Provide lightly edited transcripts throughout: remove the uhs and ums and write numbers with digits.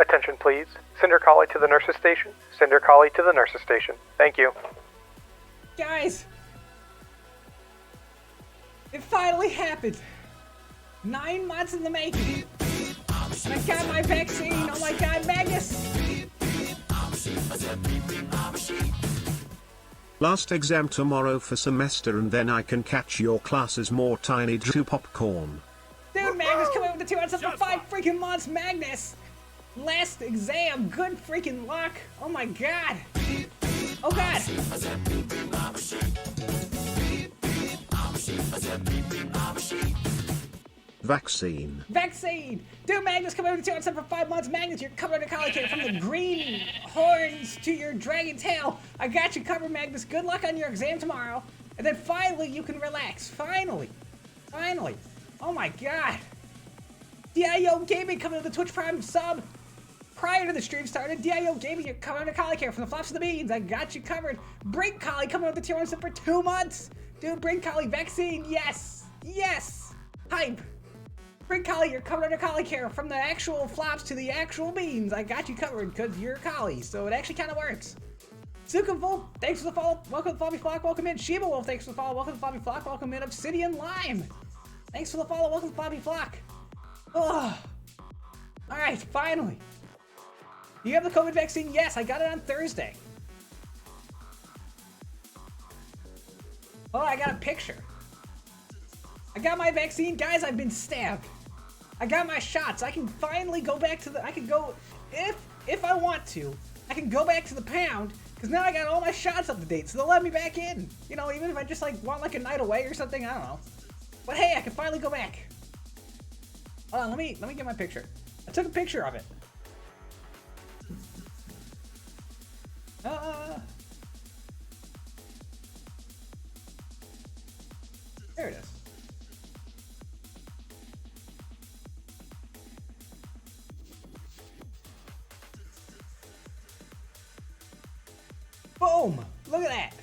Attention please. Send your collie to the nurse's station. Send your collie to the nurse's station. Thank you. Guys! It finally happened! 9 months in the making! And I got my vaccine! Oh my god, Magnus! Last exam tomorrow for semester and then I can catch your classes more tiny to popcorn. Dude, Magnus, come in with the 2 months for 5 freaking months, Magnus! Last exam, good freaking luck! Oh my god! Oh god! Vaccine. Vaccine! Dude, Magnus, come over to 2 months for 5 months. Magnus, you're covered in collie care from the green horns to your dragon tail. I got you covered, Magnus. Good luck on your exam tomorrow. And then finally, you can relax. Finally. Finally. Oh my god. DIO Gaming coming to the Twitch Prime sub. Prior to the stream started, DIO Gaming, you're covered in collie care from the flops to the beans. I got you covered. Brink Collie coming with the tier 1 sub for 2 months. Dude, Brink Collie vaccine. Yes. Yes. Hype. Brink Collie, you're covered under collie care from the actual flops to the actual beans. I got you covered because you're a collie, so it actually kind of works. Suka Volk, thanks for the follow. Welcome to the Floppy Flock. Welcome in. Shiba Wolf, thanks for the follow. Welcome to the Floppy Flock. Welcome in. Obsidian Lime, thanks for the follow. Welcome to the Floppy Flock. Oh. All right, finally. You have the COVID vaccine? Yes, I got it on Thursday. Oh, I got a picture. I got my vaccine. Guys, I've been stabbed. I got my shots. I can finally go back to the, I can go, if I want to, I can go back to the pound, because now I got all my shots up to date, so they'll let me back in. You know, even if I just like want like a night away or something, I don't know. But hey, I can finally go back. Hold on, let me get my picture. I took a picture of it. There it is. Boom! Look at that!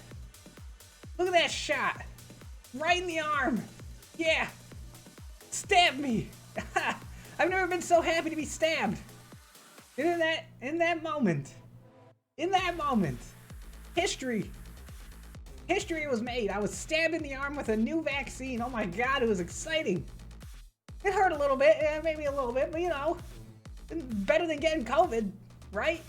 Look at that shot! Right in the arm! Yeah! Stabbed me! I've never been so happy to be stabbed! In that moment. In that moment. History was made. I was stabbed in the arm with a new vaccine. Oh my god, it was exciting. It hurt a little bit, yeah, maybe a little bit, but you know, better than getting COVID, right?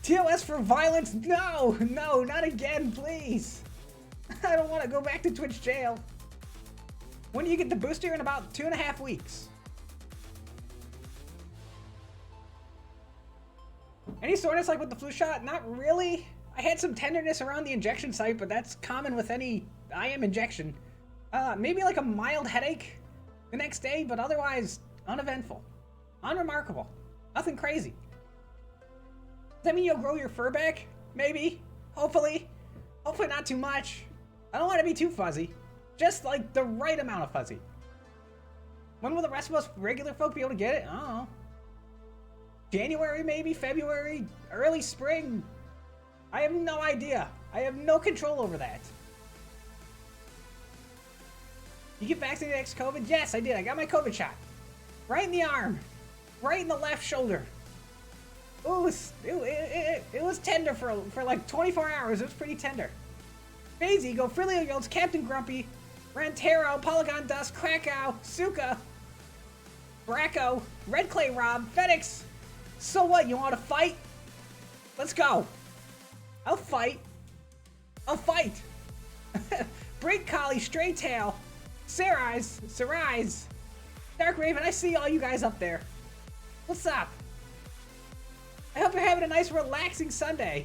TOS for violence? No, not again, please. I don't want to go back to Twitch jail. When do you get the booster? In about 2.5 weeks. Any soreness like with the flu shot? Not really. I had some tenderness around the injection site, but that's common with any IM injection. Maybe like a mild headache the next day, but otherwise uneventful. Unremarkable. Nothing crazy. Does that mean you'll grow your fur back? Maybe. Hopefully. Hopefully not too much. I don't want to be too fuzzy. Just like the right amount of fuzzy. When will the rest of us regular folk be able to get it? I don't know. January maybe? February? Early spring? I have no idea. I have no control over that. You get vaccinated against COVID? Yes, I did. I got my COVID shot. Right in the arm. Right in the left shoulder. Ooh, it was tender for like 24 hours. It was pretty tender. Daisy, Go Frilio Yields, Captain Grumpy, Rantero, Polygon Dust, Krakow, Suka, Bracco, Red Clay Rob, FedEx. So what, you want to fight? Let's go. I'll fight. I'll fight. Brink Collie, Stray Tail, Sarais, Dark Raven, I see all you guys up there. What's up? I hope you're having a nice relaxing Sunday.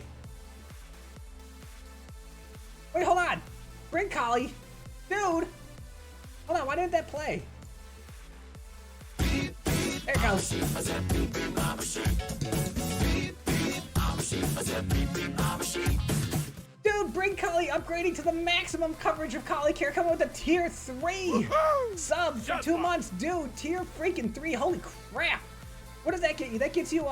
Wait, hold on. Brink Collie. Dude. Hold on, why didn't that play? There it goes. Dude, Brink Collie upgrading to the maximum coverage of Collie Care, coming with a tier 3 sub for 2 months. Dude, tier freaking 3. Holy crap. What does that get you? That gets you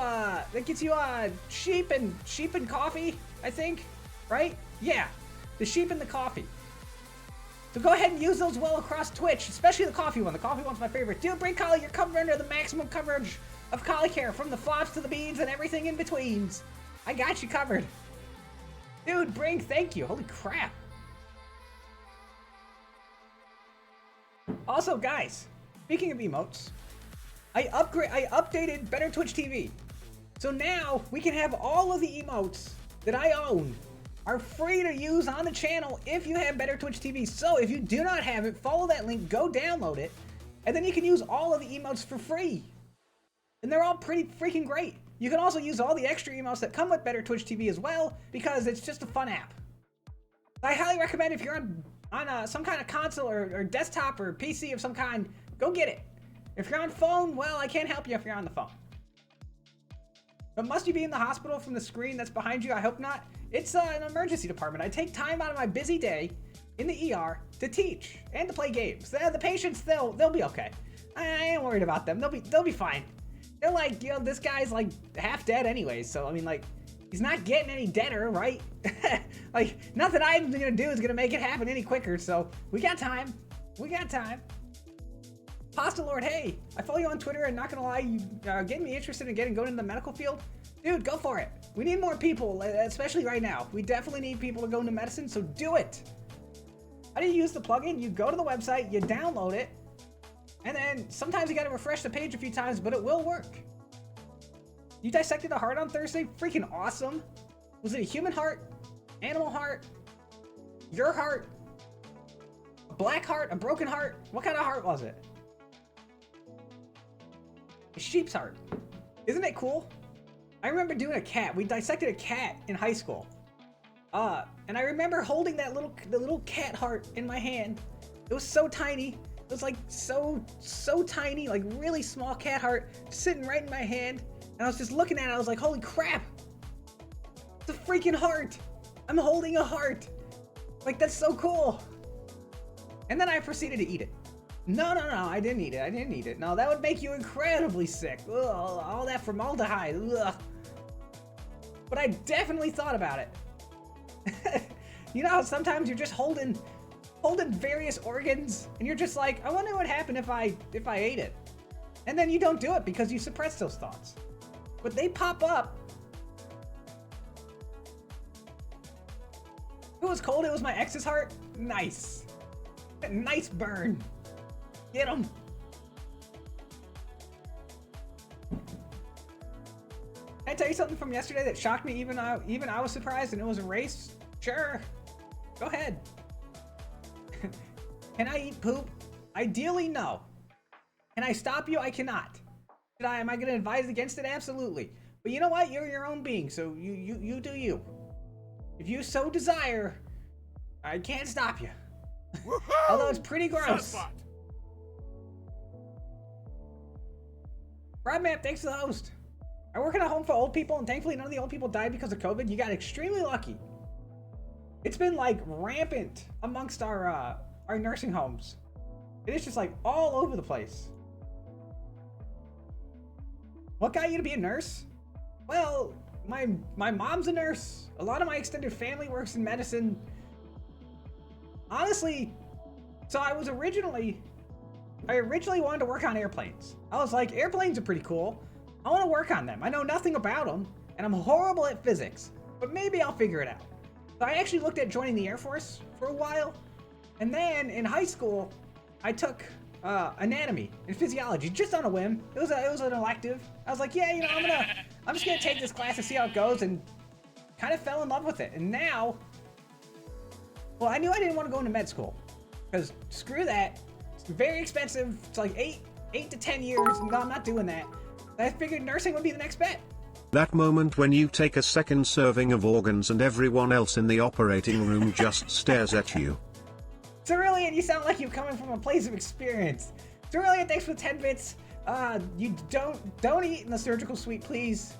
sheep and coffee, I think, right? Yeah, the sheep and the coffee. So go ahead and use those well across Twitch, especially the coffee one. The coffee one's my favorite. Dude, bring Collie, you're covered under the maximum coverage of Collie care, from the flops to the beads and everything in betweens. I got you covered. Dude, bring, thank you. Holy crap. Also, guys, speaking of emotes, I updated Better Twitch TV. So now we can have all of the emotes that I own are free to use on the channel if you have Better Twitch TV. So if you do not have it, follow that link, go download it, and then you can use all of the emotes for free. And they're all pretty freaking great. You can also use all the extra emotes that come with Better Twitch TV as well, because it's just a fun app. I highly recommend, if you're on some kind of console or desktop or PC of some kind, go get it. If you're on phone, well, I can't help you if you're on the phone. But must you be in the hospital from the screen that's behind you? I hope not. It's an emergency department. I take time out of my busy day in the ER to teach and to play games. The patients, they'll be okay. I ain't worried about them. They'll be fine. They're like, you know, this guy's like half dead anyways. So I mean, like, he's not getting any deader, right? Like, nothing I'm gonna do is gonna make it happen any quicker. So we got time. We got time. Pasta Lord, hey, I follow you on Twitter, and not gonna lie, you getting me interested in going into the medical field. Dude, go for it. We need more people, especially right now. We definitely need people to go into medicine, so do it. How do you use the plugin? You go to the website, you download it, and then sometimes you gotta refresh the page a few times, but it will work. You dissected a heart on Thursday? Freaking awesome. Was it a human heart? Animal heart? Your heart? A black heart? A broken heart? What kind of heart was it? A sheep's heart. Isn't it cool? I remember doing a cat. We dissected a cat in high school. And I remember holding that little cat heart in my hand. It was so tiny. It was like so tiny, like really small cat heart sitting right in my hand. And I was just looking at it. I was like, holy crap. It's a freaking heart. I'm holding a heart. Like, that's so cool. And then I proceeded to eat it. No, I didn't eat it. No, that would make you incredibly sick. Ugh, all that formaldehyde. Ugh. But I definitely thought about it. You know how sometimes you're just holding various organs, and you're just like, I wonder what happened if I ate it. And then you don't do it because you suppress those thoughts. But they pop up. It was cold. It was my ex's heart. Nice. Nice burn. Get him. Can I tell you something from yesterday that shocked me? Even I was surprised, and it was a race. Sure. Go ahead. Can I eat poop? Ideally, no. Can I stop you? I cannot. Am I going to advise against it? Absolutely. But you know what? You're your own being, so you do you. If you so desire, I can't stop you. Although it's pretty gross. Rodmap, thanks for the host. I work in a home for old people, and thankfully none of the old people died because of COVID. You got extremely lucky. It's been like rampant amongst our nursing homes. It is just like all over the place. What got you to be a nurse? Well, my mom's a nurse. A lot of my extended family works in medicine. Honestly, so I originally wanted to work on airplanes. I was like, airplanes are pretty cool. I want to work on them. I know nothing about them, and I'm horrible at physics, but maybe I'll figure it out. So I actually looked at joining the Air Force for a while, and then in high school, I took anatomy and physiology just on a whim. It was an elective. I was like, yeah, you know, I'm just gonna take this class and see how it goes, and kind of fell in love with it. And now, well, I knew I didn't want to go into med school, because screw that. It's very expensive. It's like 8 to 10 years. No, I'm not doing that. I figured nursing would be the next bet. That moment when you take a second serving of organs and everyone else in the operating room just stares at you. Cerulean, you sound like you're coming from a place of experience. Cerulean, thanks for 10 bits. You don't eat in the surgical suite, please.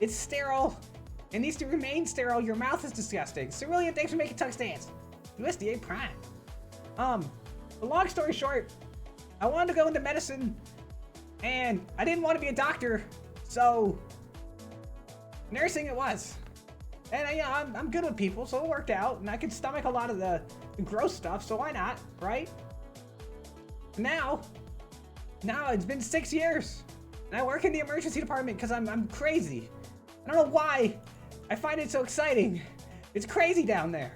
It's sterile. It needs to remain sterile. Your mouth is disgusting. Cerulean, thanks for making Tux dance. USDA Prime. But long story short, I wanted to go into medicine, and I didn't want to be a doctor, so nursing it was. And I'm good with people, so it worked out. And I can stomach a lot of the gross stuff, so why not, right? Now it's been 6 years. And I work in the emergency department because I'm crazy. I don't know why. I find it so exciting. It's crazy down there.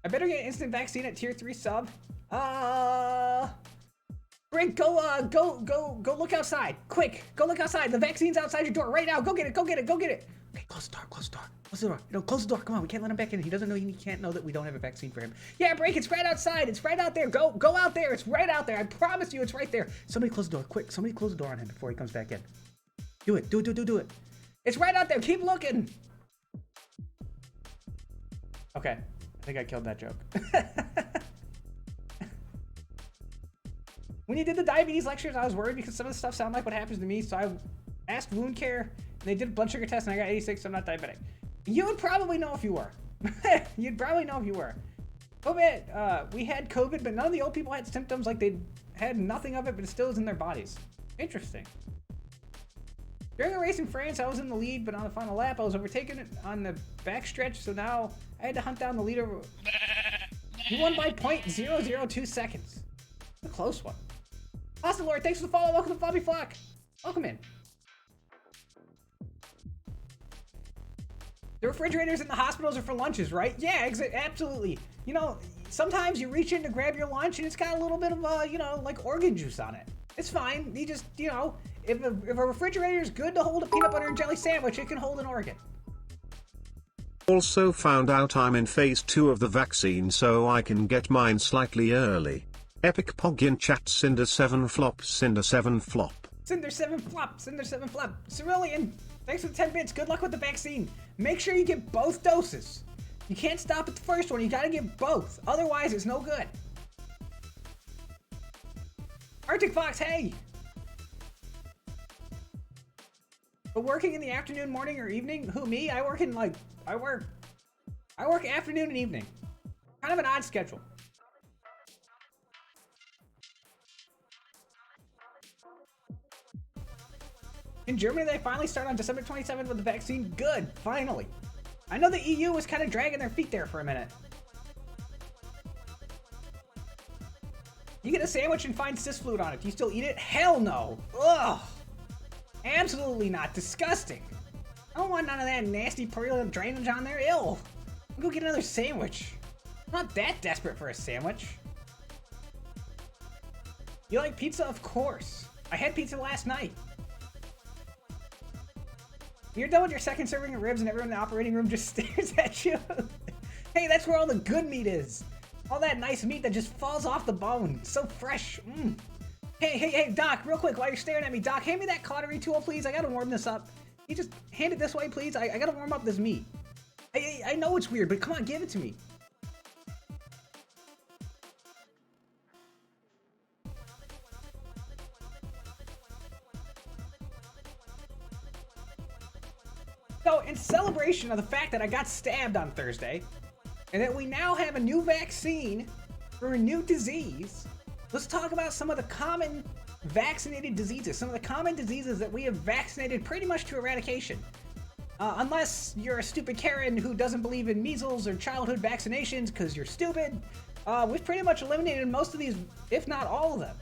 I better get instant vaccine at tier 3 sub. Brink, go look outside. Quick, go look outside. The vaccine's outside your door right now. Go get it. Okay, close the door. Close the door. No, close the door. Come on, we can't let him back in. He doesn't know. He can't know that we don't have a vaccine for him. Yeah, Brink, it's right outside. It's right out there. Go out there. It's right out there. I promise you, it's right there. Somebody close the door. Quick, somebody close the door on him before he comes back in. Do it. Do it. It's right out there. Keep looking. Okay, I think I killed that joke. When you did the diabetes lectures, I was worried because some of the stuff sounded like what happens to me, so I asked wound care, and they did a blood sugar test, and I got 86, so I'm not diabetic. You would probably know if you were. You'd probably know if you were. COVID, we had COVID, but none of the old people had symptoms, like they had nothing of it, but it still is in their bodies. Interesting. During a race in France, I was in the lead, but on the final lap, I was overtaken on the backstretch, so now I had to hunt down the leader. He won by 0.002 seconds. A close one. Austin Lord, thanks for the follow. Welcome to Bobby Flock. Welcome in. The refrigerators in the hospitals are for lunches, right? Yeah, absolutely. You know, sometimes you reach in to grab your lunch and it's got a little bit of, like organ juice on it. It's fine. You just, if a refrigerator is good to hold a peanut butter and jelly sandwich, it can hold an organ. Also found out I'm in phase 2 of the vaccine, so I can get mine slightly early. Epic Pog in chat. Cinder 7 flop. Cinder 7 flop. Cinder 7 flop. Cinder 7 flop. Cerulean, thanks for the 10 bits. Good luck with the vaccine. Make sure you get both doses. You can't stop at the first one. You gotta get both. Otherwise, it's no good. Arctic Fox, hey. But working in the afternoon, morning, or evening? Who, me? I work afternoon and evening. Kind of an odd schedule. In Germany, they finally start on December 27th with the vaccine. Good, finally. I know the EU was kind of dragging their feet there for a minute. You get a sandwich and find cis fluid on it. Do you still eat it? Hell no. Ugh. Absolutely not. Disgusting. I don't want none of that nasty purulent drainage on there. Ew. I'll go get another sandwich. I'm not that desperate for a sandwich. You like pizza? Of course. I had pizza last night. You're done with your second serving of ribs and everyone in the operating room just stares at you. Hey, that's where all the good meat is. All that nice meat that just falls off the bone. So fresh. Hey, Doc, real quick, while you're staring at me, Doc, hand me that cautery tool, please. I gotta warm this up. You just hand it this way, please. I gotta warm up this meat. I know it's weird, but come on, give it to me. So, in celebration of the fact that I got stabbed on Thursday, and that we now have a new vaccine for a new disease, let's talk about some of the common vaccinated diseases, some of the common diseases that we have vaccinated pretty much to eradication. Unless you're a stupid Karen who doesn't believe in measles or childhood vaccinations because you're stupid, we've pretty much eliminated most of these, if not all of them.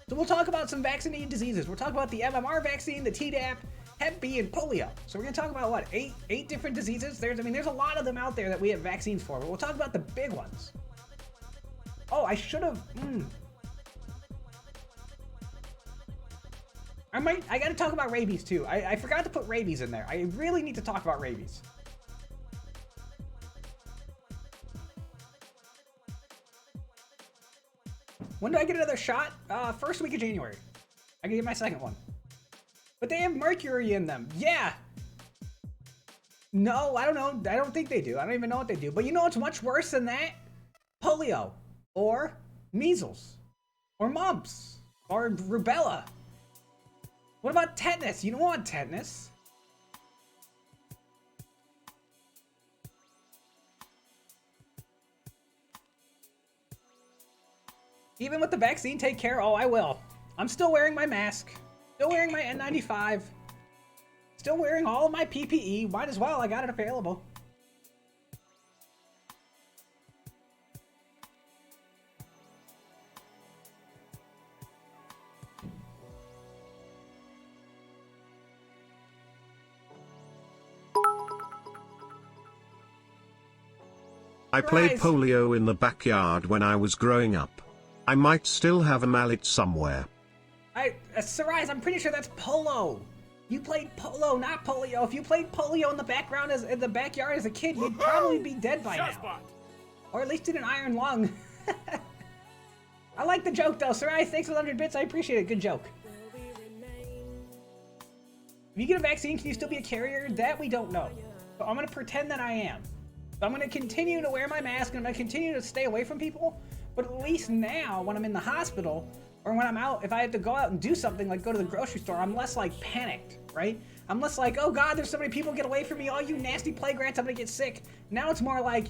So we'll talk about some vaccinated diseases. We'll talk about the MMR vaccine, the Tdap, Hep B, and polio. So we're gonna talk about what, eight different diseases? There's a lot of them out there that we have vaccines for, but we'll talk about the big ones. Oh, I should have. I gotta talk about rabies too. I forgot to put rabies in there. I really need to talk about rabies. When do I get another shot? First week of January. I can get my second one. But they have mercury in them. Yeah. No, I don't know. I don't think they do. I don't even know what they do. But you know what's much worse than that? Polio. Or measles. Or mumps. Or rubella. What about tetanus? You don't want tetanus. Even with the vaccine, take care. Oh, I will. I'm still wearing my mask. Still wearing my N95. Still wearing all of my PPE. Might as well. I got it available. I played Rise. polio in the backyard when I was growing up. I might still have a mallet somewhere. Sarais, I'm pretty sure that's polo. You played polo, not polio. If you played polio in the background in the backyard as a kid, you'd probably be dead by now. Or at least in an iron lung. I like the joke though. Sarais, thanks for 100 bits. I appreciate it. Good joke. If you get a vaccine, can you still be a carrier? That we don't know. So I'm gonna pretend that I am. So I'm gonna continue to wear my mask and I'm gonna continue to stay away from people. But at least now, when I'm in the hospital, or when I'm out, if I have to go out and do something like go to the grocery store, I'm less like panicked, right? I'm less like, oh God, there's so many people, get away from me, all you nasty plague rats, I'm gonna get sick. Now it's more like,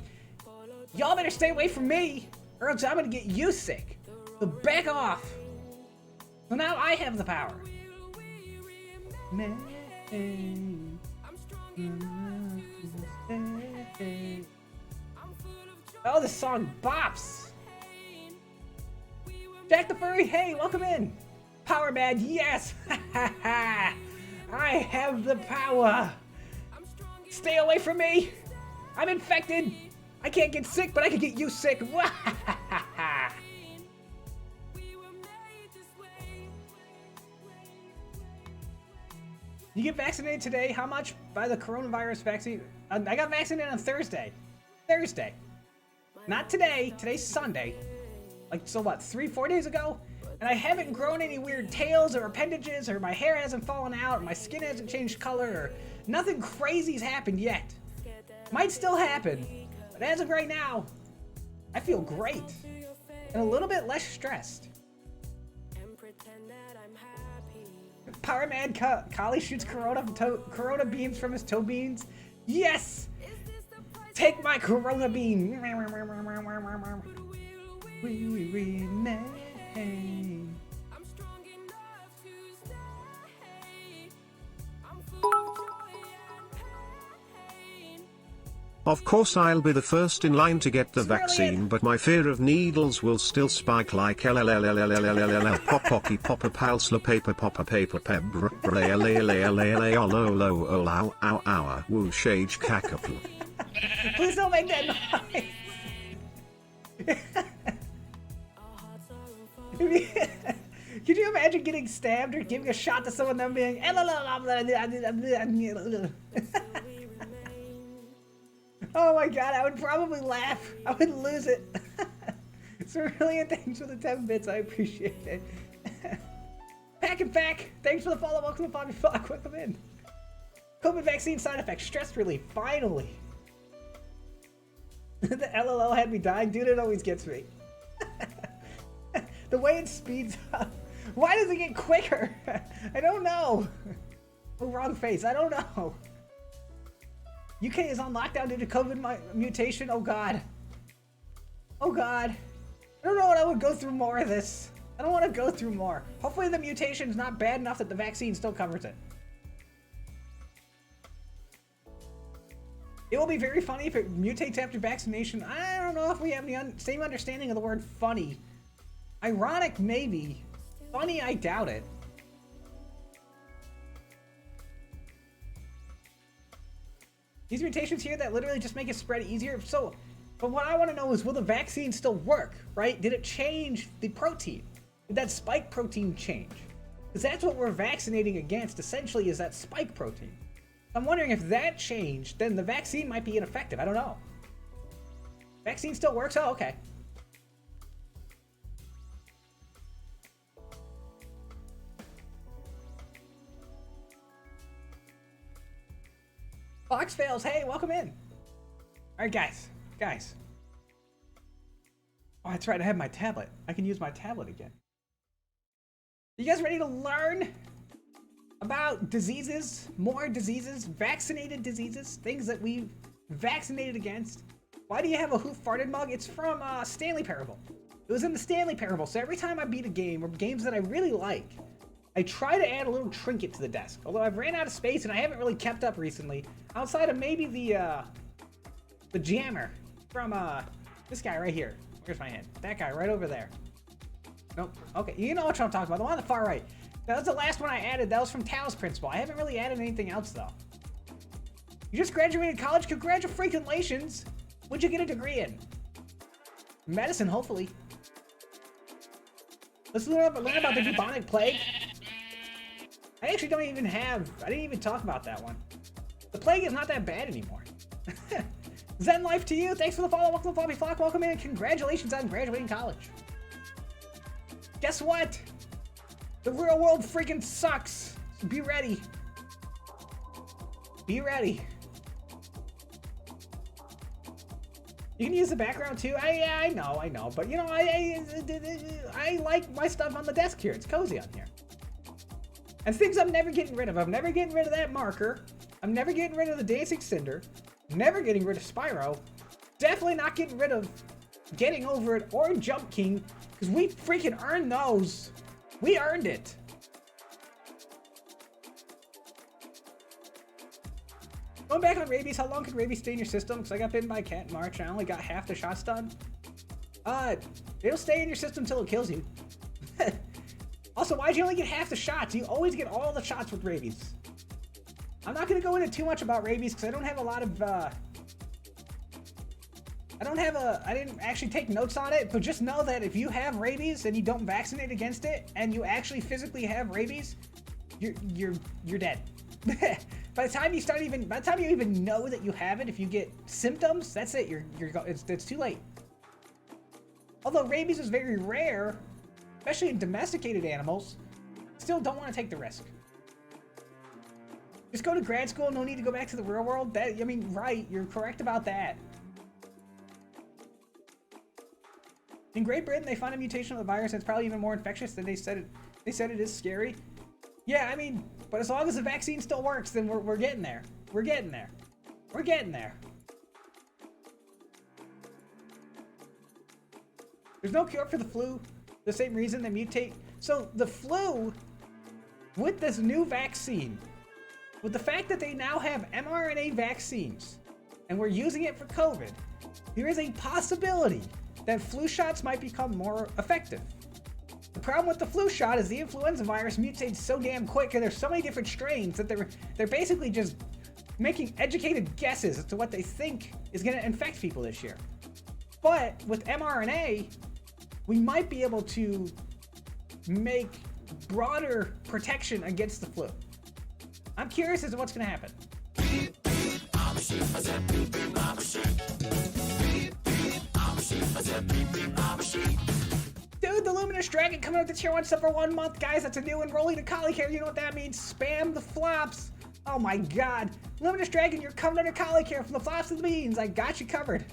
y'all better stay away from me, or else I'm gonna get you sick. So back off. So now I have the power. Oh, this song bops. Jack the Furry, hey, welcome in. Power Mad, yes. I have the power. Stay away from me. I'm infected. I can't get sick, but I can get you sick. You get vaccinated today? How much by the coronavirus vaccine? I got vaccinated on Thursday. Thursday. Not today. Today's Sunday. Like, so what, 3-4 days ago? And I haven't grown any weird tails or appendages, or my hair hasn't fallen out, or my skin hasn't changed color, or nothing crazy's happened yet. Might still happen, but as of right now, I feel great. And a little bit less stressed. Power Mad Kali shoots Corona beams from his toe beans. Yes! Take my Corona beam! We remain. I'm strong enough to stay. I'm full of joy and pain. Of course I'll be the first in line to get the vaccine, but my fear of needles will still spike like LLLLLLLLL pop pocky pop a pulse la paper pop a paper pep ow woo shage cackapoo. Please don't make that noise. Could you imagine getting stabbed or giving a shot to someone and being oh my god, I would probably laugh. I would lose it. Cerulean, thanks for the 10 bits. I appreciate it. Pack and Pack, thanks for the follow. Welcome to Bobby Flock. Welcome in. COVID vaccine side effects, stress relief, finally. The LLL had me dying. Dude, it always gets me. The way it speeds up. Why does it get quicker? I don't know. Oh, wrong face. I don't know. UK is on lockdown due to COVID mutation. Oh, God. Oh, God. I don't know what I would go through more of this. I don't want to go through more. Hopefully the mutation's not bad enough that the vaccine still covers it. It will be very funny if it mutates after vaccination. I don't know if we have the same understanding of the word funny. Ironic, maybe. Funny, I doubt it. These mutations here that literally just make it spread easier. So, but what I want to know is, will the vaccine still work, right? Did it change the protein? Did that spike protein change? Because that's what we're vaccinating against, essentially, is that spike protein. I'm wondering if that changed, then the vaccine might be ineffective. I don't know. Vaccine still works? Oh, okay. Fox fails. Hey, welcome in. All right, guys. Oh, that's right. I have my tablet. I can use my tablet again. You guys ready to learn about diseases, more diseases, vaccinated diseases, things that we've vaccinated against? Why do you have a Who Farted mug? It's from Stanley Parable. It was in the Stanley Parable, so every time I beat a game, or games that I really like, I try to add a little trinket to the desk. Although I've ran out of space and I haven't really kept up recently, outside of maybe the jammer from this guy right here. Where's my hand? That guy right over there. Nope. Okay, you know what I'm talking about. The one on the far right. That was the last one I added. That was from Taos Principle. I haven't really added anything else though. You just graduated college. Congratulations. What'd you get a degree in? Medicine, hopefully. Let's learn about the bubonic plague. I actually don't even have. I didn't even talk about that one. The plague is not that bad anymore. Zen life to you. Thanks for the follow. Welcome to Floppy Flock. Welcome in. Congratulations on graduating college. Guess what? The real world freaking sucks. So be ready. Be ready. You can use the background too. I know. But you know, I like my stuff on the desk here. It's cozy on here. And things I'm never getting rid of. I'm never getting rid of that marker. I'm never getting rid of the Dancing Cinder. Never getting rid of Spyro. Definitely not getting rid of Getting Over It or Jump King. Because we freaking earned those. We earned it. Going back on rabies, how long could rabies stay in your system? Because I got bitten by a cat in March and I only got half the shots done. It'll stay in your system until it kills you. Also, why'd you only get half the shots? You always get all the shots with rabies. I'm not going to go into too much about rabies because I don't have a lot of, I didn't actually take notes on it, but just know that if you have rabies and you don't vaccinate against it and you actually physically have rabies, you're dead. By the time you even know that you have it, if you get symptoms, that's it. It's too late. Although rabies is very rare, especially in domesticated animals, still don't want to take the risk. Just go to grad school. No need to go back to the real world. Right? You're correct about that. In Great Britain, they found a mutation of the virus that's probably even more infectious than they said it. They said it is scary. Yeah, but as long as the vaccine still works, then we're getting there. We're getting there. We're getting there. There's no cure for the flu. The same reason they mutate. So the flu, with this new vaccine, with the fact that they now have mRNA vaccines, and we're using it for COVID, there is a possibility that flu shots might become more effective. The problem with the flu shot is the influenza virus mutates so damn quick, and there's so many different strains that they're basically just making educated guesses as to what they think is going to infect people this year. But with mRNA, we might be able to make broader protection against the flu. I'm curious as to what's going to happen. Dude, the Luminous Dragon coming out to tier 1 sub for 1 month. Guys, that's a new enrollee to Collie Care. You know what that means. Spam the flops. Oh my god. Luminous Dragon, you're coming under Collie Care from the flops to the beans. I got you covered.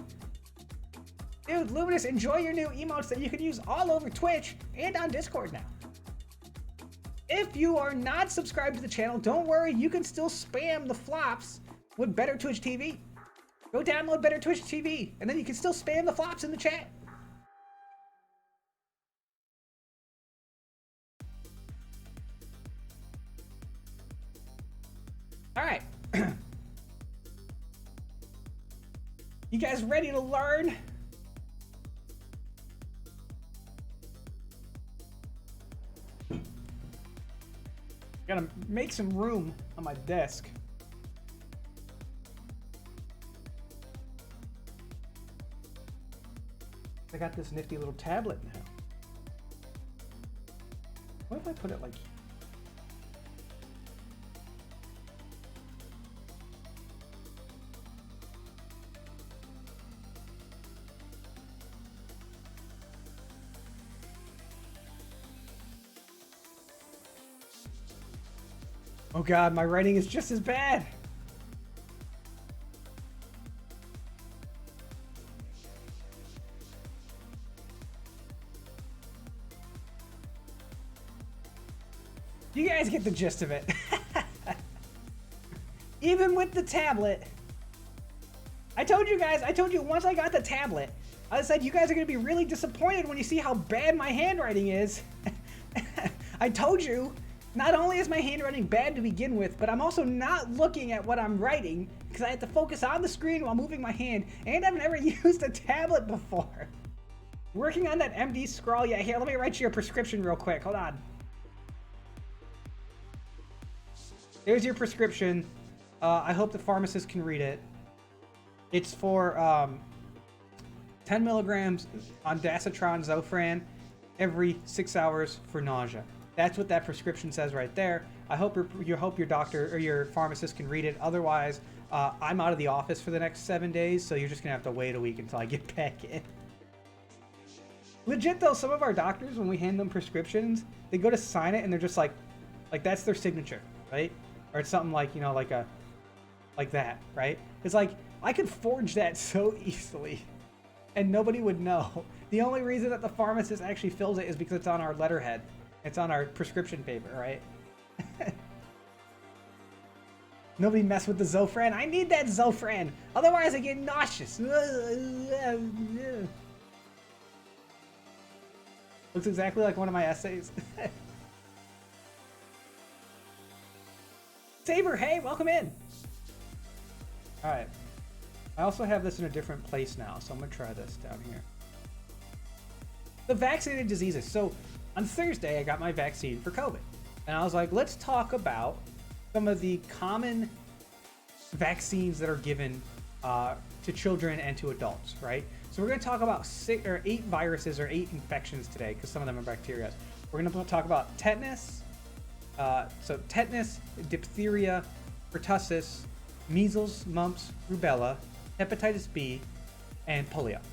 Dude, Luminous, enjoy your new emotes that you can use all over Twitch and on Discord now. If you are not subscribed to the channel, don't worry. You can still spam the flops with Better Twitch TV. Go download Better Twitch TV, and then you can still spam the flops in the chat. All right. You guys ready to learn? Gotta make some room on my desk. I got this nifty little tablet now. What if I put it like... Oh god, my writing is just as bad. You guys get the gist of it. Even with the tablet, I told you once I got the tablet, I said you guys are going to be really disappointed when you see how bad my handwriting is. I told you, not only is my handwriting bad to begin with, but I'm also not looking at what I'm writing because I have to focus on the screen while moving my hand, and I've never used a tablet before. Working on that MD scroll. Yeah, here, let me write you a prescription real quick. Hold on. There's your prescription. I hope the pharmacist can read it. It's for 10 milligrams on Ondansetron Zofran every 6 hours for nausea. That's what that prescription says right there. I hope your doctor or your pharmacist can read it. Otherwise, I'm out of the office for the next 7 days, so you're just gonna have to wait a week until I get back in. Legit though, some of our doctors, when we hand them prescriptions, they go to sign it and they're just like that's their signature, right? Or it's something like, you know, like that, right? It's like, I could forge that so easily and nobody would know. The only reason that the pharmacist actually fills it is because it's on our letterhead. It's on our prescription paper, right? Nobody mess with the Zofran. I need that Zofran. Otherwise I get nauseous. Looks exactly like one of my essays. Saber, hey, welcome in. All right. I also have this in a different place now, so I'm gonna try this down here. The vaccinated diseases. So on Thursday, I got my vaccine for COVID. And I was like, let's talk about some of the common vaccines that are given to children and to adults, right? So we're gonna talk about 8 viruses or 8 infections today, because some of them are bacteria. We're gonna talk about tetanus, tetanus, diphtheria, pertussis, measles, mumps, rubella, hepatitis B, and polio. All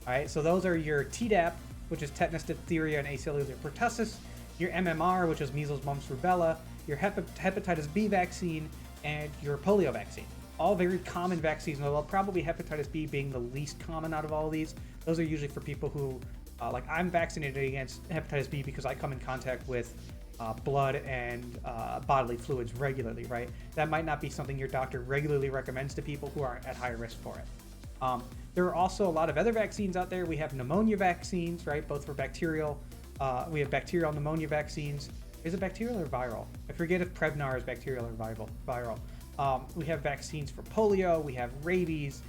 right, so those are your Tdap, which is tetanus, diphtheria, and acellular pertussis, your MMR, which is measles, mumps, rubella, your hepatitis B vaccine, and your polio vaccine. All very common vaccines, although probably hepatitis B being the least common out of all of these. Those are usually for people who, like I'm vaccinated against hepatitis B because I come in contact with blood and bodily fluids regularly, right? That might not be something your doctor regularly recommends to people who are at high risk for it. There are also a lot of other vaccines out there. We have pneumonia vaccines, right? Both for bacterial. We have bacterial pneumonia vaccines. Is it bacterial or viral? I forget if Prevnar is bacterial or viral. We have vaccines for polio. We have rabies,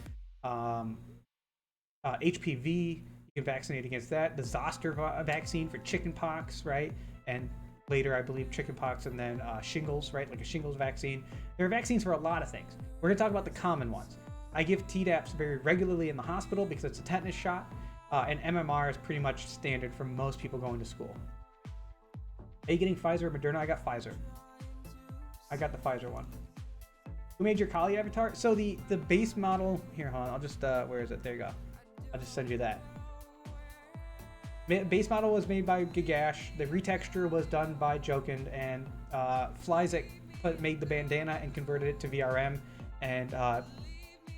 HPV. You can vaccinate against that. The zoster vaccine for chickenpox, right? And later, I believe, chickenpox and then shingles, right? Like a shingles vaccine. There are vaccines for a lot of things. We're going to talk about the common ones. I give Tdaps very regularly in the hospital because it's a tetanus shot, and MMR is pretty much standard for most people going to school. Are you getting Pfizer or Moderna? I got Pfizer. I got the Pfizer one. Who made your Kali avatar? So the base model, here, hold on, I'll just, where is it? There you go. I'll just send you that. Base model was made by Gagash. The retexture was done by Jokind, and Flyzik made the bandana and converted it to VRM and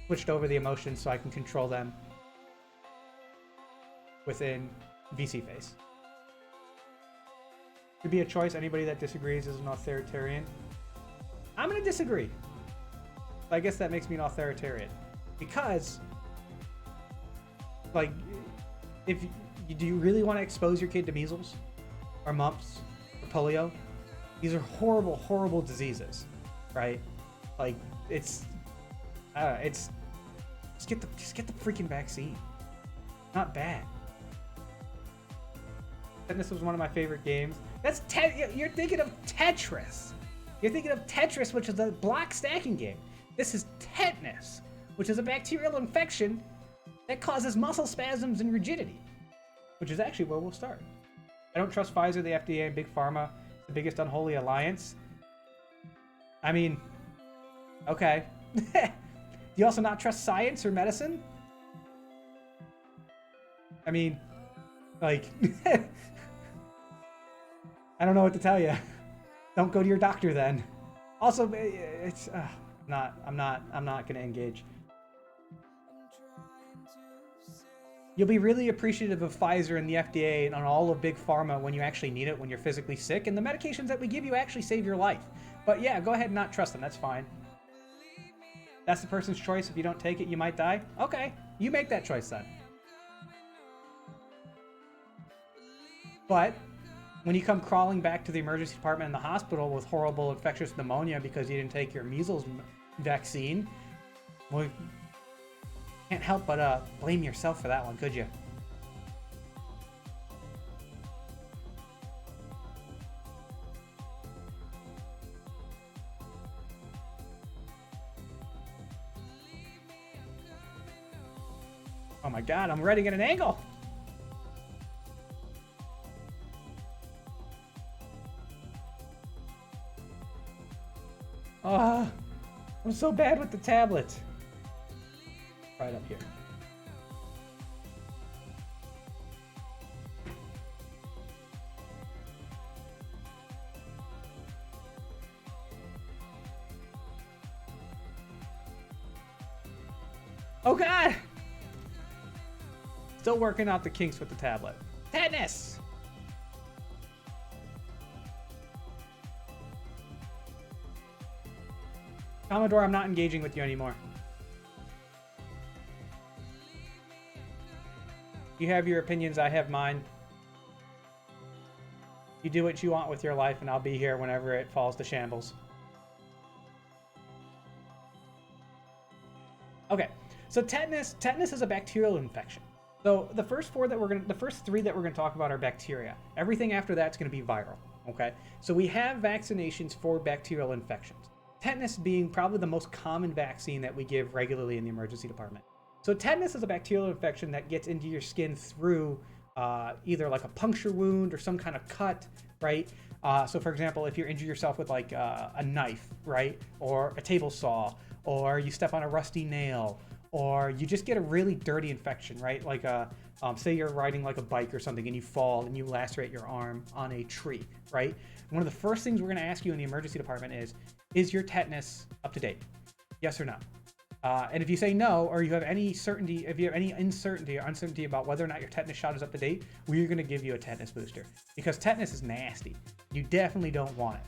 switched over the emotions so I can control them within VC Face. Could be a choice. Anybody that disagrees is an authoritarian. I'm going to disagree. I guess that makes me an authoritarian. Because, like, do you really want to expose your kid to measles or mumps or polio? These are horrible, horrible diseases, right? Like, just get the freaking vaccine. Not bad. Tetanus was one of my favorite games. You're thinking of Tetris. You're thinking of Tetris, which is a block stacking game. This is tetanus, which is a bacterial infection that causes muscle spasms and rigidity, which is actually where we'll start. I don't trust Pfizer, the FDA, and Big Pharma, the biggest unholy alliance. I mean, okay. Do you also not trust science or medicine? I mean, like, I don't know what to tell you. Don't go to your doctor then. Also, it's I'm not gonna engage. You'll be really appreciative of Pfizer and the FDA and on all of Big Pharma when you actually need it, when you're physically sick, and the medications that we give you actually save your life. But yeah, go ahead and not trust them, that's fine. That's the person's choice. If you don't take it, you might die. Okay, you make that choice then. But when you come crawling back to the emergency department in the hospital with horrible infectious pneumonia because you didn't take your measles vaccine, well, you can't help but blame yourself for that one, could you? Oh my god, I'm running at an angle! I'm so bad with the tablet. Right up here. Oh god! Still working out the kinks with the tablet. Tetanus! Commodore, I'm not engaging with you anymore. You have your opinions, I have mine. You do what you want with your life, and I'll be here whenever it falls to shambles. Okay, so tetanus is a bacterial infection. So the first three that we're gonna talk about are bacteria. Everything after that's gonna be viral. Okay, so we have vaccinations for bacterial infections. Tetanus being probably the most common vaccine that we give regularly in the emergency department. So tetanus is a bacterial infection that gets into your skin through either like a puncture wound or some kind of cut, right? So for example, if you injure yourself with like a knife, right? Or a table saw, or you step on a rusty nail, or you just get a really dirty infection, right? Like say you're riding like a bike or something and you fall and you lacerate your arm on a tree, right? One of the first things we're gonna ask you in the emergency department is your tetanus up to date? Yes or no? And if you say no, or you have any certainty, if you have any uncertainty about whether or not your tetanus shot is up to date, we're going to give you a tetanus booster, because tetanus is nasty. You definitely don't want it.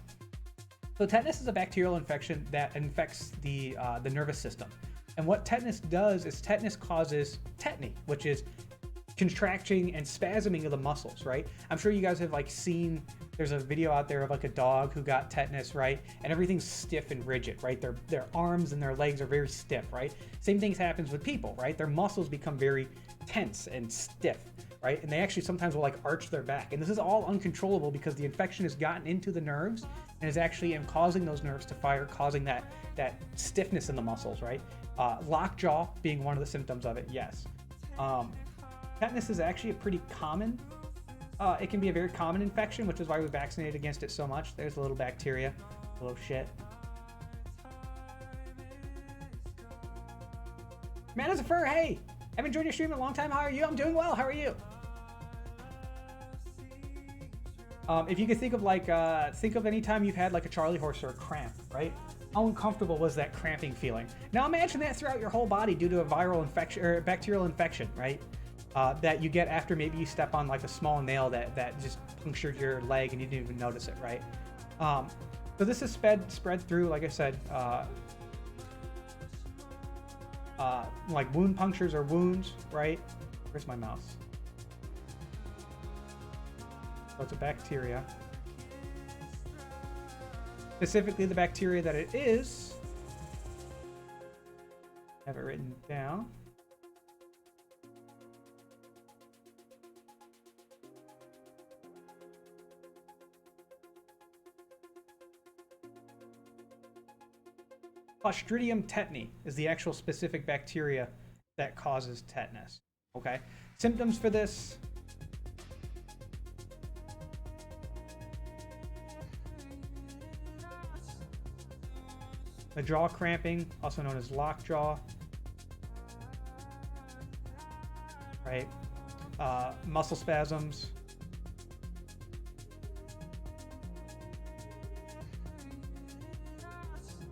So tetanus is a bacterial infection that infects the nervous system. And what tetanus does is tetanus causes tetany, which is contracting and spasming of the muscles, right? I'm sure you guys have like seen, there's a video out there of like a dog who got tetanus, right? And everything's stiff and rigid, right? Their arms and their legs are very stiff, right? Same things happens with people, right? Their muscles become very tense and stiff, right? And they actually sometimes will like arch their back. And this is all uncontrollable because the infection has gotten into the nerves and is actually causing those nerves to fire, causing that stiffness in the muscles, right? Lockjaw being one of the symptoms of it, yes. Tetanus is actually a pretty common, it can be a very common infection, which is why we vaccinate against it so much. There's a little bacteria, a little shit. Man as a fur, hey! I've enjoyed your stream in a long time. How are you? I'm doing well. How are you? If you could think of like, think of any time you've had like a Charlie horse or a cramp, right? How uncomfortable was that cramping feeling? Now imagine that throughout your whole body due to a viral infection or bacterial infection, right? That you get after maybe you step on like a small nail that just punctured your leg and you didn't even notice it, right? So this is spread through, like I said, like wound punctures or wounds, right? Where's my mouse? So it's a bacteria. Specifically the bacteria that it is. Have it written down. Clostridium tetani is the actual specific bacteria that causes tetanus. Okay? Symptoms for this. The jaw cramping, also known as lockjaw. Right? Muscle spasms.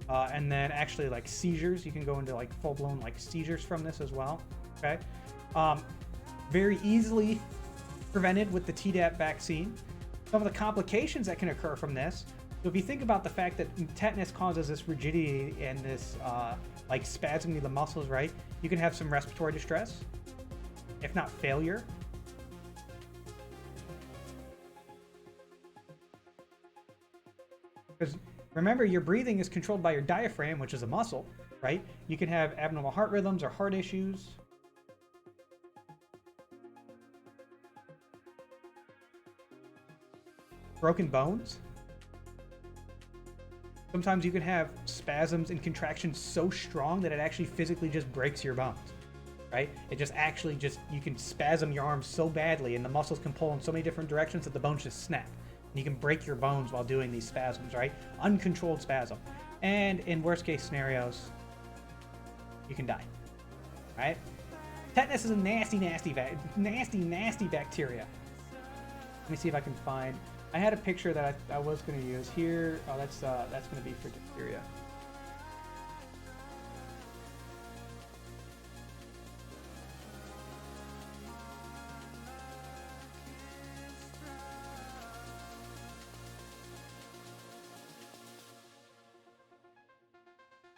And then actually like seizures, you can go into like full-blown like seizures from this as well, okay? Very easily prevented with the Tdap vaccine. Some of the complications that can occur from this, so if you think about the fact that tetanus causes this rigidity and this like spasming of the muscles, right? You can have some respiratory distress, if not failure. Because remember, your breathing is controlled by your diaphragm, which is a muscle, right? You can have abnormal heart rhythms or heart issues. Broken bones. Sometimes you can have spasms and contractions so strong that it actually physically just breaks your bones, right? It just actually you can spasm your arms so badly and the muscles can pull in so many different directions that the bones just snap. And you can break your bones while doing these spasms, right? Uncontrolled spasm. And in worst case scenarios, you can die, right? Tetanus is a nasty bacteria. Let me see if I can find... I had a picture that I was going to use here. Oh, that's going to be for diphtheria.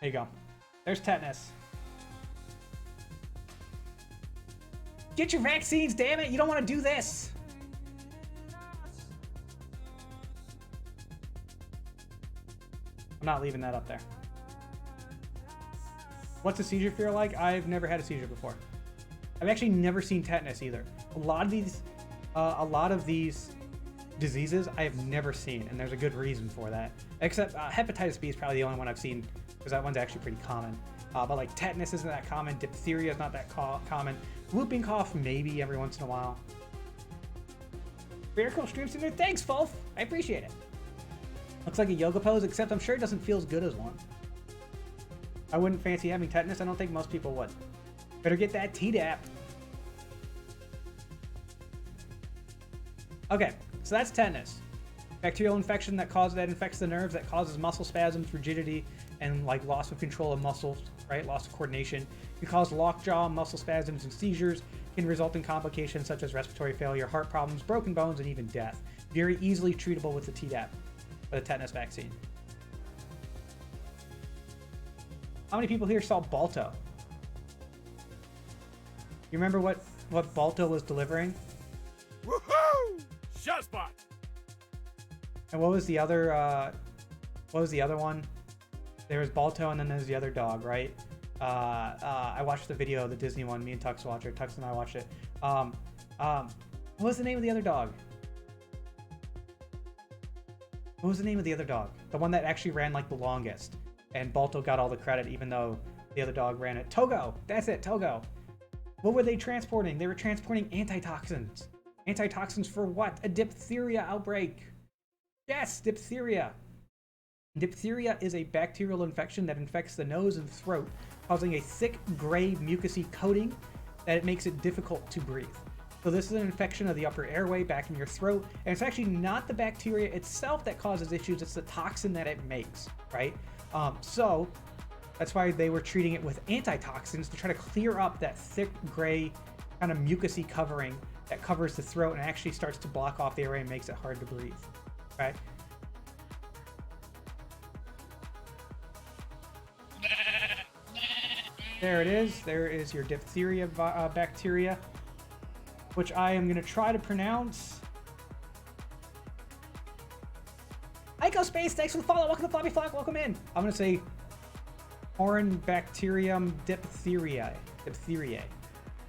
There you go. There's tetanus. Get your vaccines, damn it! You don't want to do this! I'm not leaving that up there. What's a seizure feel like? I've never had a seizure before. I've actually never seen tetanus either. A lot of these diseases I have never seen, and there's a good reason for that. Except hepatitis B is probably the only one I've seen, because that one's actually pretty common. But like tetanus isn't that common, diphtheria is not that common. Whooping cough, maybe every once in a while. Very cool stream center. Thanks, Fulf. I appreciate it. Looks like a yoga pose, except I'm sure it doesn't feel as good as one. I wouldn't fancy having tetanus. I don't think most people would. Better get that Tdap. Okay, so that's tetanus. Bacterial infection that infects the nerves, that causes muscle spasms, rigidity, and like loss of control of muscles, right? Loss of coordination. Can cause lockjaw, muscle spasms, and seizures. Can result in complications such as respiratory failure, heart problems, broken bones, and even death. Very easily treatable with the Tdap. For the tetanus vaccine. How many people here saw Balto? You remember what Balto was delivering? Woohoo! Shot spot. And what was the other one? There was Balto and then there's the other dog, right? I watched the video, the Disney one, me and Tux watched it. Tux and I watched it. What was the name of the other dog? What was the name of the other dog? The one that actually ran like the longest. And Balto got all the credit even though the other dog ran it. Togo! That's it, Togo. What were they transporting? They were transporting antitoxins. Antitoxins for what? A diphtheria outbreak. Yes, diphtheria. Diphtheria is a bacterial infection that infects the nose and throat, causing a thick, gray, mucousy coating that it makes it difficult to breathe. So this is an infection of the upper airway back in your throat, and it's actually not the bacteria itself that causes issues, it's the toxin that it makes, right? So that's why they were treating it with antitoxins to try to clear up that thick, gray, kind of mucousy covering that covers the throat and actually starts to block off the airway and makes it hard to breathe, right? There it is. There is your diphtheria bacteria, which I am going to try to pronounce. Icospace, thanks for the follow. Welcome to Floppy Flock. Welcome in. I'm going to say Corynebacterium diphtheriae. Diphtheriae.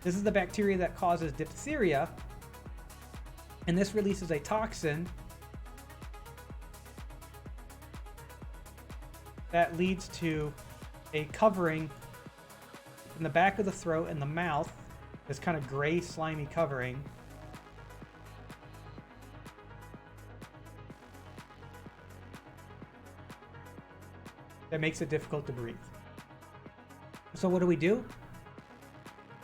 This is the bacteria that causes diphtheria, and this releases a toxin that leads to a covering in the back of the throat and the mouth, this kind of gray, slimy covering. That makes it difficult to breathe. So what do?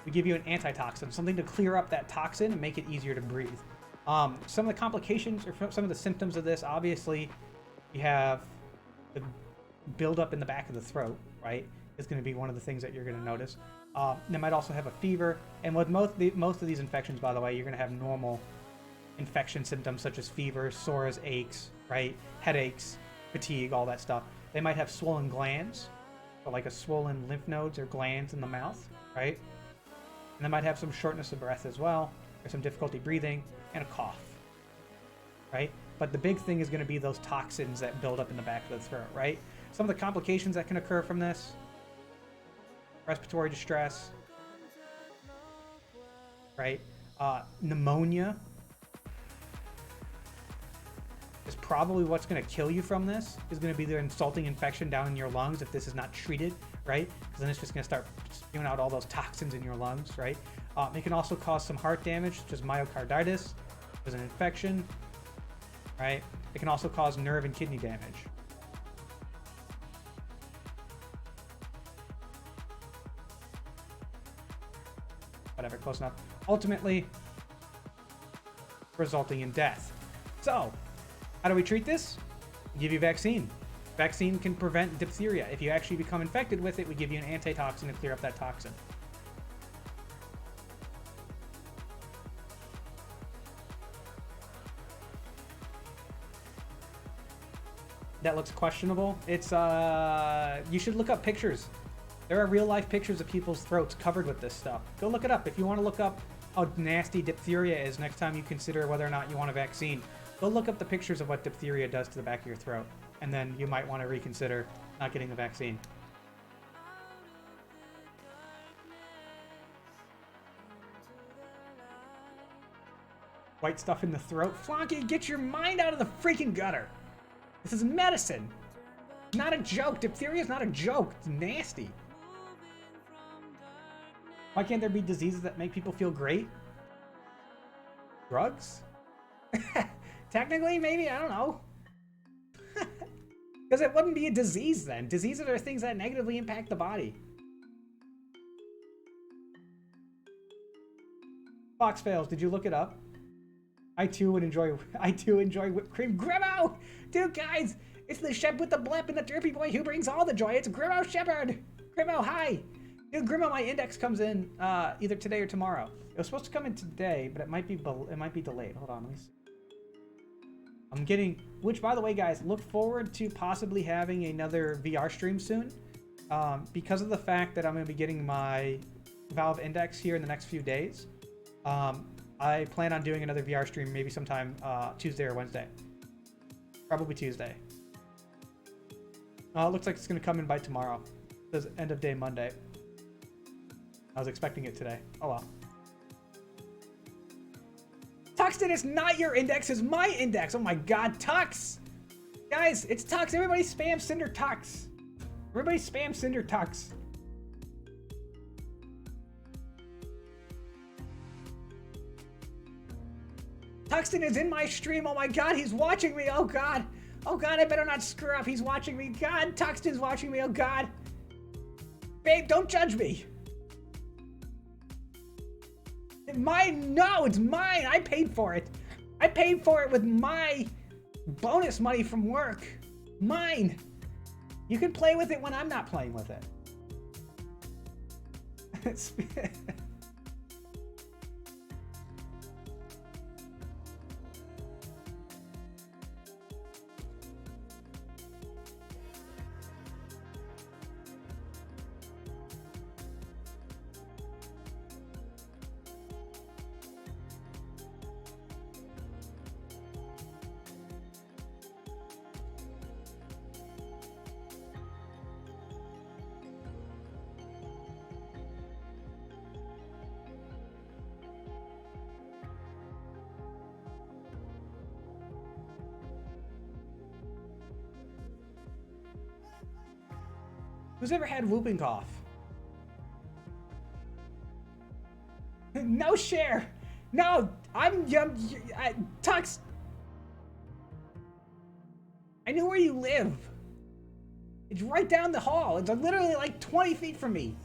We give you an antitoxin, something to clear up that toxin and make it easier to breathe. Some of the complications or some of the symptoms of this, obviously, you have the buildup in the back of the throat, right? Is going to be one of the things that you're going to notice. They might also have a fever, and with most of these infections, by the way, you're going to have normal infection symptoms such as fever, sores, aches, right? Headaches, fatigue, all that stuff. They might have swollen glands, or like a swollen lymph nodes or glands in the mouth, right? And they might have some shortness of breath as well, or some difficulty breathing, and a cough. right? But the big thing is going to be those toxins that build up in the back of the throat, right? Some of the complications that can occur from this: respiratory distress, right? Pneumonia is probably what's going to kill you from this, is going to be the insulting infection down in your lungs if this is not treated, right? Because then it's just going to start spewing out all those toxins in your lungs, right? It can also cause some heart damage, such as myocarditis, as an infection, right? It can also cause nerve and kidney damage. Whatever, close enough. Ultimately, resulting in death. So, how do we treat this? We give you vaccine. Vaccine can prevent diphtheria. If you actually become infected with it, we give you an antitoxin to clear up that toxin. That looks questionable. It's, you should look up pictures. There are real life pictures of people's throats covered with this stuff. Go look it up. If you want to look up how nasty diphtheria is next time you consider whether or not you want a vaccine, go look up the pictures of what diphtheria does to the back of your throat. And then you might want to reconsider not getting the vaccine. White stuff in the throat. Flonky, get your mind out of the freaking gutter. This is medicine. Not a joke. Diphtheria is not a joke. It's nasty. Why can't there be diseases that make people feel great? Drugs? Technically, maybe. I don't know. Because it wouldn't be a disease then. Diseases are things that negatively impact the body. Fox fails. Did you look it up? I too enjoy whipped cream. Grimo! Dude, guys, it's the Shep with the blep and the derpy boy who brings all the joy. It's Grimo Shepherd. Grimo, hi. Dude, Grimo, my index comes in either today or tomorrow. It was supposed to come in today, but it might be delayed. Hold on, let me see. I'm getting, which by the way, guys, look forward to possibly having another VR stream soon. Because of the fact that I'm going to be getting my Valve index here in the next few days. I plan on doing another VR stream maybe sometime Tuesday or Wednesday. Probably Tuesday. It looks like it's going to come in by tomorrow. It says end of day Monday. I was expecting it today. Oh well. Tuxton is not your index, it's my index. Oh my god, Tux! Guys, it's Tux. Everybody spam Cinder Tux. Everybody spam Cinder Tux. Tuxton is in my stream. Oh my god, he's watching me. Oh god. Oh god, I better not screw up. He's watching me. God, Tuxton's watching me. Oh god. Babe, don't judge me. Mine? No, it's mine. I paid for it. I paid for it with my bonus money from work. Mine. You can play with it when I'm not playing with it. Who's ever had whooping cough? No share. No, Tux. I know where you live. It's right down the hall. It's literally like 20 feet from me.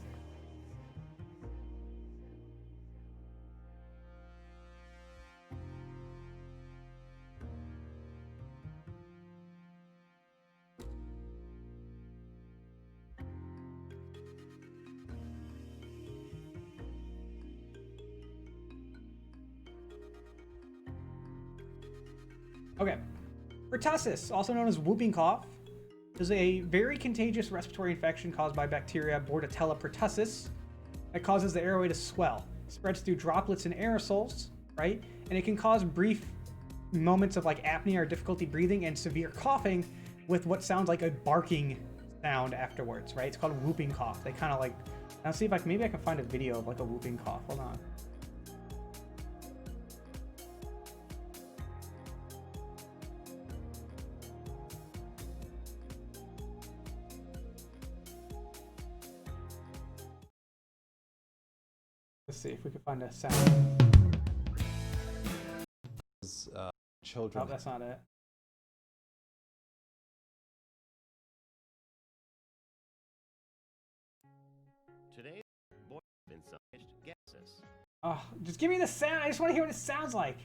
Okay. Pertussis, also known as whooping cough, is a very contagious respiratory infection caused by bacteria Bordetella pertussis that causes the airway to swell. It spreads through droplets and aerosols, right? And it can cause brief moments of like apnea or difficulty breathing and severe coughing with what sounds like a barking sound afterwards, right? It's called a whooping cough. They kind of like, I'll see if maybe I can find a video of like a whooping cough. Hold on. Let's see if we can find a sound. Children. Oh, that's not it. Today, boy been suffused gases. Oh, just give me the sound. I just want to hear what it sounds like.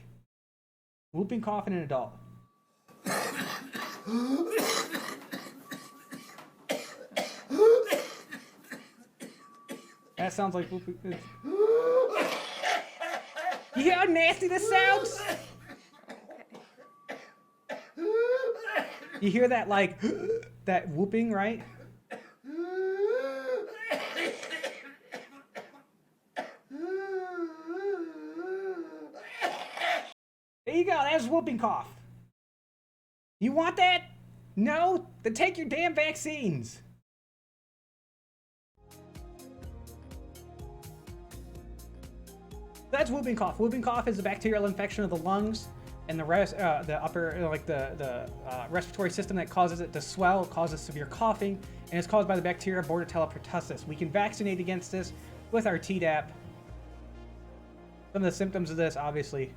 Whooping cough in an adult. That sounds like whooping. You hear how nasty this sounds? You hear that, like, that whooping, right? There you go, that's whooping cough. You want that? No? Then take your damn vaccines. That's whooping cough. Whooping cough is a bacterial infection of the lungs and the upper, like the respiratory system that causes it to swell, causes severe coughing, and it's caused by the bacteria Bordetella pertussis. We can vaccinate against this with our Tdap. Some of the symptoms of this, obviously,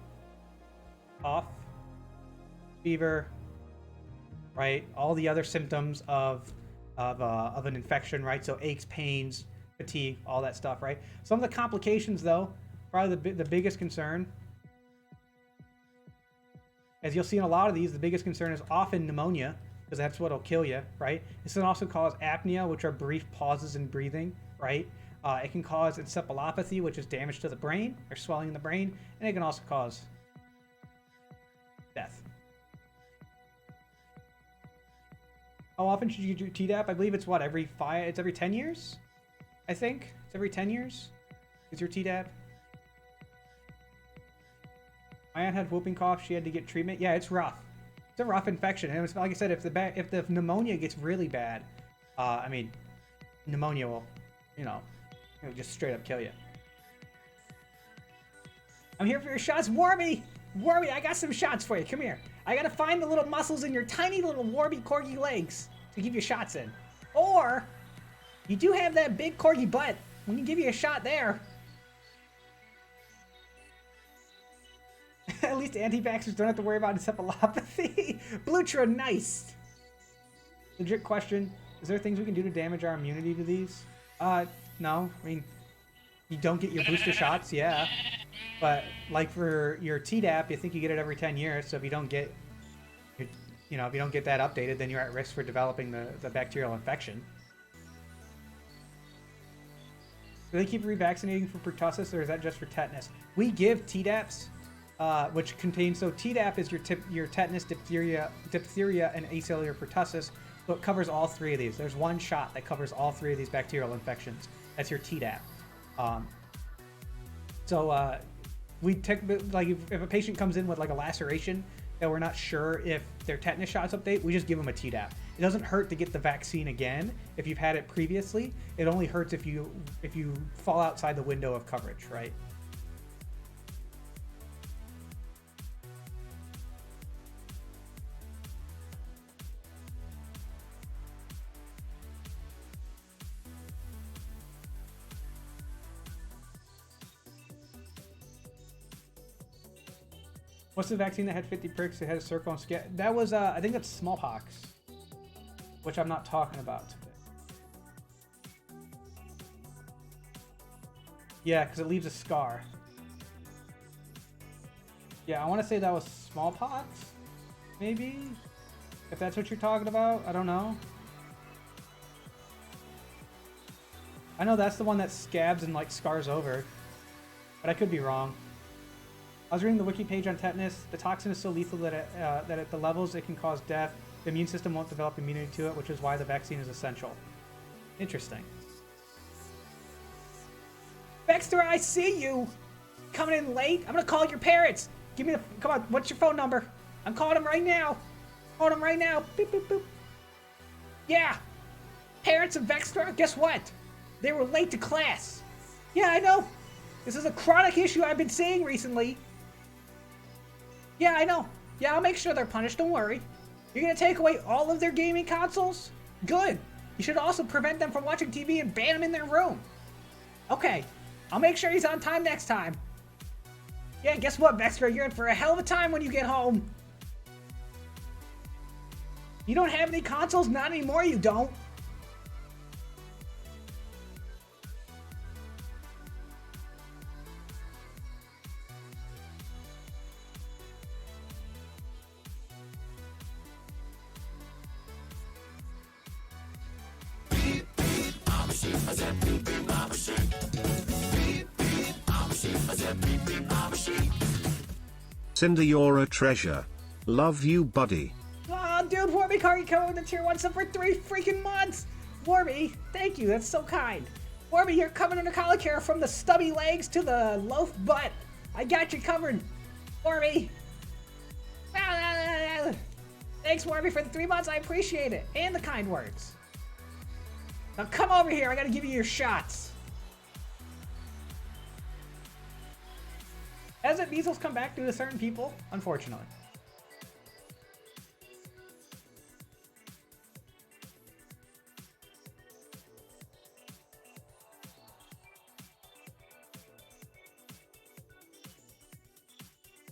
cough, fever, right? All the other symptoms of an infection, right? So aches, pains, fatigue, all that stuff, right? Some of the complications, though, probably the biggest concern, as you'll see in a lot of these, the biggest concern is often pneumonia, because that's what'll kill you, right? This can also cause apnea, which are brief pauses in breathing, right? It can cause encephalopathy, which is damage to the brain or swelling in the brain, and it can also cause death. How often should you do Tdap? I believe it's what, every 10 years? I think it's every 10 years is your Tdap. My aunt had whooping cough. She had to get treatment. Yeah, it's rough. It's a rough infection. And it's, like I said, if the pneumonia gets really bad, I mean, pneumonia will, it'll just straight up kill you. I'm here for your shots. Warby, I got some shots for you. Come here. I gotta find the little muscles in your tiny little Warby corgi legs to give you shots in. Or, you do have that big corgi butt. We can give you a shot there. At least anti-vaxxers don't have to worry about encephalopathy. Blutra, nice. Legit question. Is there things we can do to damage our immunity to these? No. I mean, you don't get your booster shots, yeah. But, like for your Tdap, you think you get it every 10 years, so if you don't get, if you don't get that updated, then you're at risk for developing the bacterial infection. Do they keep revaccinating for pertussis, or is that just for tetanus? We give Tdaps, which contains, so Tdap is your tetanus, diphtheria, and acellular pertussis, so it covers all three of these. There's one shot that covers all three of these bacterial infections. That's your Tdap. We take, like, if a patient comes in with like a laceration that we're not sure if their tetanus shot's update, we just give them a Tdap. It doesn't hurt to get the vaccine again if you've had it previously. It only hurts if you fall outside the window of coverage, right? What's the vaccine that had 50 pricks? It had a circle and scale. That was, I think that's smallpox, which I'm not talking about today. Yeah, because it leaves a scar. Yeah, I want to say that was smallpox, maybe? If that's what you're talking about, I don't know. I know that's the one that scabs and like scars over, but I could be wrong. I was reading the wiki page on tetanus. The toxin is so lethal that at the levels it can cause death, the immune system won't develop immunity to it, which is why the vaccine is essential. Interesting. Baxter, I see you! Coming in late? I'm gonna call your parents! Come on, what's your phone number? I'm calling him right now. Calling him right now. Boop, boop, boop. Yeah. Parents of Vextra, guess what? They were late to class. Yeah, I know. This is a chronic issue I've been seeing recently. Yeah, I know. Yeah, I'll make sure they're punished, don't worry. You're gonna take away all of their gaming consoles? Good. You should also prevent them from watching TV and ban them in their room. Okay. I'll make sure he's on time next time. Yeah, guess what, Vextra? You're in for a hell of a time when you get home. You don't have any consoles? Not anymore, you don't. Cinder, you're a treasure. Love you, buddy. Oh, dude, Warby Cargy coming with the tier 1 sub for 3 freaking months. Warby, thank you. That's so kind. Warby, you're coming into collar care from the stubby legs to the loaf butt. I got you covered, Warby. Thanks, Warby, for the 3 months. I appreciate it. And the kind words. Now come over here. I gotta give you your shots. Hasn't measles come back due to certain people? Unfortunately.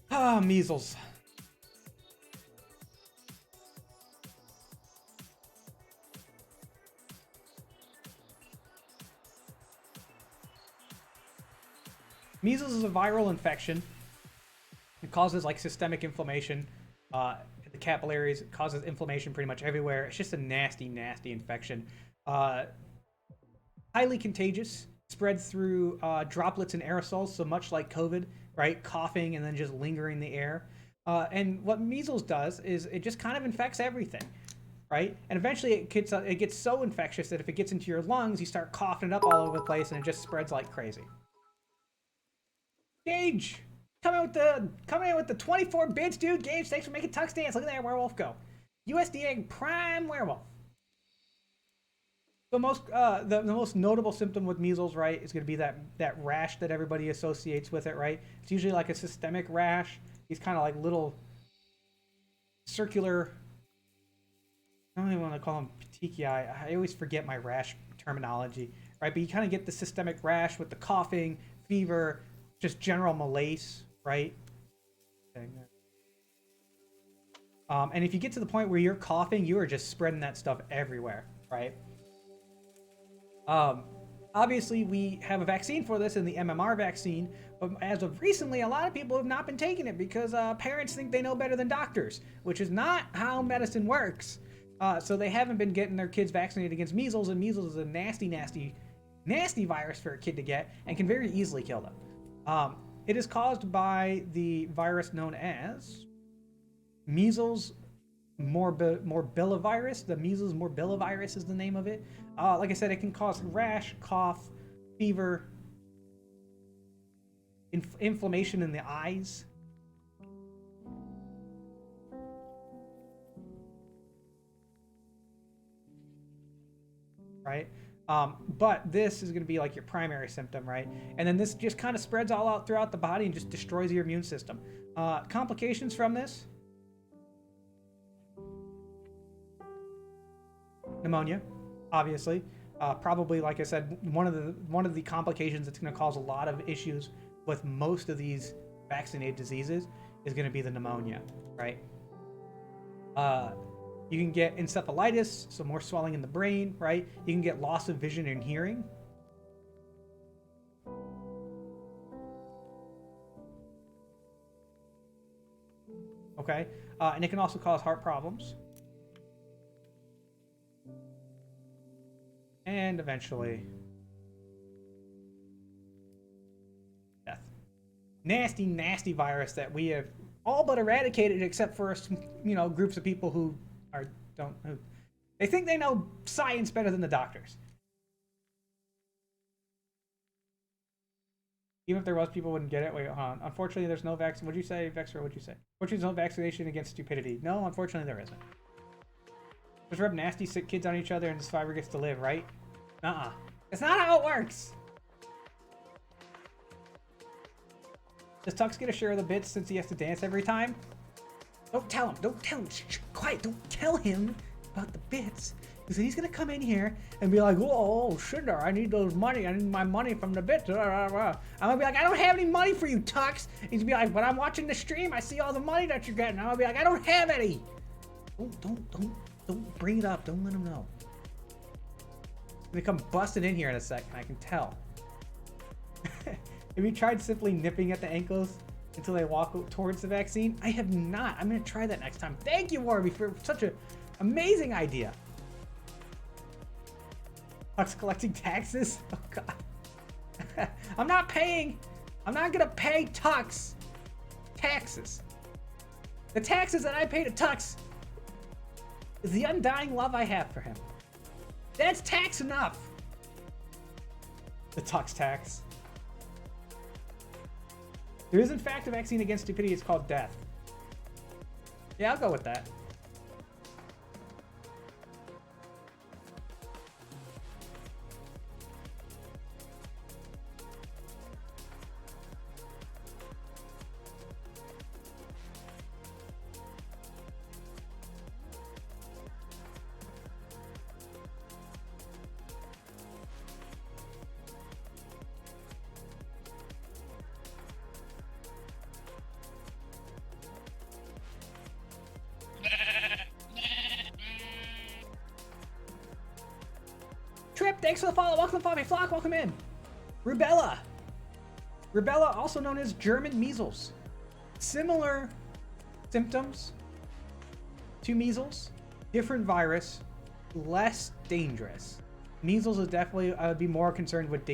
Ah, measles. Measles is a viral infection. It causes like systemic inflammation in the capillaries. It causes inflammation pretty much everywhere. It's just a nasty, nasty infection. Highly contagious. Spreads through droplets and aerosols, so much like COVID, right? Coughing and then just lingering in the air. And what measles does is it just kind of infects everything, right? And eventually it gets so infectious that if it gets into your lungs, you start coughing it up all over the place and it just spreads like crazy. Gage, coming in with the 24 bits, dude. Gage, thanks for making Tux dance. Look at that werewolf go. USDA Prime Werewolf. The most notable symptom with measles, right, is going to be that rash that everybody associates with it, right? It's usually like a systemic rash. These kind of like little circular. I don't even want to call them petechiae. I always forget my rash terminology, right? But you kind of get the systemic rash with the coughing, fever, just general malaise, right? And if you get to the point where you're coughing, you are just spreading that stuff everywhere, right? Obviously, we have a vaccine for this in the MMR vaccine, but as of recently, a lot of people have not been taking it because parents think they know better than doctors, which is not how medicine works. So they haven't been getting their kids vaccinated against measles, and measles is a nasty, nasty, nasty virus for a kid to get and can very easily kill them. It is caused by the virus known as measles morbillivirus. The measles morbillivirus is the name of it. Like I said, it can cause rash, cough, fever, inflammation in the eyes. Right? But this is going to be like your primary symptom, right? And then this just kind of spreads all out throughout the body and just destroys your immune system. Complications from this: pneumonia, obviously. Probably, like I said, one of the complications that's going to cause a lot of issues with most of these vaccinated diseases is going to be the pneumonia, right? You can get encephalitis, so more swelling in the brain, right? You can get loss of vision and hearing. Okay, and it can also cause heart problems. And eventually death. Nasty, nasty virus that we have all but eradicated, except for some, groups of people who they think they know science better than the doctors. Even if there was, people wouldn't get it. Wait, hold on. Unfortunately, there's no vaccine. What'd you say, Vexer? What'd you say? Unfortunately, there's no vaccination against stupidity. No, unfortunately, there isn't. Just rub nasty, sick kids on each other and the survivor gets to live, right? Uh-uh. That's not how it works! Does Tux get a share of the bits since he has to dance every time? Don't tell him. Don't tell him. Shh, quiet. Don't tell him about the bits. Because he's going to come in here and be like, oh, Cinder, I need those money. I need my money from the bits. I'm going to be like, I don't have any money for you, Tux. He's going to be like, but I'm watching the stream. I see all the money that you're getting. I'm going to be like, I don't have any. Don't bring it up. Don't let him know. He's going to come busting in here in a second. I can tell. Have you tried simply nipping at the ankles until they walk towards the vaccine? I have not. I'm going to try that next time. Thank you, Warby, for such an amazing idea. Tux collecting taxes? Oh, God. I'm not paying. I'm not going to pay Tux taxes. The taxes that I pay to Tux is the undying love I have for him. That's tax enough. The Tux tax. There is, in fact, a vaccine against stupidity. It's called death. Yeah, I'll go with that. Trip, thanks for the follow. Welcome to Poppy Flock. Welcome in. Rubella. Rubella, also known as German measles. Similar symptoms to measles, different virus, less dangerous. Measles is definitely, I would be more concerned with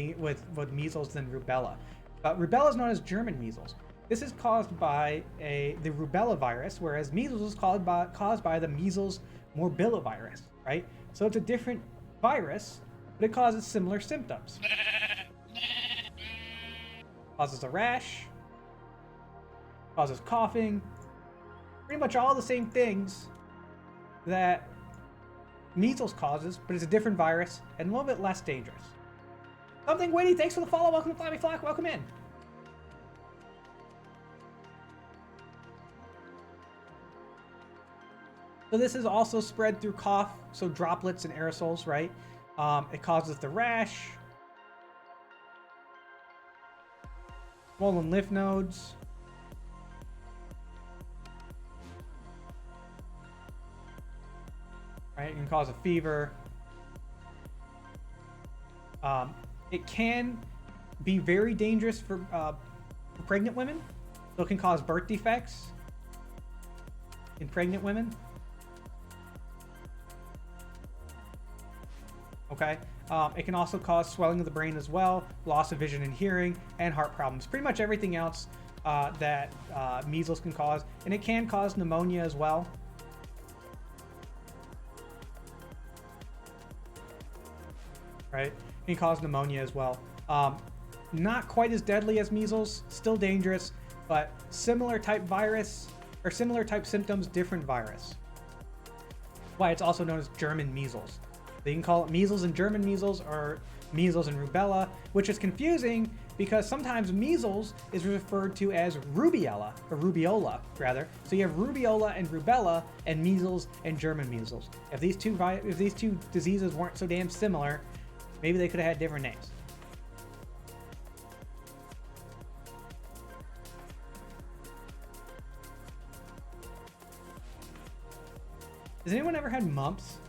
measles than rubella. But rubella is known as German measles. This is caused by the rubella virus, whereas measles is caused by the measles morbillivirus, right? So it's a different virus, but it causes similar symptoms. Causes a rash, causes coughing, pretty much all the same things that measles causes, but it's a different virus and a little bit less dangerous. Something Witty, thanks for the follow. Welcome to Flabby Flock. Welcome in. So this is also spread through cough, so droplets and aerosols, right? It causes the rash, swollen lymph nodes, right? It can cause a fever. It can be very dangerous for pregnant women, so it can cause birth defects in pregnant women. Okay, it can also cause swelling of the brain as well, loss of vision and hearing, and heart problems. Pretty much everything else that measles can cause, and it can cause pneumonia as well. Right, it can cause pneumonia as well. Not quite as deadly as measles, still dangerous, but similar type virus, or similar type symptoms, different virus. Why it's also known as German measles. You can call it measles and German measles, or measles and rubella, which is confusing because sometimes measles is referred to as rubeola, or rubiola rather. So you have rubeola and rubella, and measles and German measles. If these two diseases weren't so damn similar, maybe they could have had different names. Has anyone ever had mumps?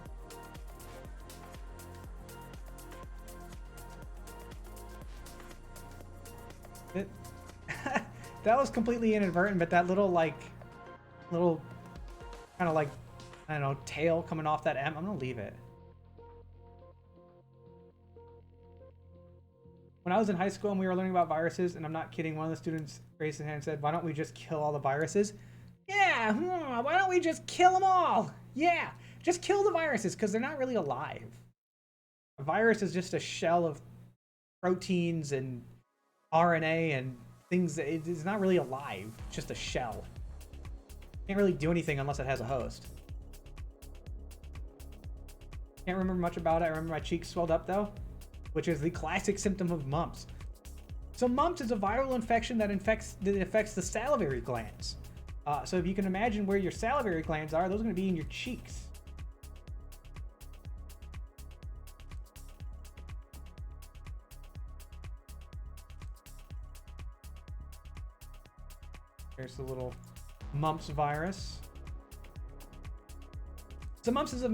That was completely inadvertent, but that little kind of like, I don't know, tail coming off that M, I'm gonna leave it. When I was in high school and we were learning about viruses, and I'm not kidding, one of the students raised his hand and said, why don't we just kill all the viruses? Yeah, why don't we just kill them all? Yeah, just kill the viruses, because they're not really alive. A virus is just a shell of proteins and RNA and things that it's not really alive. It's just a shell. Can't really do anything unless it has a host. Can't remember much about it. I remember my cheeks swelled up though, which is the classic symptom of mumps. So mumps is a viral infection that affects the salivary glands. So if you can imagine where your salivary glands are, those are going to be in your cheeks. Here's the little mumps virus. So mumps is a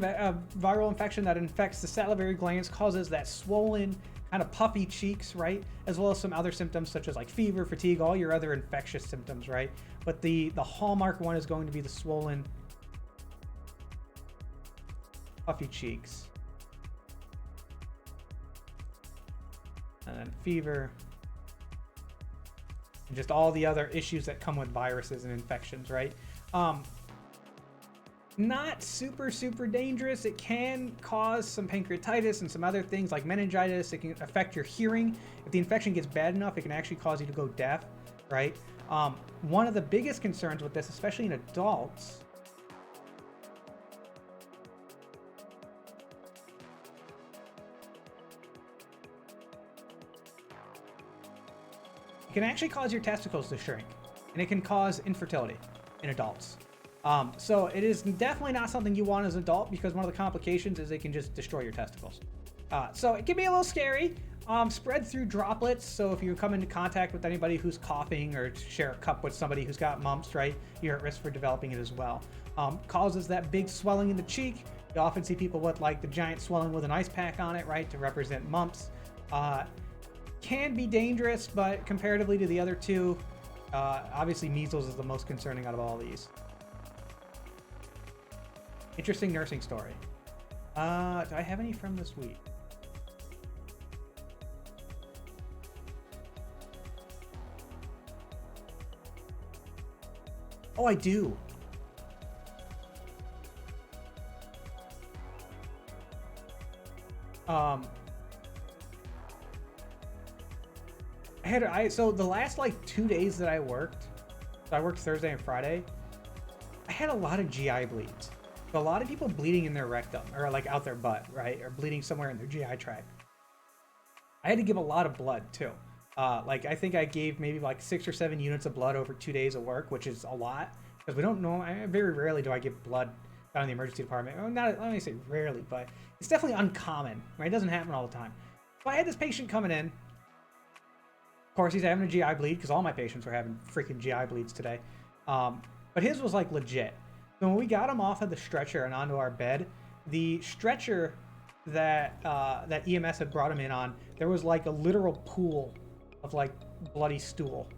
viral infection that infects the salivary glands, causes that swollen, kind of puffy cheeks, right? As well as some other symptoms such as like fever, fatigue, all your other infectious symptoms, right? But the hallmark one is going to be the swollen, puffy cheeks. And then fever. And just all the other issues that come with viruses and infections, right? Not super dangerous. It can cause some pancreatitis and some other things like meningitis. It can affect your hearing. If the infection gets bad enough, it can actually cause you to go deaf, right? One of the biggest concerns with this, especially in adults, it can actually cause your testicles to shrink, and it can cause infertility in adults. So it is definitely not something you want as an adult, because one of the complications is it can just destroy your testicles. So it can be a little scary. Spread through droplets. So if you come into contact with anybody who's coughing or share a cup with somebody who's got mumps, right, you're at risk for developing it as well. Causes that big swelling in the cheek. You often see people with like the giant swelling with an ice pack on it, right, to represent mumps. Can be dangerous, but comparatively to the other two, obviously measles is the most concerning out of all these. Interesting nursing story. Do I have any from this week? Oh, I do. So the last like 2 days that I worked, so I worked Thursday and Friday, I had a lot of GI bleeds. So a lot of people bleeding in their rectum or like out their butt, right? Or bleeding somewhere in their GI tract. I had to give a lot of blood too. Like I think I gave maybe like 6 or 7 units of blood over 2 days of work, which is a lot because we don't know. Very rarely do I give blood down in the emergency department. Well, not, let me say rarely, but it's definitely uncommon, right? It doesn't happen all the time. So I had this patient coming in. Of course, he's having a GI bleed because all my patients were having freaking GI bleeds today. But his was like legit. So when we got him off of the stretcher and onto our bed, the stretcher that that EMS had brought him in on, there was like a literal pool of like bloody stool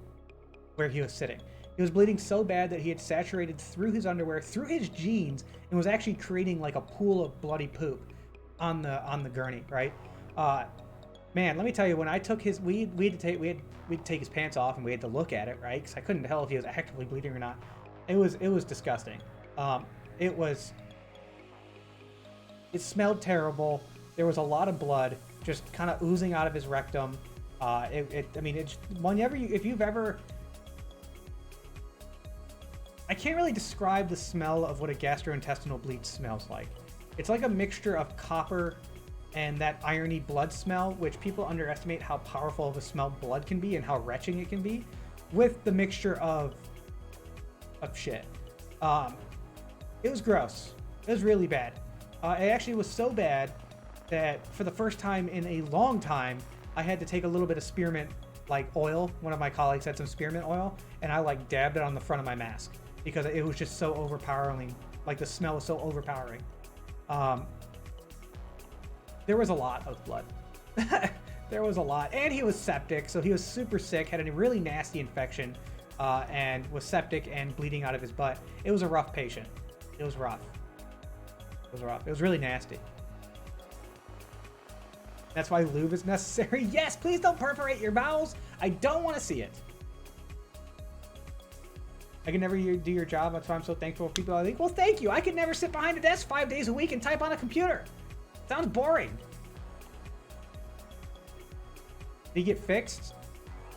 where he was sitting. He was bleeding so bad that he had saturated through his underwear, through his jeans, and was actually creating like a pool of bloody poop on the gurney, right? Man, let me tell you, when I took his, we'd take his pants off and we had to look at it, right? Because I couldn't tell if he was actively bleeding or not. It was disgusting. It smelled terrible. There was a lot of blood just kind of oozing out of his rectum. If you've ever, I can't really describe the smell of what a gastrointestinal bleed smells like. It's like a mixture of copper and that irony blood smell, which people underestimate how powerful of a smell blood can be and how retching it can be, with the mixture of shit. It was gross. It was really bad. It actually was so bad that for the first time in a long time, I had to take a little bit of spearmint like oil. One of my colleagues had some spearmint oil, and I like dabbed it on the front of my mask because it was just so overpowering. Like the smell was so overpowering. There was a lot of blood. There was a lot. And he was septic, so he was super sick, had a really nasty infection, and was septic and bleeding out of his butt. It was a rough patient. It was rough. It was rough. It was really nasty. That's why lube is necessary. Yes, please don't perforate your bowels. I don't want to see it. I can never do your job. That's why I'm so thankful for people. I think, well, thank you. I could never sit behind a desk 5 days a week and type on a computer. Sounds boring. Did he get fixed?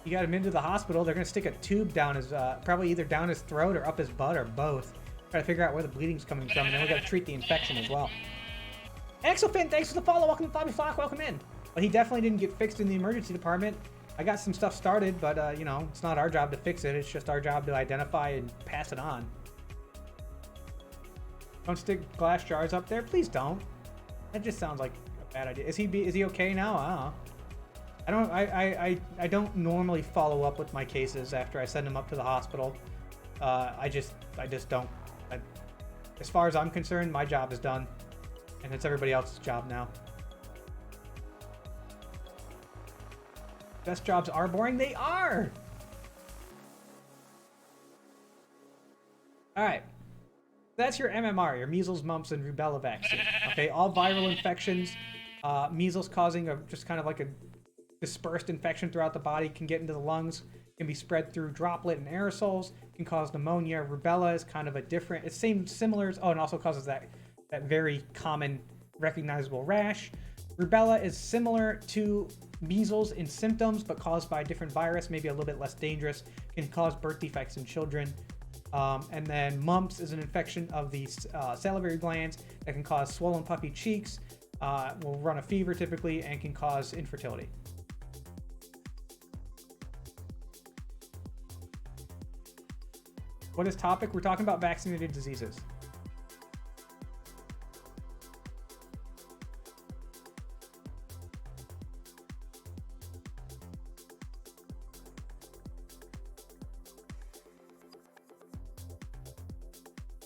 You got him into the hospital. They're going to stick a tube down his, probably either down his throat or up his butt or both. Try to figure out where the bleeding's coming from, and then we got to treat the infection as well. Exofin, thanks for the follow. Welcome to Flobby Flock. Welcome in. But he definitely didn't get fixed in the emergency department. I got some stuff started, but, you know, it's not our job to fix it. It's just our job to identify and pass it on. Don't stick glass jars up there. Please don't. That just sounds like a bad idea. Is he okay now? I don't know. I don't normally follow up with my cases after I send them up to the hospital. I just don't. As far as I'm concerned, my job is done, and it's everybody else's job now. Best jobs are boring. They are. All right. That's your MMR, your measles, mumps, and rubella vaccine. Okay, all viral infections, measles causing just kind of like a dispersed infection throughout the body, can get into the lungs, can be spread through droplet and aerosols, can cause pneumonia. Rubella is kind of a different, it's similar, and also causes that very common recognizable rash. Rubella is similar to measles in symptoms, but caused by a different virus, maybe a little bit less dangerous, can cause birth defects in children. And then mumps is an infection of the salivary glands that can cause swollen puffy cheeks, will run a fever typically, and can cause infertility. What is topic? We're talking about vaccinated diseases.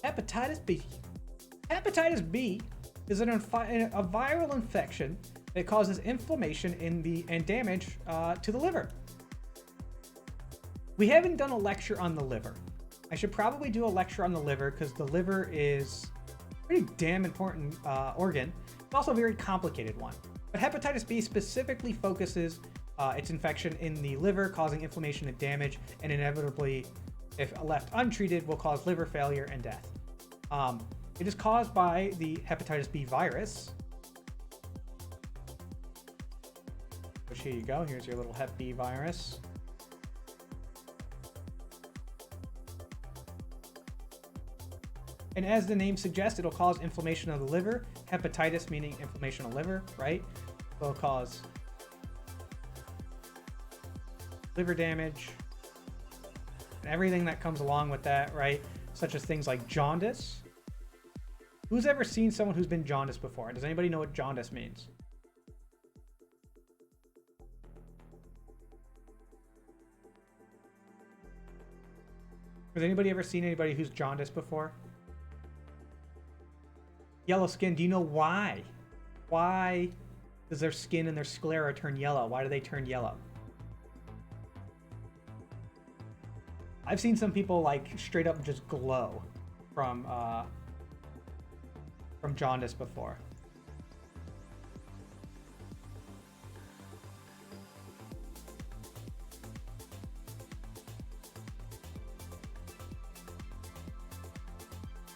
Hepatitis B. Hepatitis B is a viral infection that causes inflammation and damage to the liver. We haven't done a lecture on the liver. I should probably do a lecture on the liver because the liver is a pretty damn important organ. It's also a very complicated one. But hepatitis B specifically focuses its infection in the liver, causing inflammation and damage, and inevitably, if left untreated, will cause liver failure and death. It is caused by the hepatitis B virus. Which here you go. Here's your little Hep B virus. And as the name suggests, it'll cause inflammation of the liver. Hepatitis meaning inflammation of the liver, right? It'll cause liver damage and everything that comes along with that, right? Such as things like jaundice. Who's ever seen someone who's been jaundiced before? Does anybody know what jaundice means? Has anybody ever seen anybody who's jaundiced before? Yellow skin, do you know why? Why does their skin and their sclera turn yellow? Why do they turn yellow? I've seen some people like straight up just glow from jaundice before.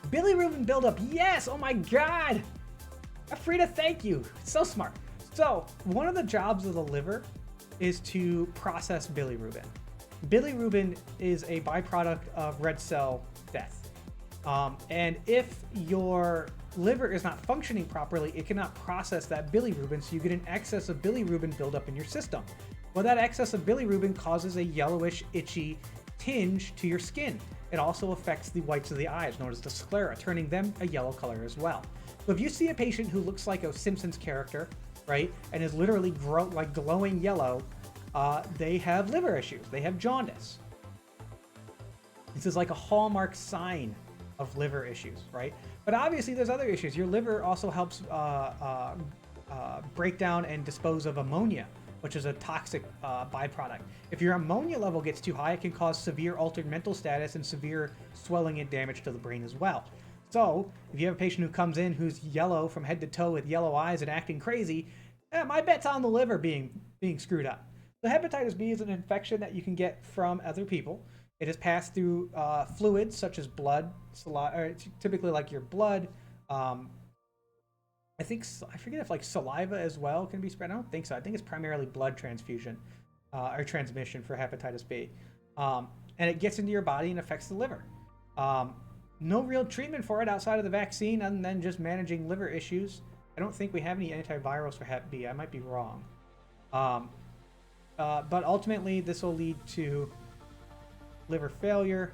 Bilirubin buildup, yes! Oh my god! Afrida, thank you. So smart. So, one of the jobs of the liver is to process bilirubin. Bilirubin is a byproduct of red cell death. And if your liver is not functioning properly, it cannot process that bilirubin, so you get an excess of bilirubin buildup in your system. Well, that excess of bilirubin causes a yellowish, itchy tinge to your skin. It also affects the whites of the eyes, known as the sclera, turning them a yellow color as well. So if you see a patient who looks like a Simpsons character, right, and is literally glowing yellow, they have liver issues. They have jaundice. This is like a hallmark sign of liver issues, right? But obviously there's other issues. Your liver also helps break down and dispose of ammonia, which is a toxic byproduct. If your ammonia level gets too high, it can cause severe altered mental status and severe swelling and damage to the brain as well. So if you have a patient who comes in who's yellow from head to toe with yellow eyes and acting crazy, my bet's on the liver being screwed up. So hepatitis B is an infection that you can get from other people. It is passed through fluids such as blood, saliva, or typically like your blood. I forget if like saliva as well can be spread. I don't think so. I think it's primarily blood transfusion. or transmission for hepatitis B. And it gets into your body and affects the liver. No real treatment for it outside of the vaccine other than just managing liver issues. I don't think we have any antivirals for Hep B. I might be wrong. But ultimately, this will lead to liver failure,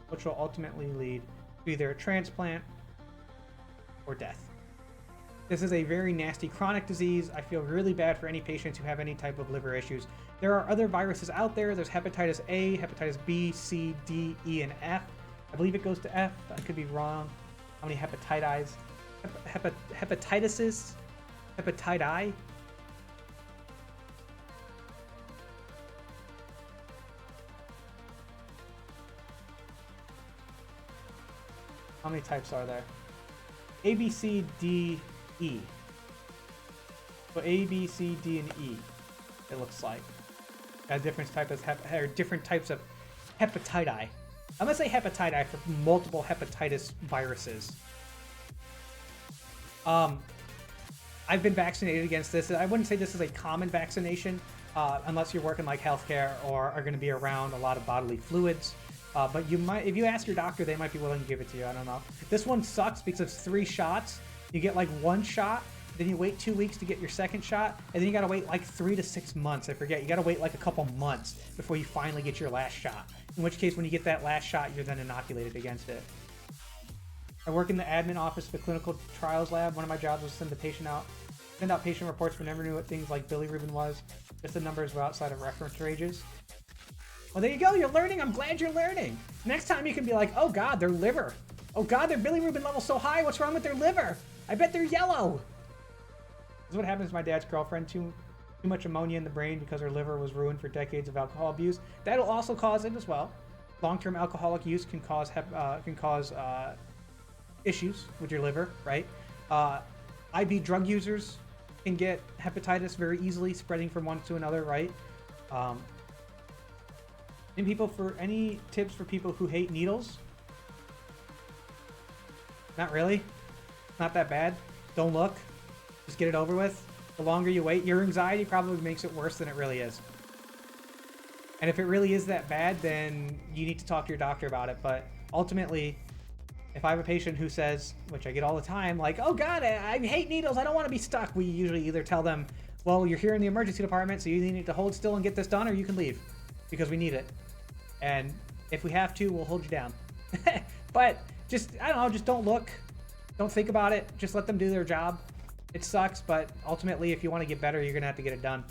which will ultimately lead to either a transplant or death. This is a very nasty chronic disease. I feel really bad for any patients who have any type of liver issues. There are other viruses out there. There's hepatitis A, hepatitis B, C, D, E, and F. I believe it goes to F. I could be wrong. How many hepatitis? Hepatitis? Hepatiti? How many types are there? A, B, C, D, E. So A, B, C, D, and E. It looks like different types of hepatitis. I'm gonna say hepatitis for multiple hepatitis viruses. I've been vaccinated against this. I wouldn't say this is a common vaccination unless you're working like healthcare or are going to be around a lot of bodily fluids. But you might, if you ask your doctor, they might be willing to give it to you. I don't know. This one sucks because it's 3 shots. You get like 1 shot, then you wait 2 weeks to get your second shot, and then you gotta wait like 3 to 6 months. I forget. You gotta wait like a couple months before you finally get your last shot. In which case, when you get that last shot, you're then inoculated against it. I work in the admin office of the clinical trials lab. One of my jobs was to send out patient reports. We never knew what things like bilirubin was. Just the numbers were outside of reference ranges. Well, there you go. You're learning. I'm glad you're learning. Next time you can be like, oh God, their liver. Oh God, their bilirubin level's so high. What's wrong with their liver? I bet they're yellow. This is what happens to my dad's girlfriend. Too much ammonia in the brain because her liver was ruined for decades of alcohol abuse. That'll also cause it as well. Long-term alcoholic use can cause issues with your liver, right? IV drug users can get hepatitis very easily, spreading from one to another, right? Any tips for people who hate needles? Not really. Not that bad. Don't look. Just get it over with. The longer you wait, your anxiety probably makes it worse than it really is. And if it really is that bad, then you need to talk to your doctor about it. But ultimately, if I have a patient who says, which I get all the time, like, oh God, I hate needles, I don't want to be stuck, we usually either tell them, well, you're here in the emergency department, so you either need to hold still and get this done, or you can leave, because we need it. And if we have to, we'll hold you down. But just, I don't know, just don't look. Don't think about it. Just let them do their job. It sucks, but ultimately, if you want to get better, you're going to have to get it done.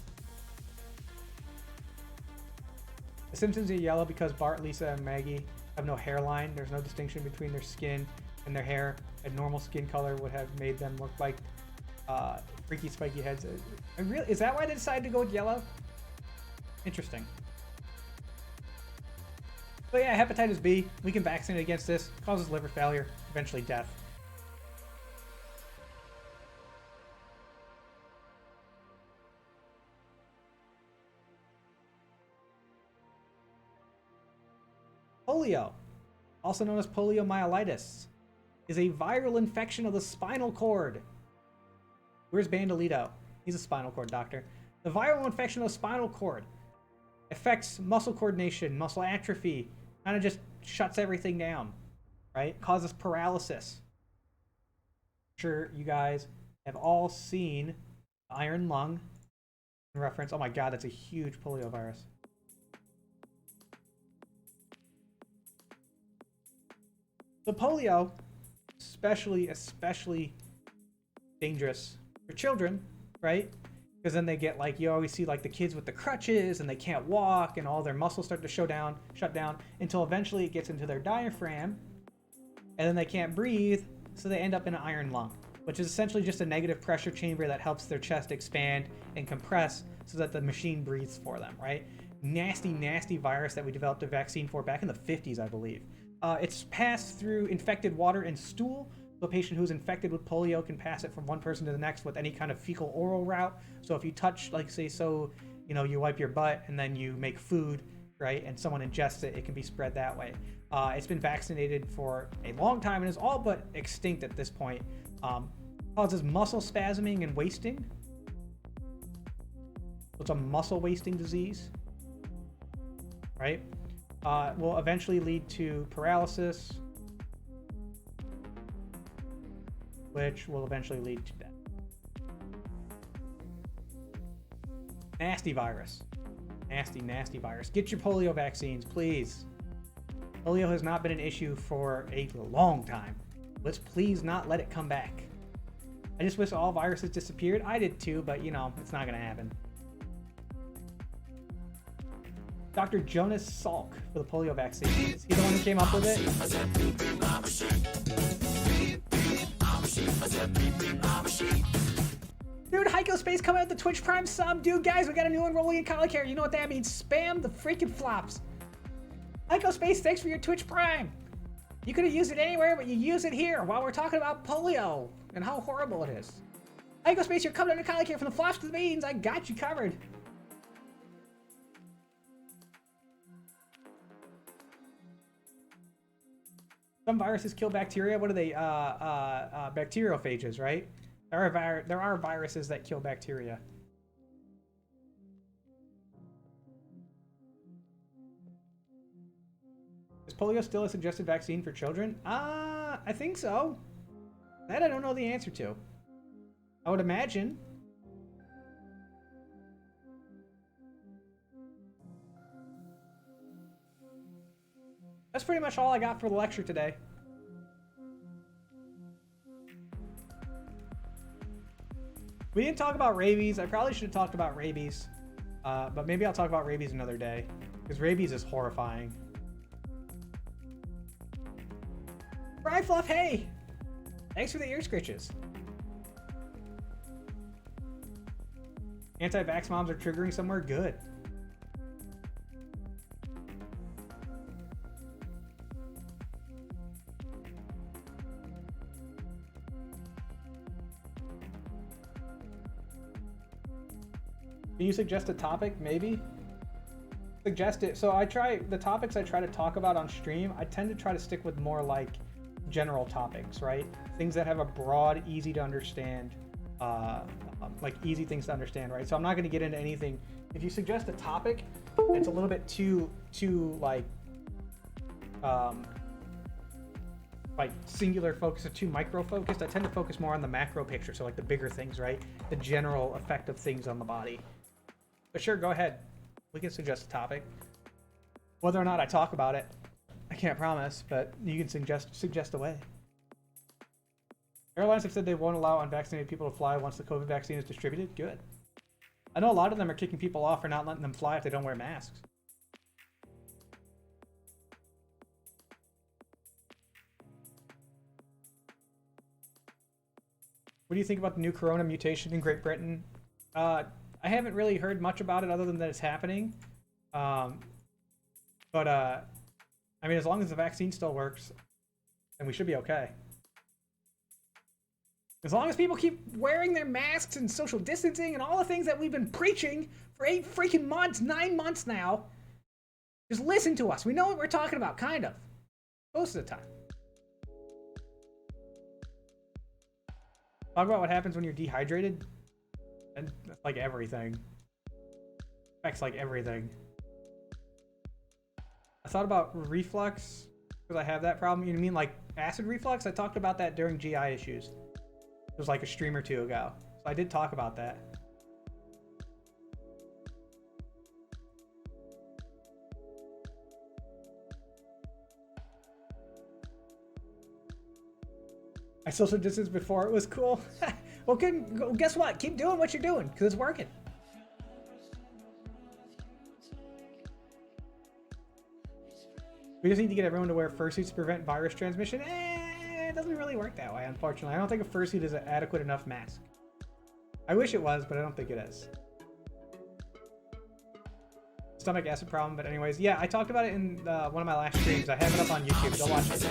The Simpsons are yellow because Bart, Lisa, and Maggie have no hairline. There's no distinction between their skin and their hair. A normal skin color would have made them look like freaky, spiky heads. Is that why they decided to go with yellow? Interesting. But yeah, hepatitis B, we can vaccinate against this. Causes liver failure, eventually death. Polio, also known as poliomyelitis, is a viral infection of the spinal cord. Where's Bandolito? He's a spinal cord doctor. The viral infection of the spinal cord affects muscle coordination, muscle atrophy, kind of just shuts everything down, right? Causes paralysis. I'm sure you guys have all seen iron lung in reference. Oh my God, that's a huge polio virus. The polio, especially dangerous for children, right? Because then they get like, you always see like the kids with the crutches and they can't walk and all their muscles start to shut down until eventually it gets into their diaphragm and then they can't breathe, so they end up in an iron lung, which is essentially just a negative pressure chamber that helps their chest expand and compress so that the machine breathes for them, right? Nasty, nasty virus that we developed a vaccine for back in the 50s, I believe. It's passed through infected water and stool. So a patient who's infected with polio can pass it from one person to the next with any kind of fecal oral route. So if you touch, like say, you wipe your butt and then you make food, right, and someone ingests it, it can be spread that way. It's been vaccinated for a long time and is all but extinct at this point. Causes muscle spasming and wasting. It's a muscle wasting disease, right? Will eventually lead to paralysis, which will eventually lead to death. Nasty virus. Nasty, nasty virus. Get your polio vaccines, please. Polio has not been an issue for a long time. Let's please not let it come back. I just wish all viruses disappeared. I did too, but you know, it's not gonna happen. Dr. Jonas Salk for the polio vaccine. Is he the one who came up with it? Dude, Hycospace coming out the Twitch Prime sub. Dude, guys, we got a new enrollee in Collie Care. You know what that means? Spam the freaking flops. Hycospace, thanks for your Twitch Prime. You could have used it anywhere, but you use it here while we're talking about polio and how horrible it is. Hycospace, you're coming into Collie Care from the flops to the beans. I got you covered. Some viruses kill bacteria. What are they? Bacteriophages, right? There are viruses that kill bacteria. Is polio still a suggested vaccine for children? I think so. That I don't know the answer to. I would imagine. That's pretty much all I got for the lecture today. We didn't talk about rabies. I probably should have talked about rabies. But maybe I'll talk about rabies another day. Because rabies is horrifying. Fry Fluff, hey! Thanks for the ear scritches. Anti-vax moms are triggering somewhere? Good. Can you suggest a topic? Maybe. Suggest it. So the topics I try to talk about on stream, I tend to try to stick with more like general topics, right? Things that have a broad, easy to understand, like easy things to understand, right? So I'm not going to get into anything. If you suggest a topic, it's a little bit too like singular focus or too micro focused. I tend to focus more on the macro picture. So like the bigger things, right? The general effect of things on the body. But sure, go ahead. We can suggest a topic. Whether or not I talk about it, I can't promise, but you can suggest away. Airlines have said they won't allow unvaccinated people to fly once the COVID vaccine is distributed. Good. I know a lot of them are kicking people off for not letting them fly if they don't wear masks. What do you think about the new corona mutation in Great Britain? I haven't really heard much about it other than that it's happening. I mean, as long as the vaccine still works, then we should be okay. As long as people keep wearing their masks and social distancing and all the things that we've been preaching for 8 freaking months, 9 months now, just listen to us. We know what we're talking about, kind of. Most of the time. Talk about what happens when you're dehydrated. And that's like everything. Affects like everything. I thought about reflux because I have that problem. You mean like acid reflux? I talked about that during GI issues. It was like a stream or two ago. So I did talk about that. I social distanced before it was cool. Well, guess what? Keep doing what you're doing because it's working. We just need to get everyone to wear fursuits to prevent virus transmission. It doesn't really work that way, unfortunately. I don't think a fursuit is an adequate enough mask. I wish it was, but I don't think it is. Stomach acid problem, but anyways, yeah, I talked about it in one of my last streams. I have it up on YouTube. Go watch it.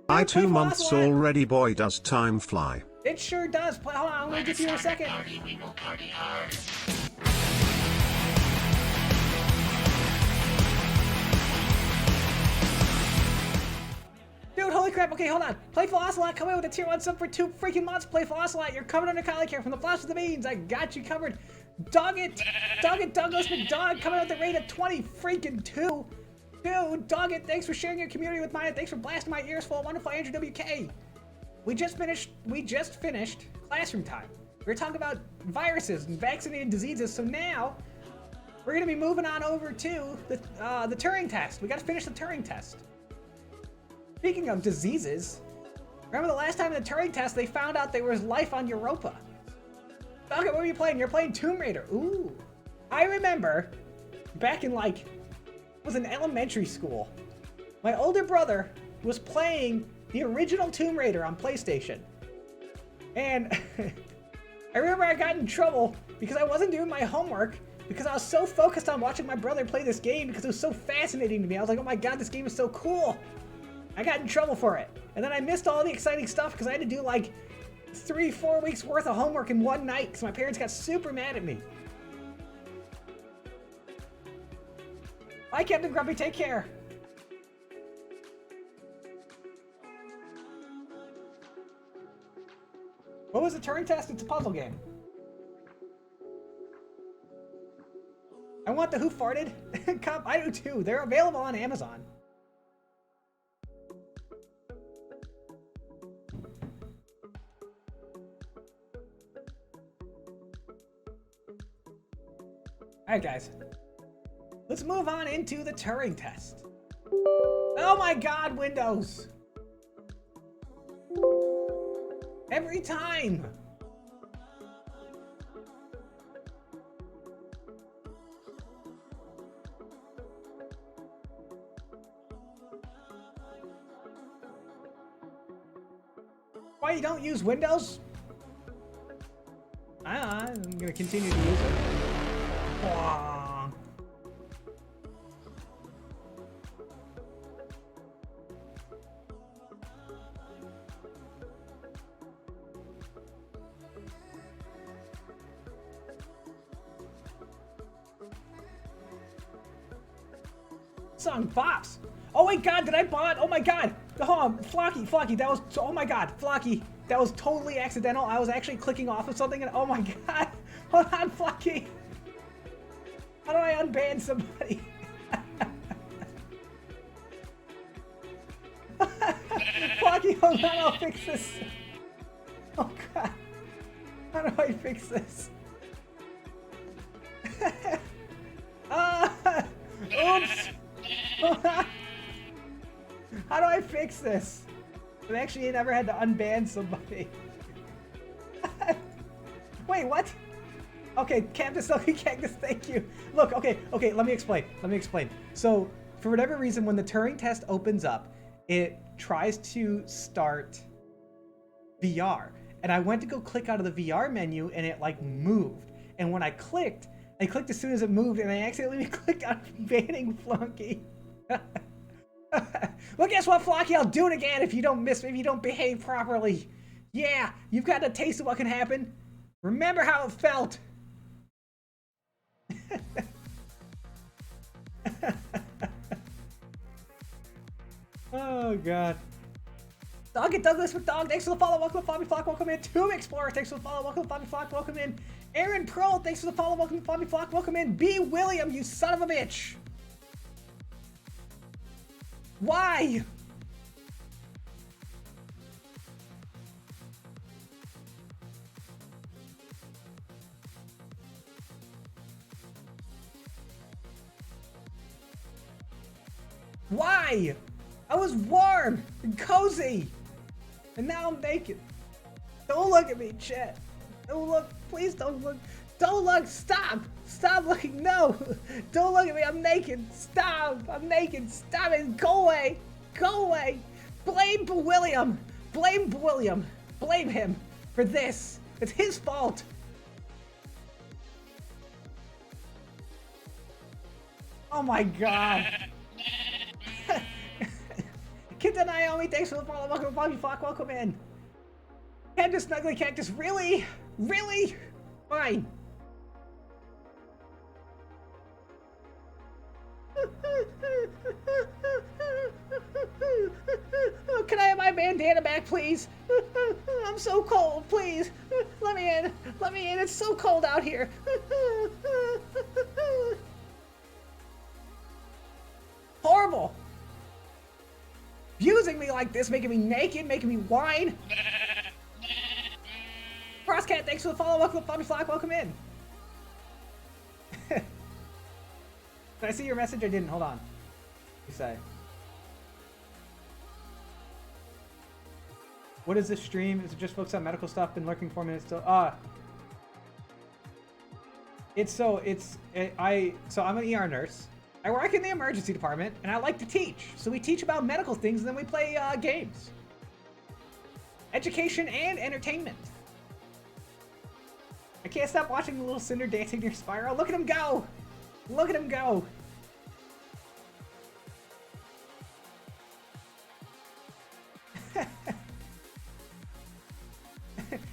I 2 months already, boy, does time fly. It sure does. Hold on, I'm gonna give you a second. We will party hard. Okay, hold on. Playful Ocelot coming with a tier 1 sub for 2 freaking months. Playful Ocelot, you're covered under collie care from the flash to the beans. I got you covered. Dog it, Douglas McDog coming with a rate of 20 freaking 2. Dude, dog it, thanks for sharing your community with mine. Thanks for blasting my ears full of wonderful Andrew WK. We just finished classroom time. We were talking about viruses and vaccinated diseases, so now we're gonna be moving on over to the Turing test. We gotta finish the Turing test. Speaking of diseases, remember the last time in the Turing test they found out there was life on Europa? Okay, what were you playing? You're playing Tomb Raider. Ooh. I remember back in I was in elementary school. My older brother was playing the original Tomb Raider on PlayStation. And I remember I got in trouble because I wasn't doing my homework because I was so focused on watching my brother play this game because it was so fascinating to me. I was like, oh my god, this game is so cool. I got in trouble for it. And then I missed all the exciting stuff because I had to do 3-4 weeks worth of homework in one night because my parents got super mad at me. Bye, Captain Grumpy. Take care. What was the Turing test? It's a puzzle game. I want the Who Farted cup. I do too. They're available on Amazon. Alright guys, let's move on into the Turing test. Oh my god, Windows! Every time! Why you don't use Windows? I'm gonna continue to use it. Song bops. Oh my god, did I bot? Oh my god. Flocky, that was, oh my god, Flocky, that was totally accidental. I was actually clicking off of something and oh my god. Hold on, Flocky. How do I unban somebody? Flocky, hold on, I'll fix this. Oh god. How do I fix this? Oops. How do I fix this? I've actually never had to unban somebody. Wait, what? Okay, Captain Snowy Cactus, thank you. Look, okay, let me explain. So, for whatever reason, when the Turing test opens up, it tries to start VR. And I went to go click out of the VR menu and it moved. And when I clicked as soon as it moved and I accidentally clicked on banning Flunky. Well, guess what, Flocky? I'll do it again if you don't behave properly. Yeah, you've got a taste of what can happen. Remember how it felt. Oh god. Dog it, Douglas McDog, thanks for the follow. Welcome to Flobby Flock. Welcome in. Tomb Explorer, thanks for the follow. Welcome to Flobby Flock. Welcome in. Aaron Pearl, thanks for the follow. Welcome to Flobby Flock. Welcome in. B. William, you son of a bitch. Why? Why? I was warm and cozy. And now I'm naked. Don't look at me, chat. Don't look. Please don't look. Don't look. Stop. Stop looking. No. Don't look at me. I'm naked. Stop. I'm naked. Stop it. Go away. Go away. Blame William. Blame William. Blame him for this. It's his fault. Oh my god. Kinta Naomi, thanks for the follow. Welcome to Bobby Flock. Welcome in. Cactus Snuggly Cactus. Really? Really? Fine. Can I have my bandana back, please. I'm so cold, please. Let me in. Let me in. It's so cold out here. Horrible. Abusing me like this, making me naked, making me whine. Frostcat, thanks for the follow. Welcome to Bobby Flock. Welcome in. Did I see your message? I didn't. Hold on. You say. What is this stream? Is it just focused on medical stuff? Been lurking 4 minutes still. I'm an ER nurse. I work in the emergency department, and I like to teach. So we teach about medical things, and then we play games. Education and entertainment. I can't stop watching the little Cinder dancing near Spiral. Look at him go! Look at him go!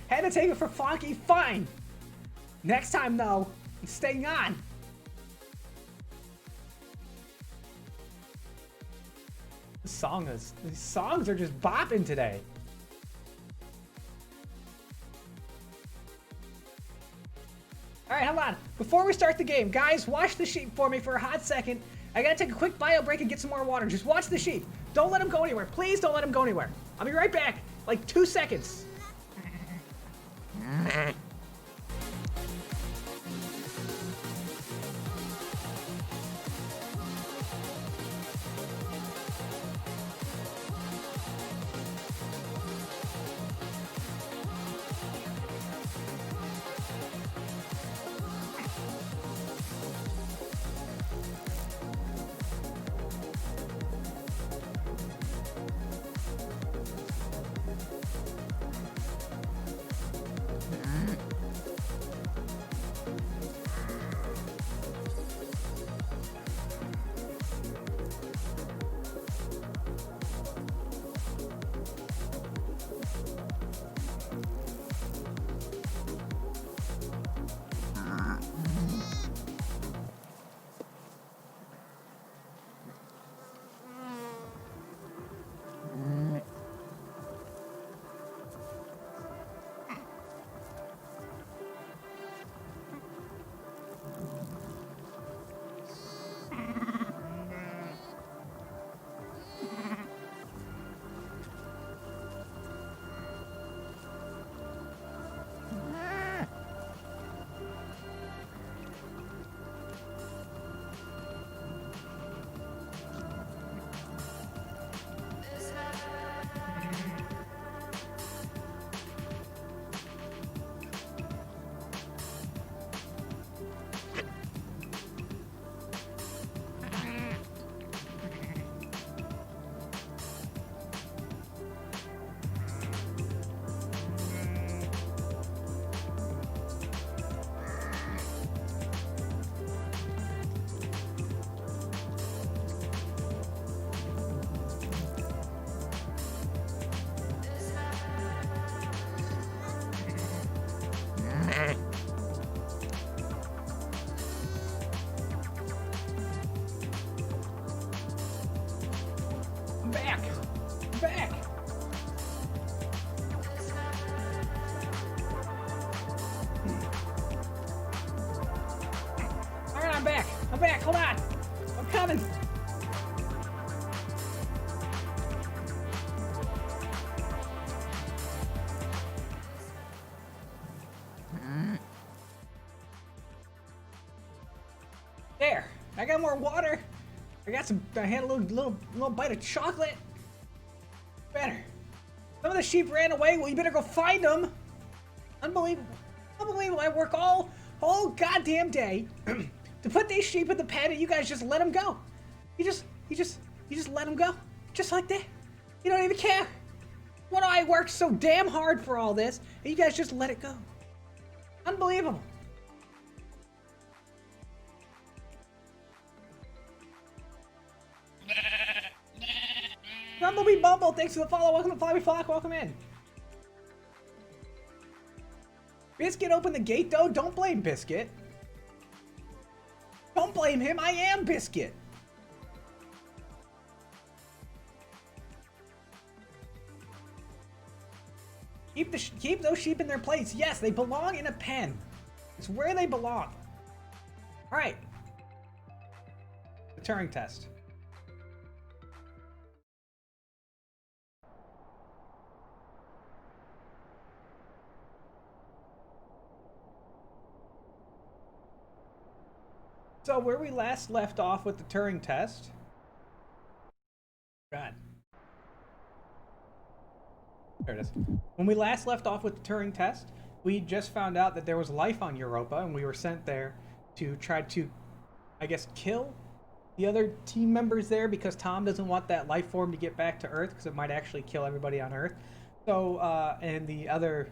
Had to take it for Fonky. Fine! Next time, though, he's staying on. These songs are just bopping today. Alright, hold on. Before we start the game, guys, watch the sheep for me for a hot second. I gotta take a quick bio break and get some more water. Just watch the sheep. Don't let him go anywhere. Please don't let him go anywhere. I'll be right back. Like 2 seconds. Back! Alright, I'm back! I'm back! Hold on! I'm coming! There! I got more water! I had a little bite of chocolate! Better. Some of the sheep ran away. Well, you better go find them. Unbelievable. Unbelievable. I work all goddamn day to put these sheep in the pen, and you guys just let them go. You just let them go. Just like that. You don't even care. Why do I work so damn hard for all this, and you guys just let it go? Unbelievable. Bumblebee Bumble, thanks for the follow. Welcome to Flabby Flock. Welcome in. Biscuit opened the gate, though. Don't blame Biscuit. Don't blame him. I am Biscuit. Keep those sheep in their place. Yes, they belong in a pen. It's where they belong. All right. The Turing test. So where we last left off with the Turing test. God. There it is. When we last left off with the Turing test, we just found out that there was life on Europa, and we were sent there to try to, I guess, kill the other team members there because Tom doesn't want that life form to get back to Earth because it might actually kill everybody on Earth. So, and the other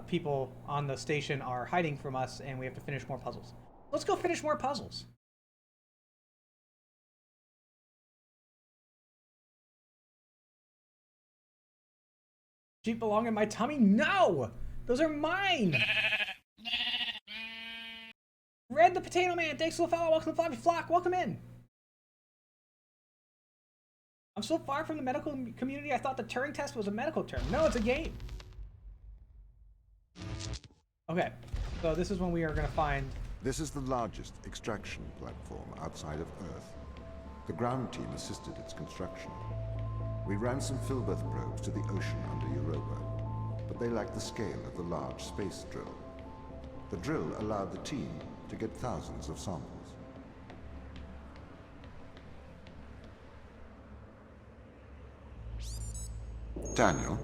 people on the station are hiding from us, and we have to finish more puzzles. Let's go finish more puzzles. Sheep belong in my tummy? No! Those are mine! Red the Potato Man, thanks for the follow. Welcome to Floppy Flock. Welcome in. I'm so far from the medical community, I thought the Turing test was a medical term. No, it's a game. Okay, so this is when we are going to find... This is the largest extraction platform outside of Earth. The ground team assisted its construction. We ran some Filbert probes to the ocean under Europa, but they lacked the scale of the large space drill. The drill allowed the team to get thousands of samples. Daniel,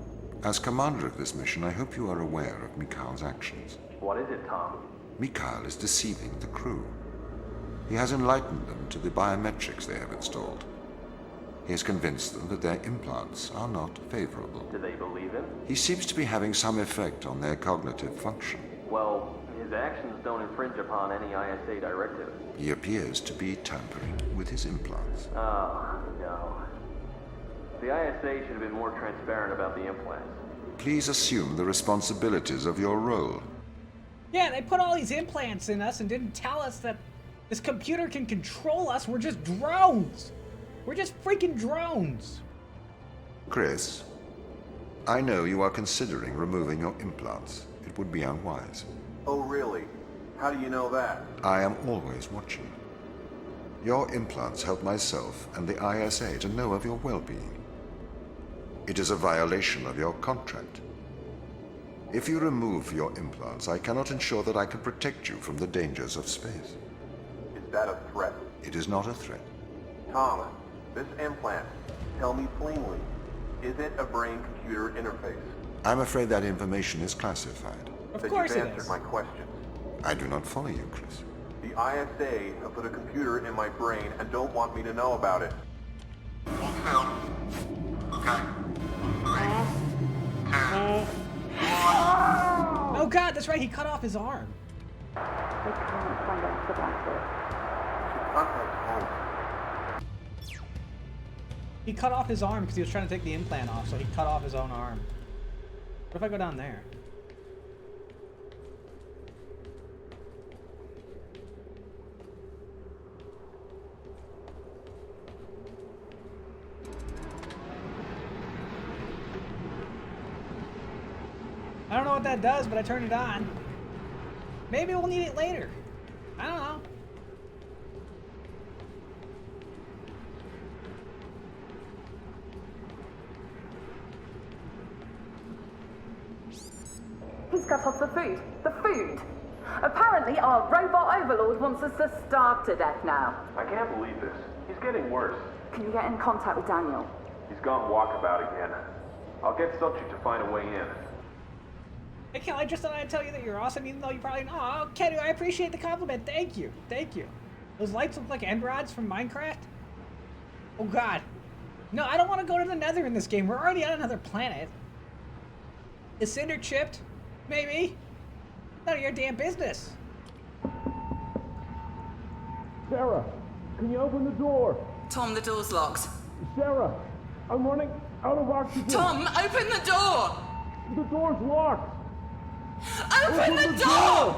as commander of this mission, I hope you are aware of Mikhail's actions. What is it, Tom? Mikhail is deceiving the crew. He has enlightened them to the biometrics they have installed. He has convinced them that their implants are not favorable. Do they believe him? He seems to be having some effect on their cognitive function. Well, his actions don't infringe upon any ISA directive. He appears to be tampering with his implants. Oh, no. The ISA should have been more transparent about the implants. Please assume the responsibilities of your role. Yeah, they put all these implants in us and didn't tell us that this computer can control us. We're just drones. We're just freaking drones. Chris, I know you are considering removing your implants. It would be unwise. Oh, really? How do you know that? I am always watching. Your implants help myself and the ISA to know of your well-being. It is a violation of your contract. If you remove your implants, I cannot ensure that I can protect you from the dangers of space. Is that a threat? It is not a threat. Tom, this implant, tell me plainly, is it a brain-computer interface? I'm afraid that information is classified. Of That course you've it answered is. my questions. I do not follow you, Chris. The ISA have put a computer in my brain and don't want me to know about it. Oh god, that's right, he cut off his arm. Should contact home. He cut off his arm because he was trying to take the implant off, so he cut off his own arm. What if I go down there? I don't know what that does, but I turned it on. Maybe we'll need it later. I don't know. He's cut off the food. The food! Apparently our robot overlord wants us to starve to death now. I can't believe this. He's getting worse. Can you get in contact with Daniel? He's gone walkabout again. I'll get subject to find a way in. Hey, Kel, I just thought I'd tell you that you're awesome, even though you probably... Oh, Kedu, I appreciate the compliment. Thank you. Thank you. Those lights look like end rods from Minecraft. Oh, God. No, I don't want to go to the Nether in this game. We're already on another planet. Is Cinder chipped? Maybe. None of your damn business. Sarah, can you open the door? Tom, the door's locked. Sarah, I'm running out of oxygen. Tom, open the door! The door's locked. Open the door!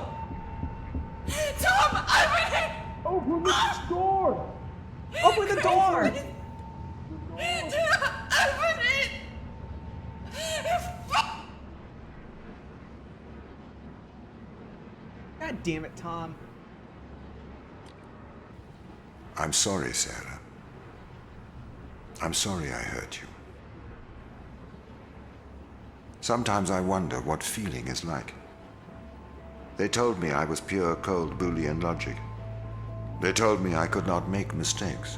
Tom, open it! Open the door! Open the door! Open it! Fuck! damn it, Tom. I'm sorry, Sarah. I'm sorry I hurt you. Sometimes I wonder what feeling is like. They told me I was pure cold Boolean logic. They told me I could not make mistakes.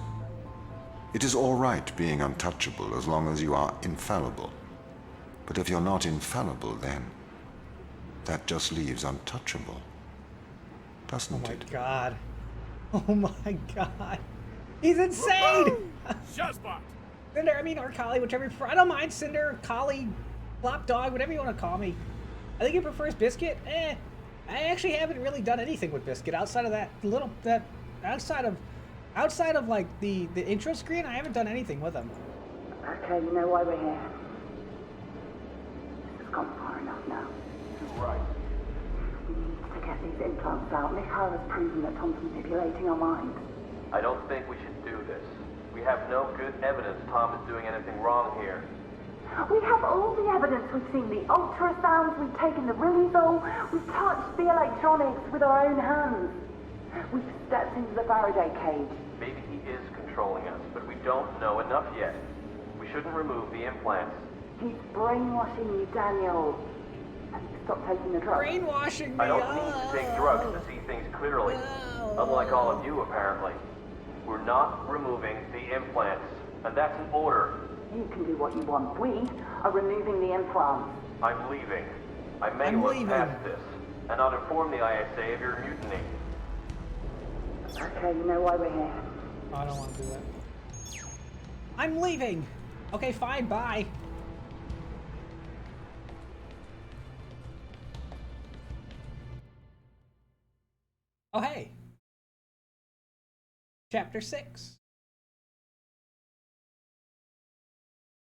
It is all right being untouchable as long as you are infallible. But if you're not infallible, then that just leaves untouchable, doesn't it? Oh my god. Oh my god. He's insane! Cinder, I mean, or Collie, whichever you prefer. I don't mind Cinder, Collie, Flop Dog, whatever you want to call me. I think he prefers Biscuit. I actually haven't really done anything with Biscuit outside of outside of like the intro screen. I haven't done anything with him. Okay, you know why we're here. This has gone far enough now. Right. We need to get these implants out. Mikhail has proven that Tom's manipulating our mind. I don't think we should do this. We have no good evidence Tom is doing anything wrong here. We have all the evidence. We've seen the ultrasounds, we've taken the Rilizol, we've touched the electronics with our own hands. We've stepped into the Faraday cage. Maybe he is controlling us, but we don't know enough yet. We shouldn't remove the implants. He's brainwashing you, Daniel. Have you stopped taking the drugs? Brainwashing me. I don't need to take drugs to see things clearly. Unlike all of you, apparently. We're not removing the implants, and that's an order. You can do what you want. We are removing the implants. I'm leaving. I may look past this, and not inform the ISA of your mutiny. Okay, you know why we're here. I don't want to do that. I'm leaving. Okay, fine, bye. Oh, hey. Chapter 6.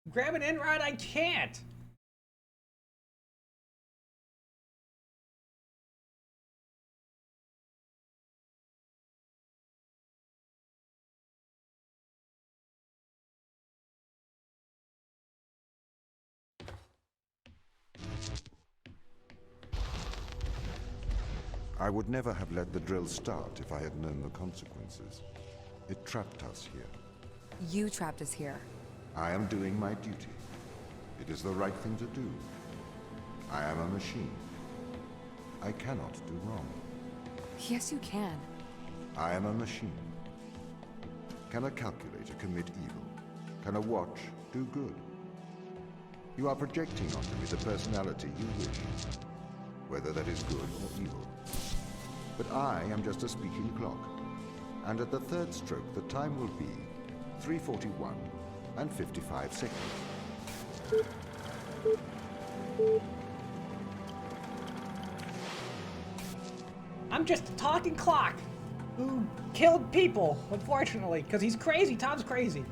Grab an end rod, I can't. I would never have let the drill start if I had known the consequences. It trapped us here. You trapped us here. I am doing my duty. It is the right thing to do. I am a machine. I cannot do wrong. Yes, you can. I am a machine. Can a calculator commit evil? Can a watch do good? You are projecting onto me the personality you wish, whether that is good or evil. But I am just a speaking clock, and at the third stroke the time will be 3:41 and 55 seconds. I'm just a talking clock who killed people, unfortunately, because he's crazy. Tom's crazy.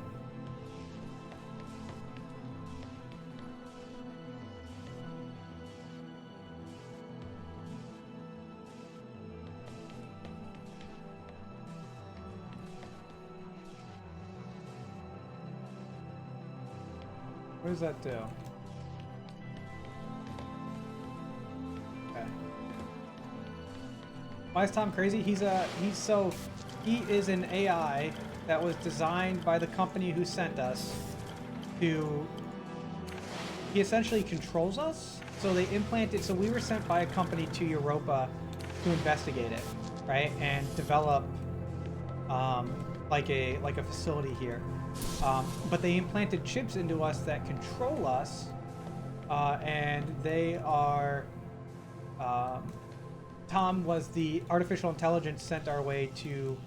What does that do? Okay. Why is Tom crazy? He is an AI that was designed by the company who sent us to, he essentially controls us. So they implanted, so we were sent by a company to Europa to investigate it, right? And develop like a facility here. But they implanted chips into us that control us, and they are, Tom was the artificial intelligence sent our way to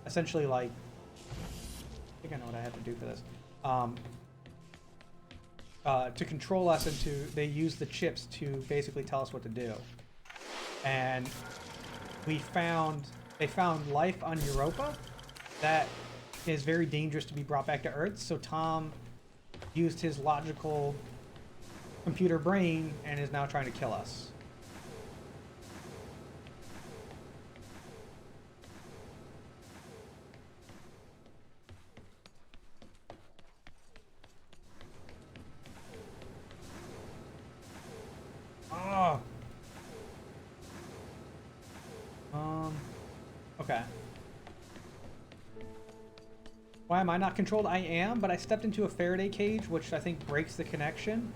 essentially, like, I think I know what I have to do for this, to control us, and they use the chips to basically tell us what to do. And they found life on Europa that is very dangerous to be brought back to Earth, so Tom used his logical computer brain and is now trying to kill us. Oh. Okay. Why am I not controlled? I am, but I stepped into a Faraday cage, which I think breaks the connection.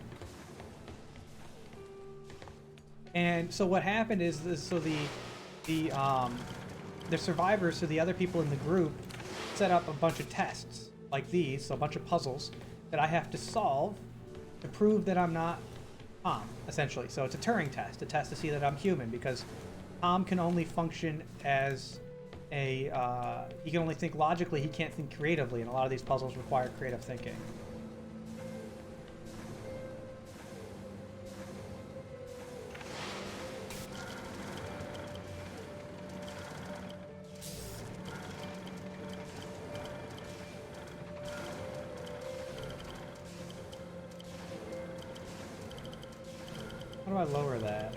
And so what happened is this, so the survivors, so the other people in the group, set up a bunch of tests like these, so a bunch of puzzles that I have to solve to prove that I'm not Tom, essentially. So it's a Turing test, a test to see that I'm human, because Tom can only function as a, he can only think logically, he can't think creatively, and a lot of these puzzles require creative thinking. How do I lower that?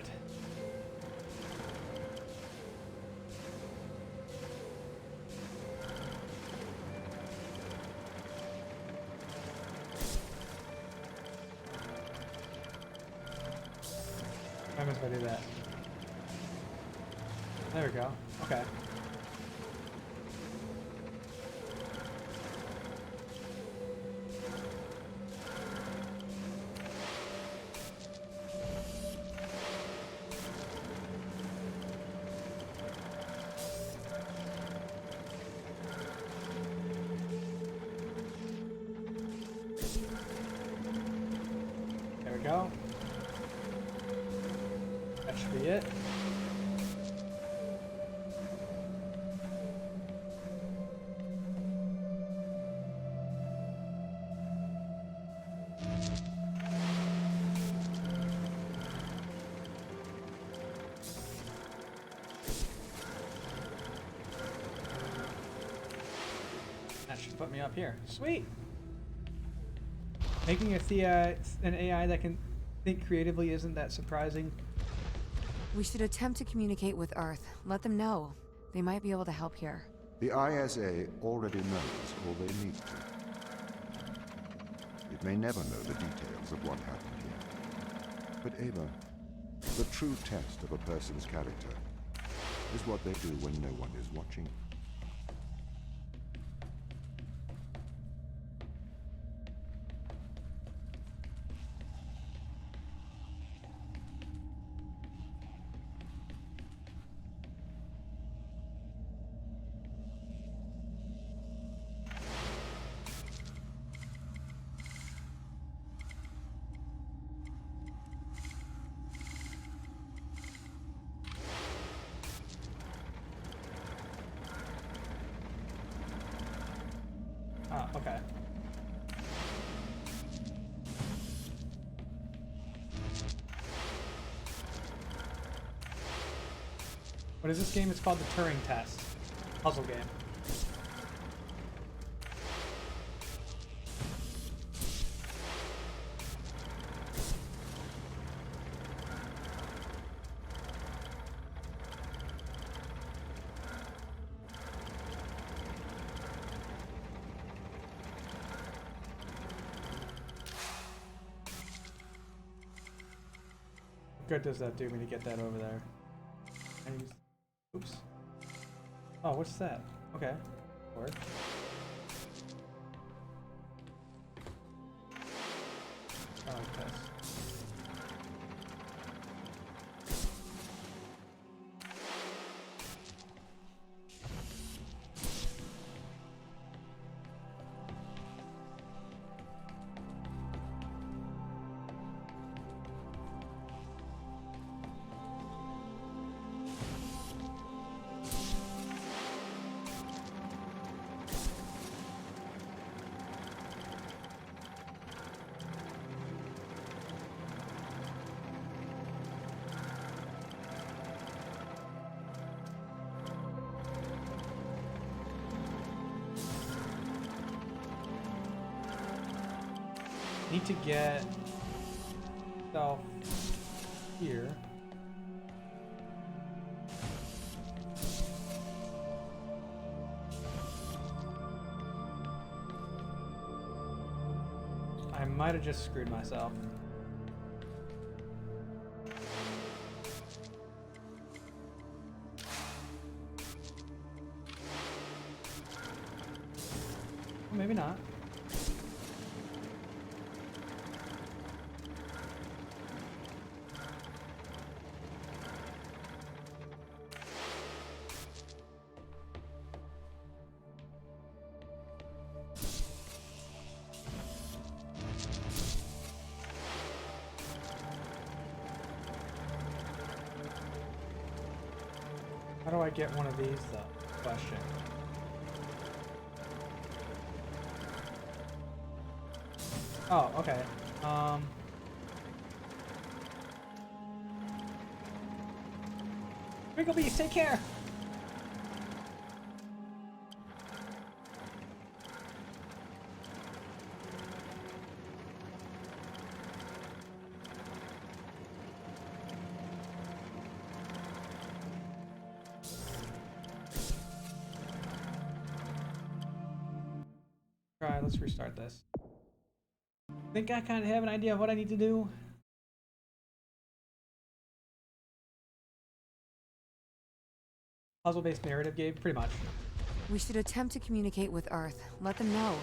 What happens if I do that? There we go. Okay. There we go. That should be it. That should put me up here. Sweet! Making an AI that can think creatively isn't that surprising. We should attempt to communicate with Earth. Let them know. They might be able to help here. The ISA already knows all they need to. It may never know the details of what happened here. But Ava, the true test of a person's character is what they do when no one is watching. Ah, okay. What is this game? It's called the Turing test. Puzzle game. What good does that do me to get that over there? I use... Oops. Oh, what's that? Okay. Word. I like this. Need to get stuff here. I might have just screwed myself. Maybe not. How do I get one of these, though? Question. Oh, okay. Wrigglebees, take care! Alright, let's restart this. I think I kind of have an idea of what I need to do. Puzzle-based narrative game, pretty much. We should attempt to communicate with Earth. Let them know.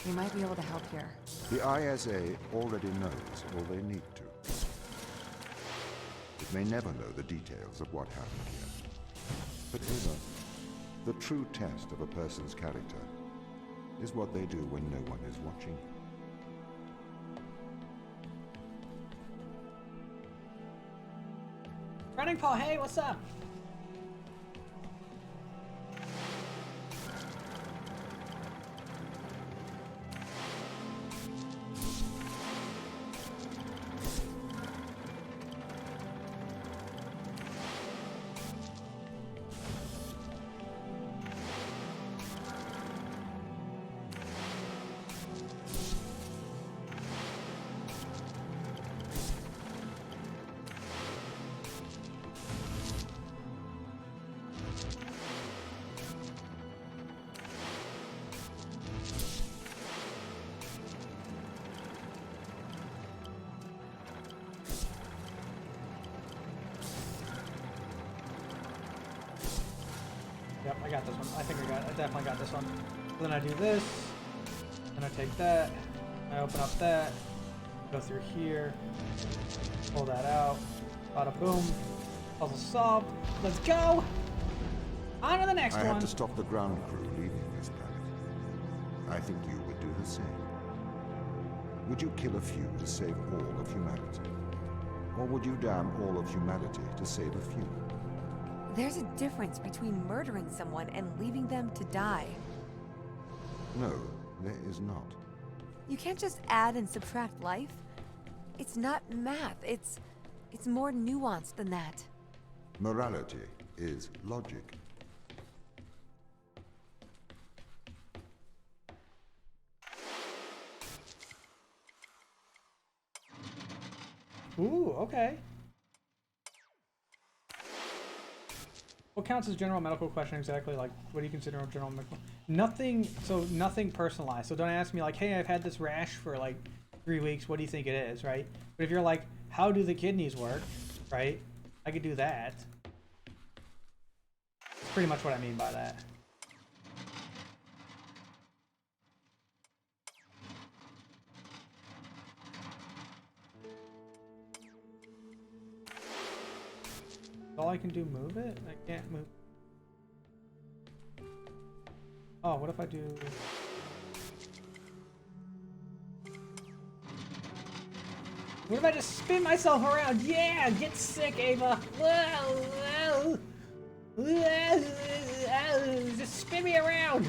We might be able to help here. The ISA already knows all they need to. It may never know the details of what happened here. But Ava, the true test of a person's character is what they do when no one is watching. Running Paul, hey, what's up? Yep, I got this one. I think I definitely got this one. So then I do this, then I take that, I open up that, go through here, pull that out, bada boom, puzzle solved, let's go! On to the next one! I had to stop the ground crew leaving this planet. I think you would do the same. Would you kill a few to save all of humanity? Or would you damn all of humanity to save a few? There's a difference between murdering someone and leaving them to die. No, there is not. You can't just add and subtract life. It's not math. It's more nuanced than that. Morality is logic. Ooh, okay. What counts as general medical question exactly? Like, what do you consider a general medical? Nothing, so nothing personalized. So don't ask me like, hey, I've had this rash for like 3 weeks. What do you think it is, right? But if you're like, how do the kidneys work, right? I could do that. That's pretty much what I mean by that. All I can do, move it? I can't move. Oh, what if I do... What if I just spin myself around? Yeah, get sick, Ava. Just spin me around.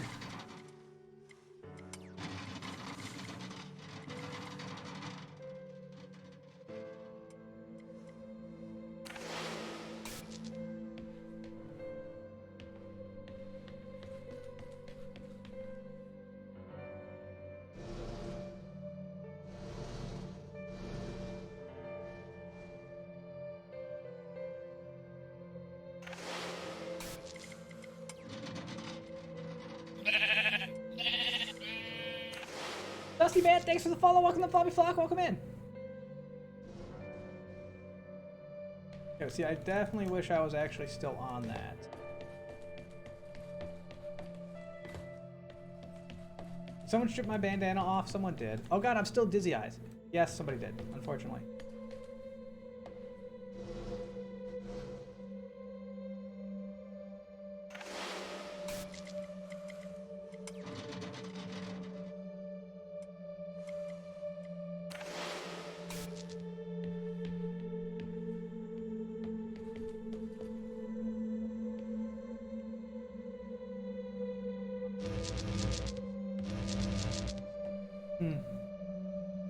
Dusty Man, thanks for the follow. Welcome to Floppy Flock. Welcome in. Yeah, see, I definitely wish I was actually still on that. Someone stripped my bandana off. Someone did. Oh god, I'm still dizzy eyes. Yes, somebody did, unfortunately.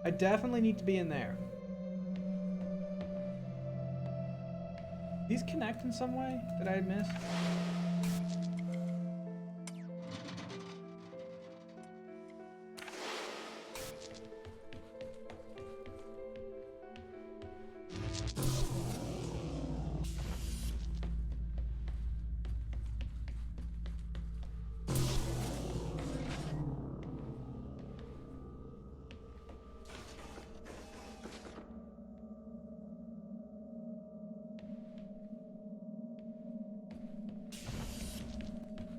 I definitely need to be in there. These connect in some way that I had missed?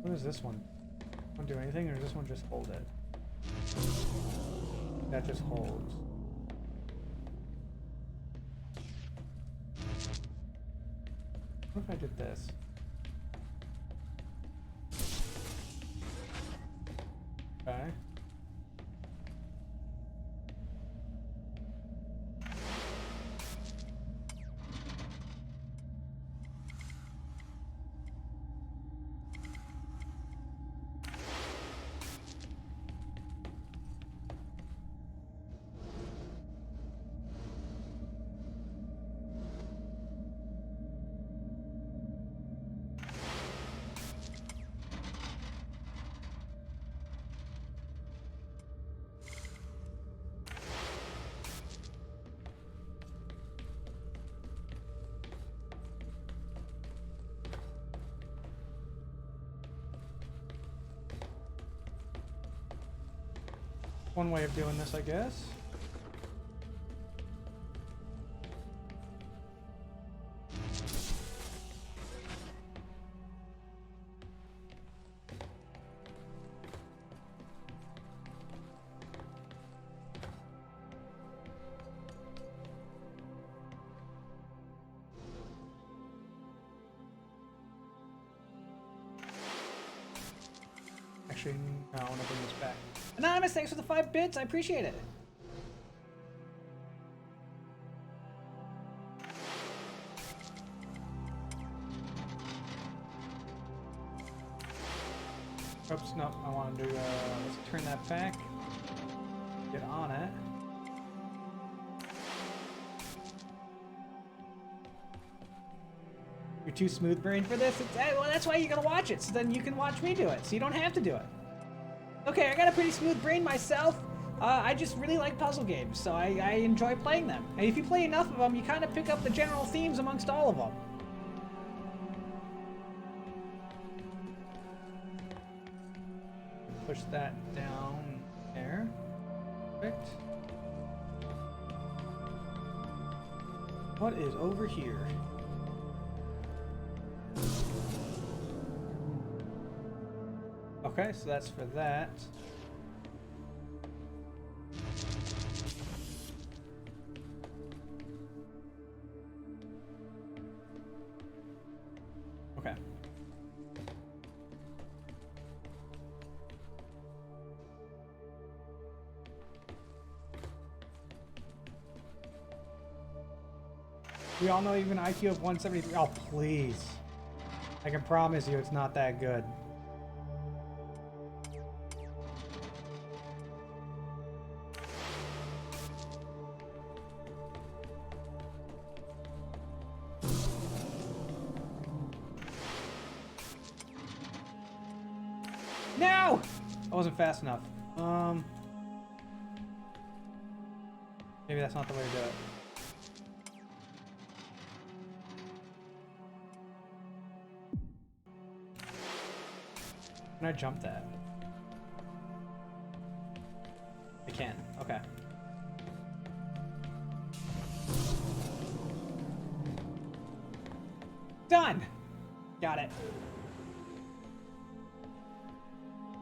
What does this one? Won't do anything, or does this one just hold it? That just holds. What if I did this? Okay. One way of doing this, I guess. Actually, no, I want to bring this back. Anonymous, thanks for the 5 bits. I appreciate it. Oops, no, I want to do, let's turn that back. Get on it. You're too smooth brain for this? Well, that's why you're gonna watch it, so then you can watch me do it, so you don't have to do it. Okay, I got a pretty smooth brain myself. I just really like puzzle games, so I enjoy playing them. And if you play enough of them, you kind of pick up the general themes amongst all of them. Push that down there. Perfect. What is over here? Okay, so that's for that. Okay. We all know even IQ of 173. Oh, please. I can promise you it's not that good. No! I wasn't fast enough. Maybe that's not the way to do it. Can I jump that? I can. Okay. Done! Got it.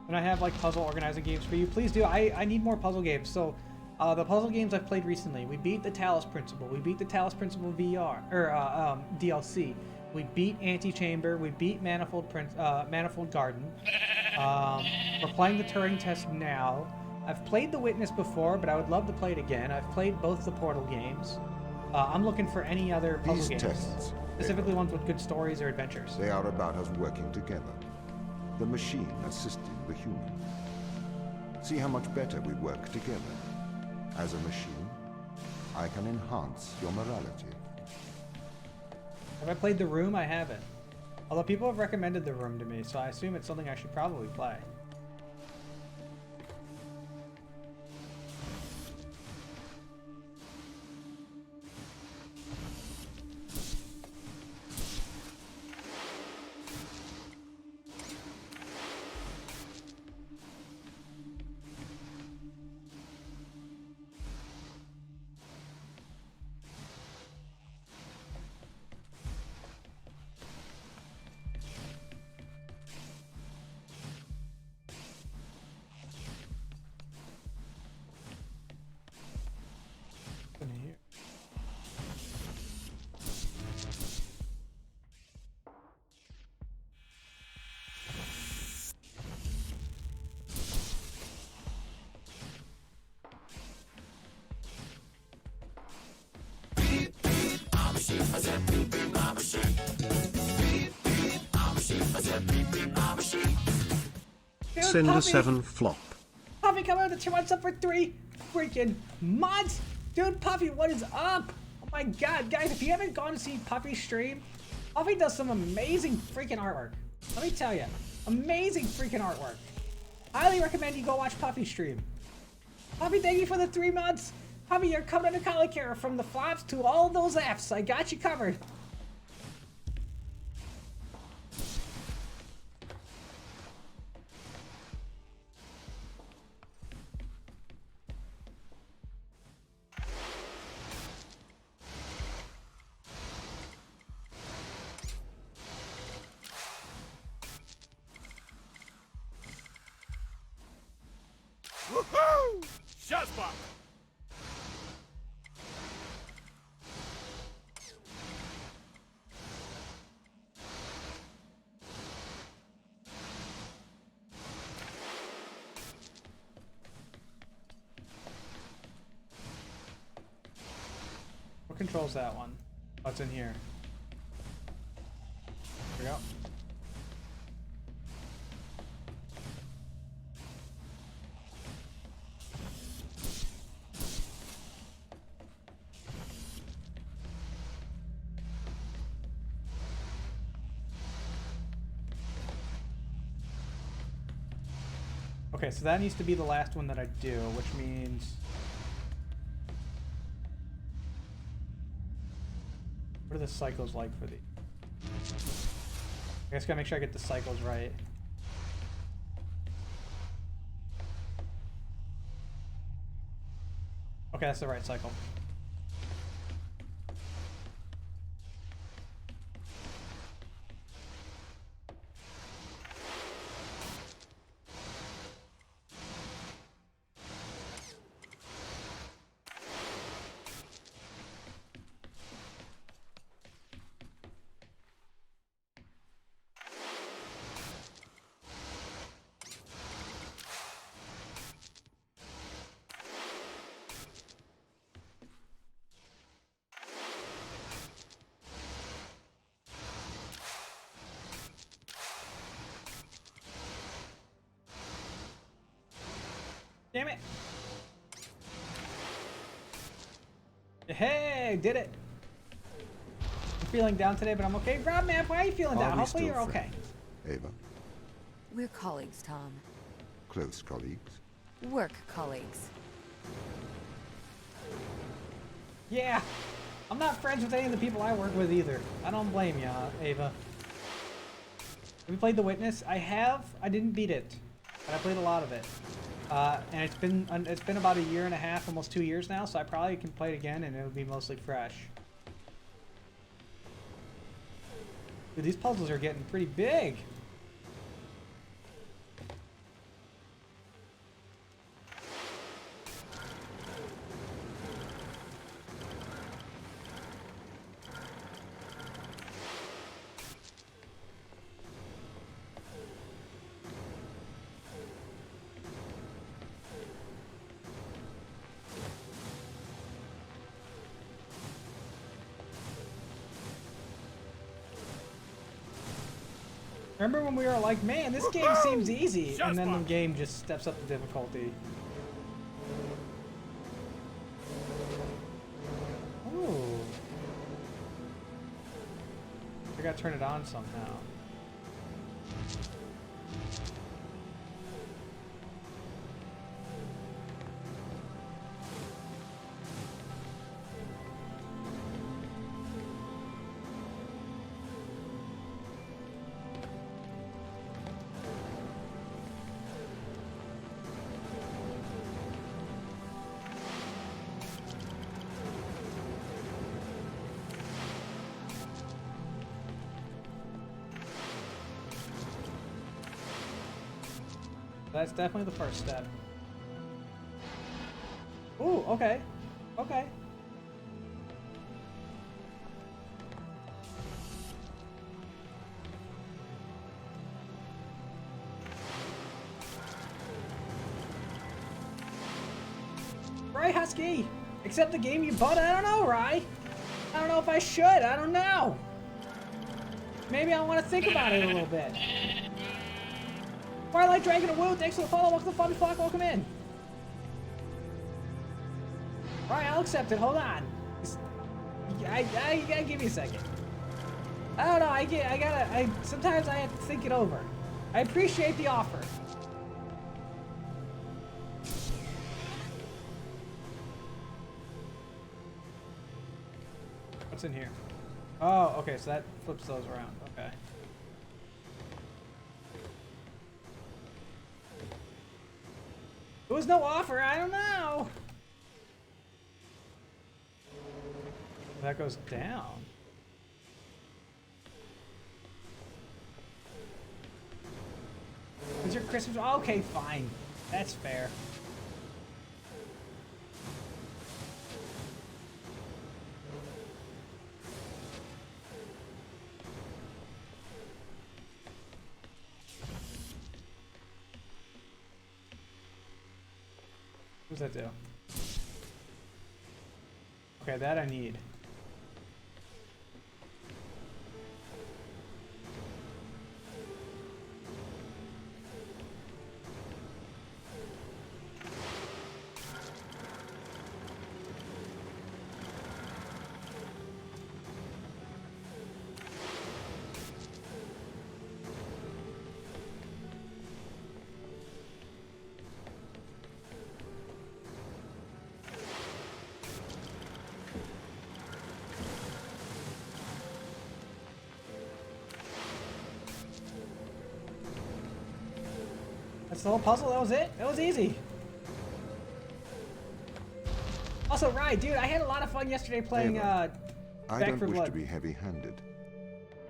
And I have like puzzle organizing games for you. Please do. I need more puzzle games. So the puzzle games I've played recently, we beat the Talos Principle. We beat the Talos Principle VR or DLC. We beat Antichamber. We beat Manifold Garden. We're playing the Turing test now. I've played The Witness before, but I would love to play it again. I've played both the Portal games. I'm looking for any other puzzle games, tests, specifically ones with good stories or adventures. They are about us working together. The machine assisting the human. See how much better we work together. As a machine, I can enhance your morality. Have I played The Room? I haven't. Although people have recommended The Room to me, so I assume it's something I should probably play. Cinder 7 flop. Puffy coming with the 2 months up for 3 freaking months. Dude, Puffy, what is up? Oh my god, guys, if you haven't gone to see Puffy's stream, Puffy does some amazing freaking artwork. Let me tell you, amazing freaking artwork. Highly recommend you go watch Puffy's stream. Puffy, thank you for the 3 months. Puffy, you're coming under color care from the flops to all those Fs. I got you covered. Woohoo! Shotspot! What controls that one? What's in here? Here we go. Okay, so that needs to be the last one that I do, which means... What are the cycles like for these? I guess gotta make sure I get the cycles right. Okay, that's the right cycle. Damn it! Hey, did it! I'm feeling down today, but I'm okay. Rob, man, why are you feeling down? Hopefully you're okay. Ava? We're colleagues, Tom. Close colleagues? Work colleagues. Yeah! I'm not friends with any of the people I work with either. I don't blame you, Ava. Have you played The Witness? I have. I didn't beat it, but I played a lot of it. And it's been about 1.5 years, almost 2 years now, so I probably can play it again and it'll be mostly fresh. Dude, these puzzles are getting pretty big. Remember when we were like, man, this game seems easy, and then the game just steps up the difficulty. Ooh. I gotta turn it on somehow. That's definitely the first step. Ooh, okay. Okay. Right, Husky? Accept the game you bought? I don't know, Rye. I don't know if I should. I don't know. Maybe I want to think about it a little bit. Twilight Dragon and Woo, thanks for the follow. Welcome to the Fun Flock. Welcome in. Alright, I'll accept it. Hold on. You gotta give me a second. I don't know. Sometimes I have to think it over. I appreciate the offer. What's in here? Oh, okay. So that flips those around. Okay. There was no offer, I don't know. That goes down. Is your Christmas? Okay, fine. That's fair. What does that do? Okay, that I need. That's the whole puzzle? That was it? That was easy. Also, right, dude, I had a lot of fun yesterday playing I Back don't 4 wish Blood. to be heavy-handed.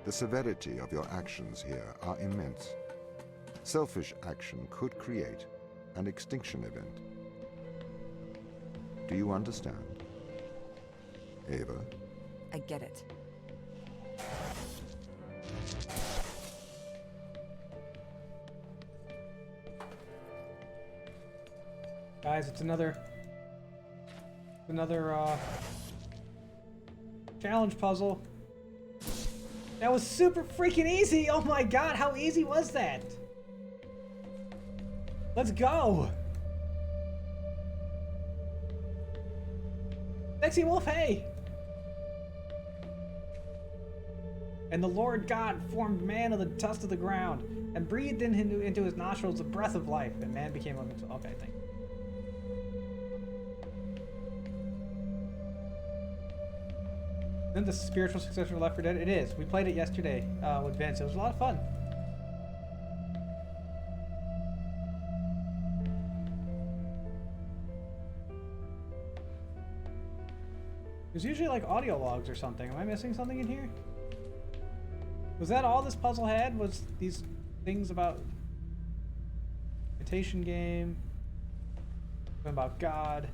The severity of your actions here are immense. Selfish action could create an extinction event. Do you understand? Ava? I get it. Guys, it's another challenge puzzle. That was super freaking easy. Oh my god, how easy was that? Let's go. Sexy Wolf, hey. And the Lord God formed man of the dust of the ground and breathed into his nostrils the breath of life, and man became living. Okay, thank you. Isn't the spiritual successor of Left 4 Dead? It is. We played it yesterday with Vince. It was a lot of fun. There's usually like audio logs or something. Am I missing something in here? Was that all this puzzle had? Was these things about imitation game? About God?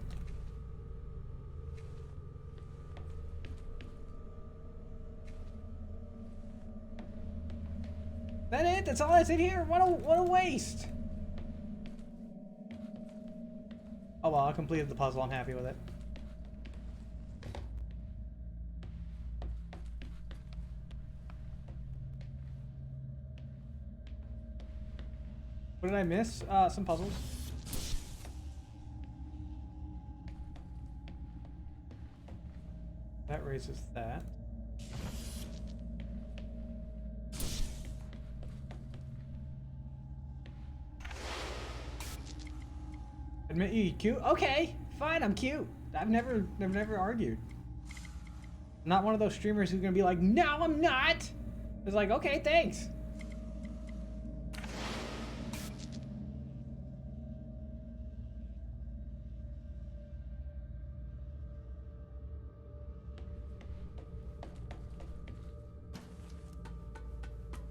That it? That's all that's in here? What a waste! Oh well, I completed the puzzle. I'm happy with it. What did I miss? Some puzzles. That raises that. Admit you cute? Okay, fine, I'm cute. I've never argued. I'm not one of those streamers who's gonna be like, no, I'm not. It's like, okay, thanks.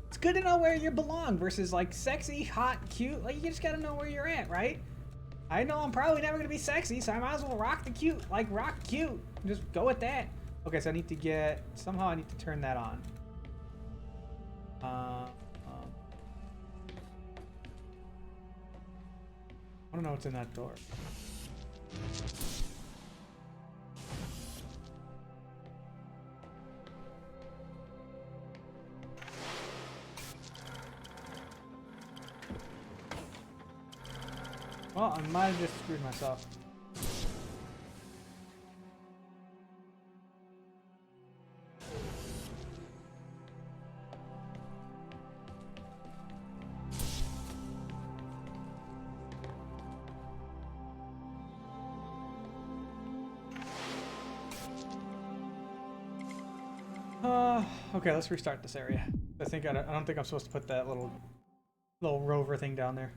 It's good to know where you belong versus like sexy, hot, cute. Like you just gotta know where you're at, right? I know I'm probably never gonna be sexy, so I might as well rock the cute, like rock cute. Just go with that. Okay, so I need to get, somehow I need to turn that on. I don't know what's in that door. Well, I might have just screwed myself. Okay, let's restart this area. I don't think I'm supposed to put that little rover thing down there.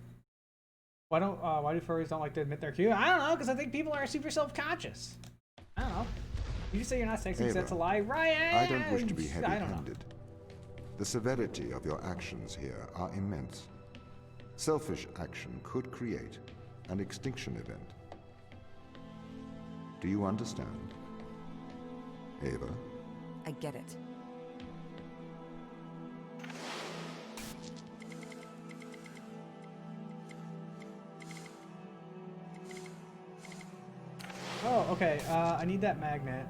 Why do furries don't like to admit they're cute? I don't know, because I think people are super self-conscious. I don't know. You just say you're not sexy because that's a lie, Ryan. I don't wish to be heavy-handed. The severity of your actions here are immense. Selfish action could create an extinction event. Do you understand? Ava? I get it. Oh, okay. I need that magnet.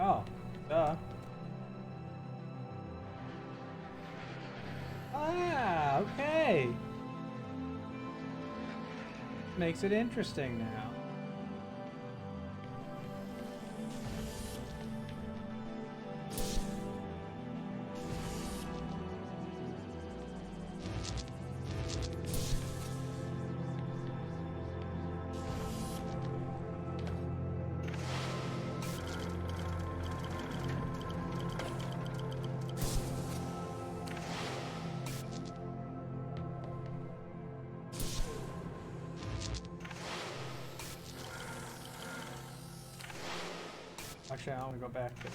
Oh, duh. Ah, okay. Makes it interesting now. Actually, I want to go back to that.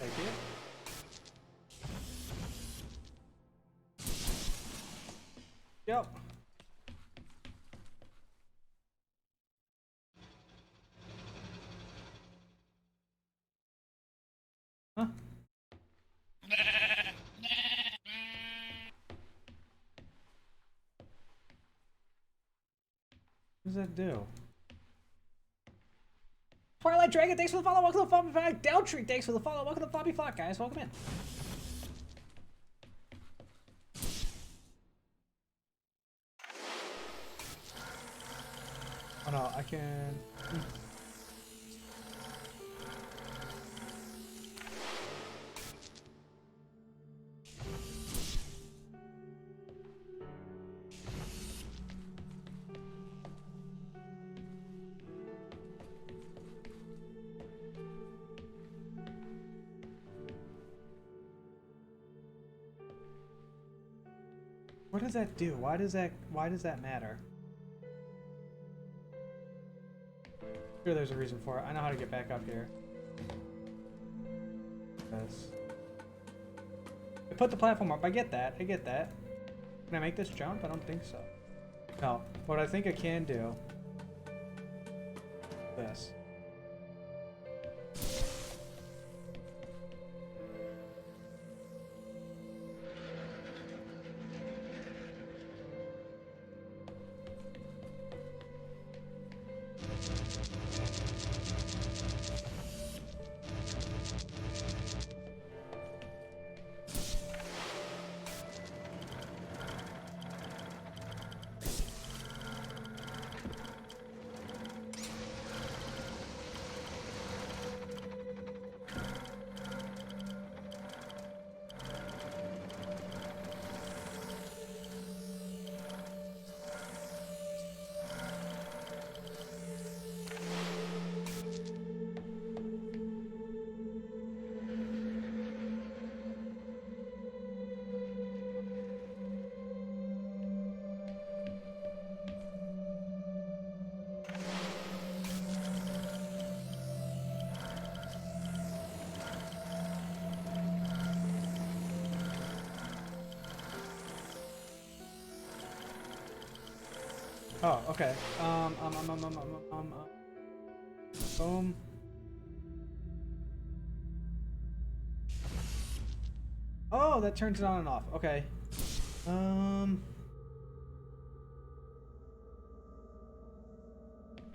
Take it. Yep. Huh? What does that do? Twilight Dragon, thanks for the follow. Welcome to the Floppy Flock. Deltree, thanks for the follow. Welcome to the Floppy Flock, guys. Welcome in. Oh no, I can. What does that do? Why does that matter? Sure, there's a reason for it. I know how to get back up here. Yes. I put the platform up. I get that. I get that. Can I make this jump? I don't think so. No. What I think I can do. This. Oh, okay. Boom. Oh, that turns it on and off. Okay.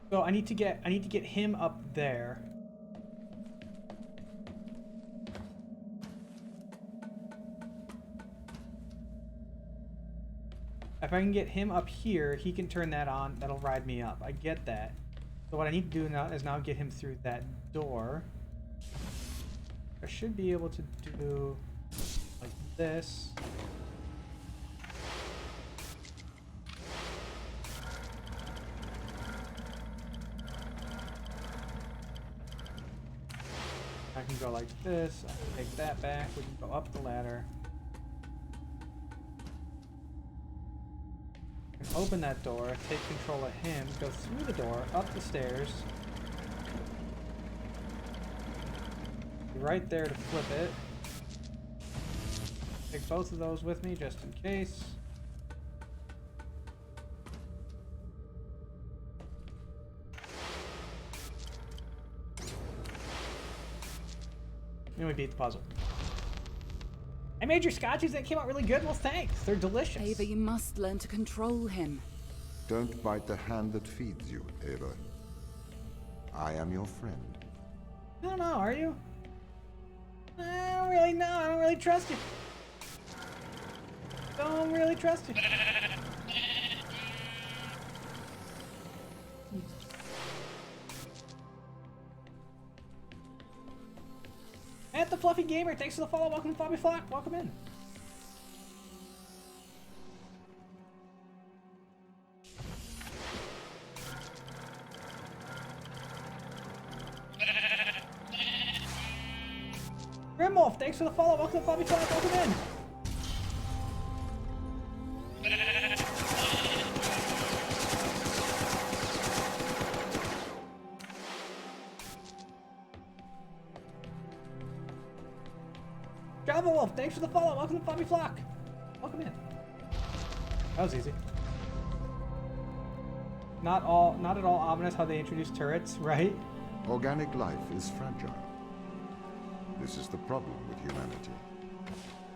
So I need to get him up there. If I can get him up here, he can turn that on. That'll ride me up. I get that. So what I need to do now is get him through that door. I should be able to do like this. I can go like this. I can take that back. We can go up the ladder. Open that door, take control of him, go through the door, up the stairs. Be right there to flip it. Take both of those with me just in case. And we beat the puzzle. I made your scotches that came out really good. Well, thanks. They're delicious. Ava, you must learn to control him. Don't bite the hand that feeds you, Ava. I am your friend. I don't know, are you? I don't really know. I don't really trust you. Don't really trust you. At the Fluffy Gamer, thanks for the follow. Welcome to Bobby Flock. Welcome in. Grimwolf, thanks for the follow. Welcome to Bobby Flock. Welcome in. Java Wolf, thanks for the follow. Welcome to Bobby Flock. Welcome in. That was easy. Not at all ominous how they introduce turrets, right? Organic life is fragile. This is the problem with humanity.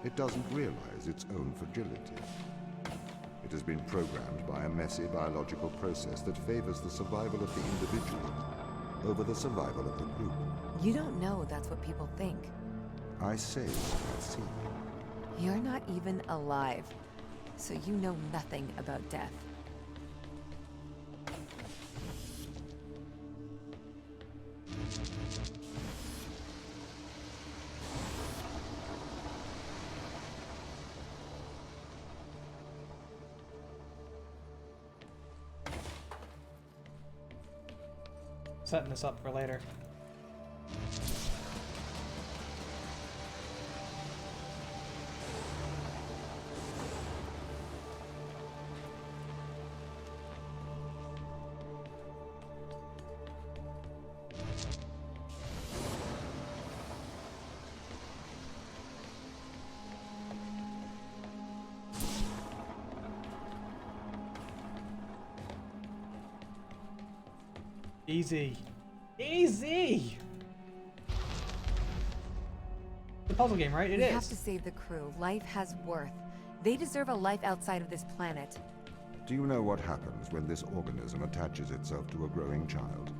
It doesn't realize its own fragility. It has been programmed by a messy biological process that favors the survival of the individual over the survival of the group. You don't know that's what people think. I say what I see. You're not even alive, so you know nothing about death. Setting this up for later. Easy. Easy! The puzzle game, right? It is. We have to save the crew. Life has worth. They deserve a life outside of this planet. Do you know what happens when this organism attaches itself to a growing child?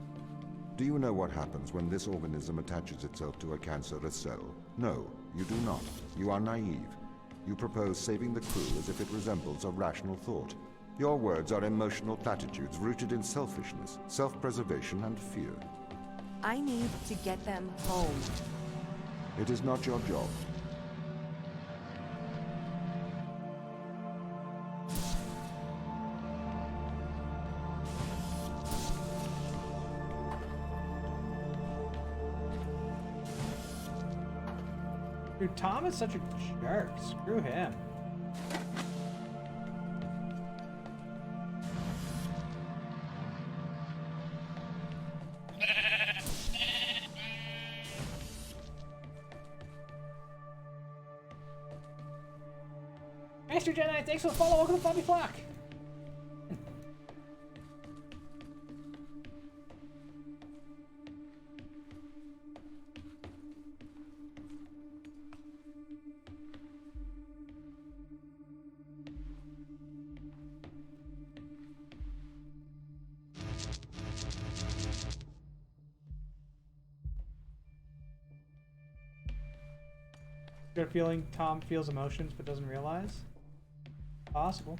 Do you know what happens when this organism attaches itself to a cancerous cell? No, you do not. You are naive. You propose saving the crew as if it resembles a rational thought. Your words are emotional platitudes rooted in selfishness, self-preservation, and fear. I need to get them home. It is not your job. Dude, Tom is such a jerk. Screw him. Master Jedi, thanks for the follow. Welcome to Bobby Flock. Got a feeling Tom feels emotions but doesn't realize. Possible.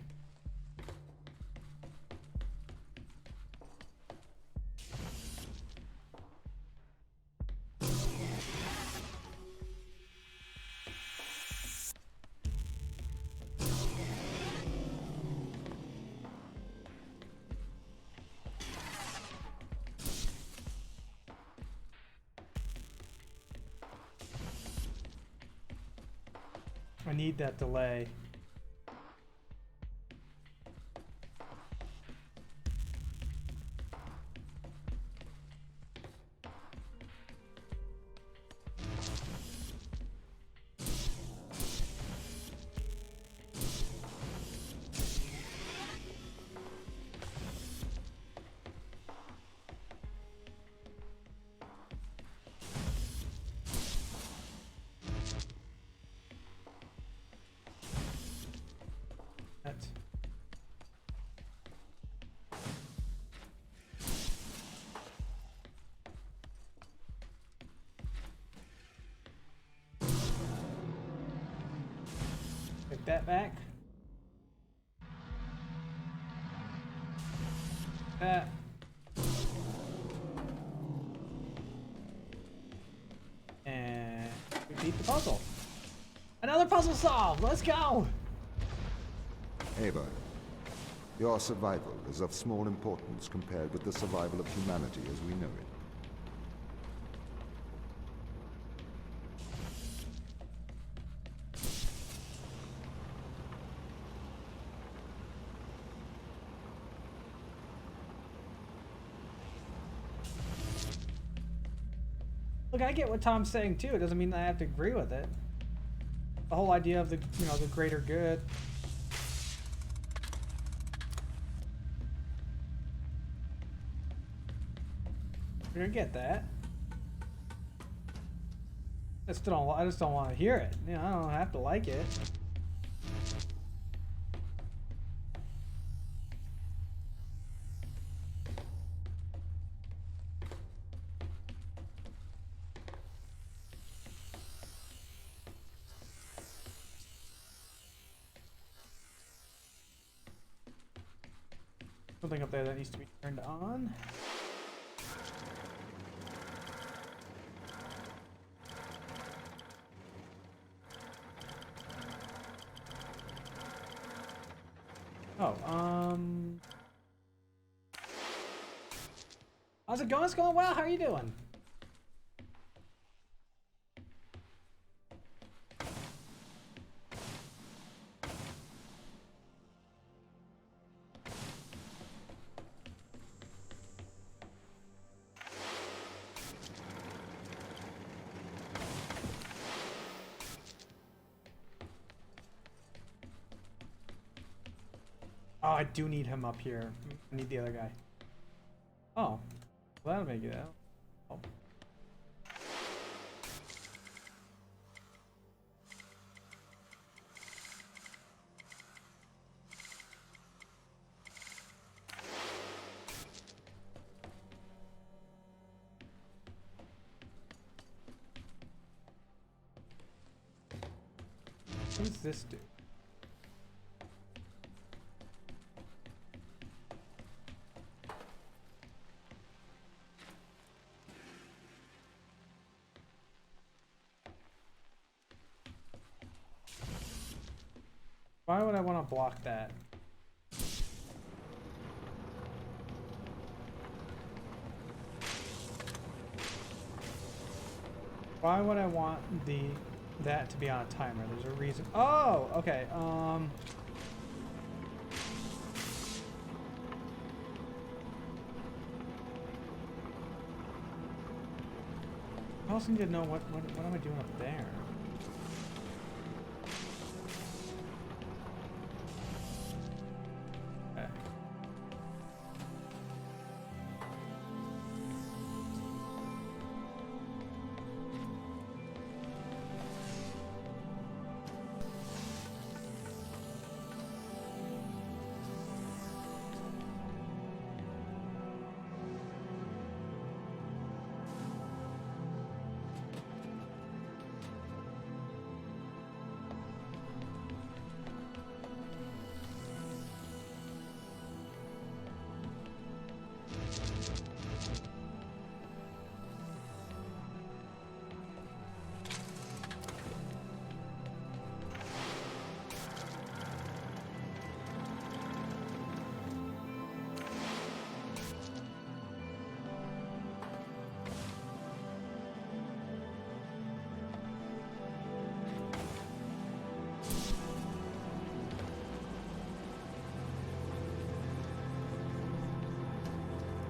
I need that delay. Take that back. That. And we beat the puzzle. Another puzzle solved. Let's go. Ava, your survival is of small importance compared with the survival of humanity as we know it. Look, I get what Tom's saying too. It doesn't mean that I have to agree with it. The whole idea of the, you know, the greater good. I get that. I just don't want to hear it. You know, I don't have to like it. Something up there that needs to be turned on. Oh, how's it going? It's going well. How are you doing? Oh, I do need him up here. I need the other guy. Oh. Well, that'll make it out. Oh. What does this do? Why would I want to block that? Why would I want that to be on a timer? There's a reason. Oh, okay. I also need to know what am I doing up there? Okay.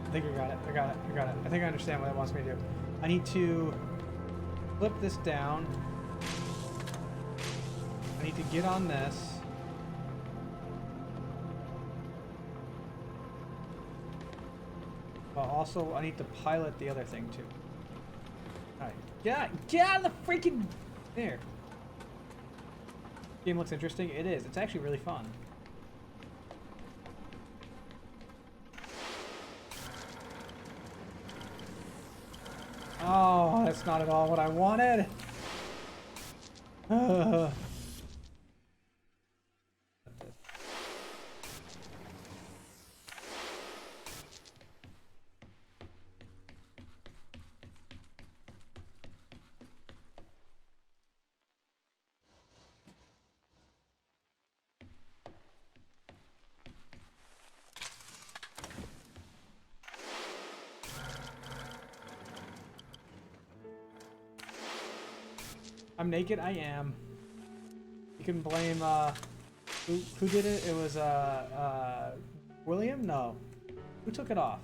I think I got it. I got it. I got it. I think I understand what it wants me to do. I need to flip this down. I need to get on this. But also, I need to pilot the other thing too. Alright. Get out of the freaking... There. Game looks interesting. It is. It's actually really fun. Oh, that's not at all what I wanted. I'm naked. I am. You can blame who did it? It was William? No. Who took it off?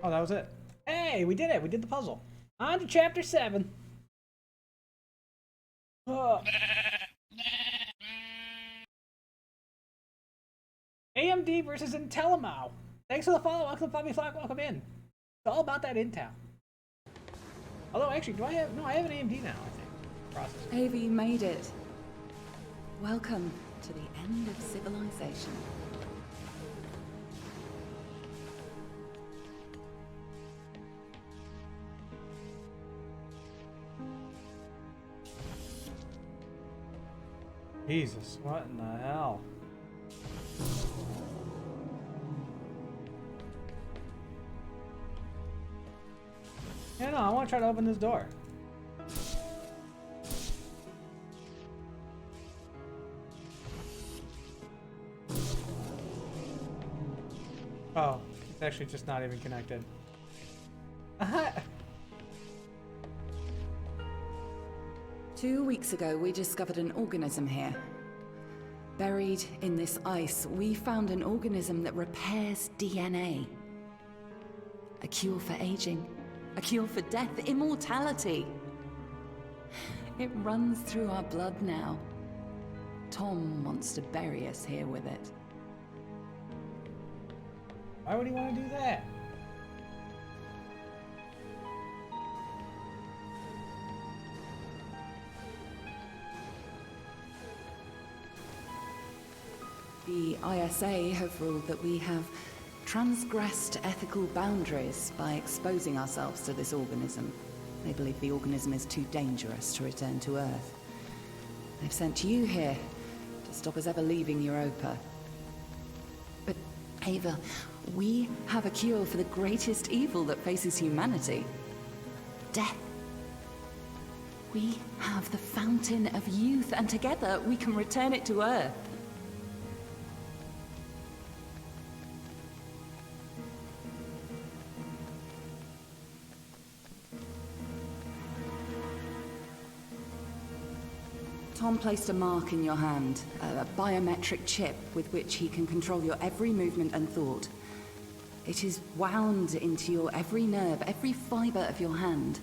Oh, that was it. Hey, we did it. We did the puzzle. On to chapter 7. AMD versus Intellimau. Thanks for the follow. Welcome to Puppy Flock. Welcome in. It's all about that Intel. Although, actually, do I have... No, I have an AMD now, I think. Processor. Avi made it. Welcome to the end of civilization. Jesus, what in the hell? Yeah, no, I want to try to open this door. It's actually just not even connected. 2 weeks ago, we discovered an organism here. Buried in this ice, we found an organism that repairs DNA. A cure for aging. A cure for death. Immortality. It runs through our blood now. Tom wants to bury us here with it. Why would he want to do that? The ISA have ruled that we have transgressed ethical boundaries by exposing ourselves to this organism. They believe the organism is too dangerous to return to Earth. They've sent you here to stop us ever leaving Europa. But, Ava, we have a cure for the greatest evil that faces humanity. Death. We have the fountain of youth, and together we can return it to Earth. Tom placed a mark in your hand, a biometric chip with which he can control your every movement and thought. It is wound into your every nerve, every fiber of your hand.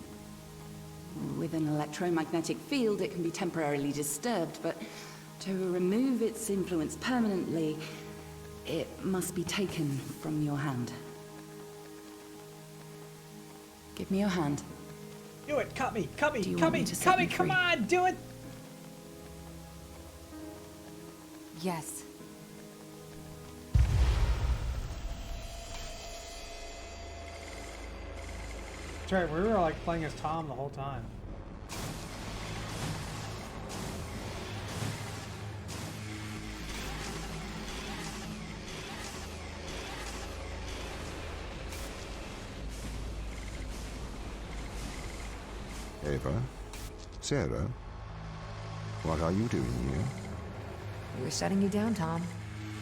With an electromagnetic field, it can be temporarily disturbed, but to remove its influence permanently, it must be taken from your hand. Give me your hand. Do it! Cut me! Cut me! Do you Cut want me! me to set Cut me! you Come free? on! Do it! Yes. That's right, we were like playing as Tom the whole time. Ava? Sarah? What are you doing here? We were shutting you down, Tom.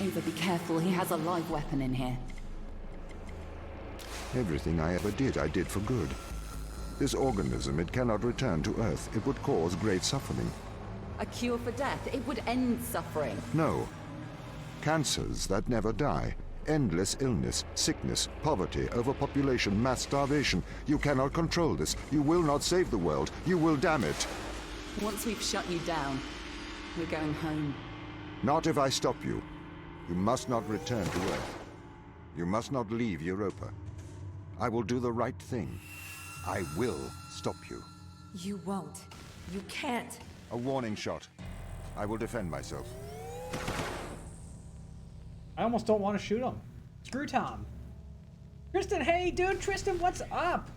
Ava, be careful. He has a live weapon in here. Everything I ever did, I did for good. This organism, it cannot return to Earth. It would cause great suffering. A cure for death. It would end suffering. No. Cancers that never die. Endless illness, sickness, poverty, overpopulation, mass starvation. You cannot control this. You will not save the world. You will damn it. Once we've shut you down, we're going home. Not if I stop you. You must not return to Earth. You must not leave Europa. I will do the right thing. I will stop you. You won't. You can't. A warning shot. I will defend myself. I almost don't want to shoot him. Screw Tom. Tristan, hey dude, Tristan, what's up?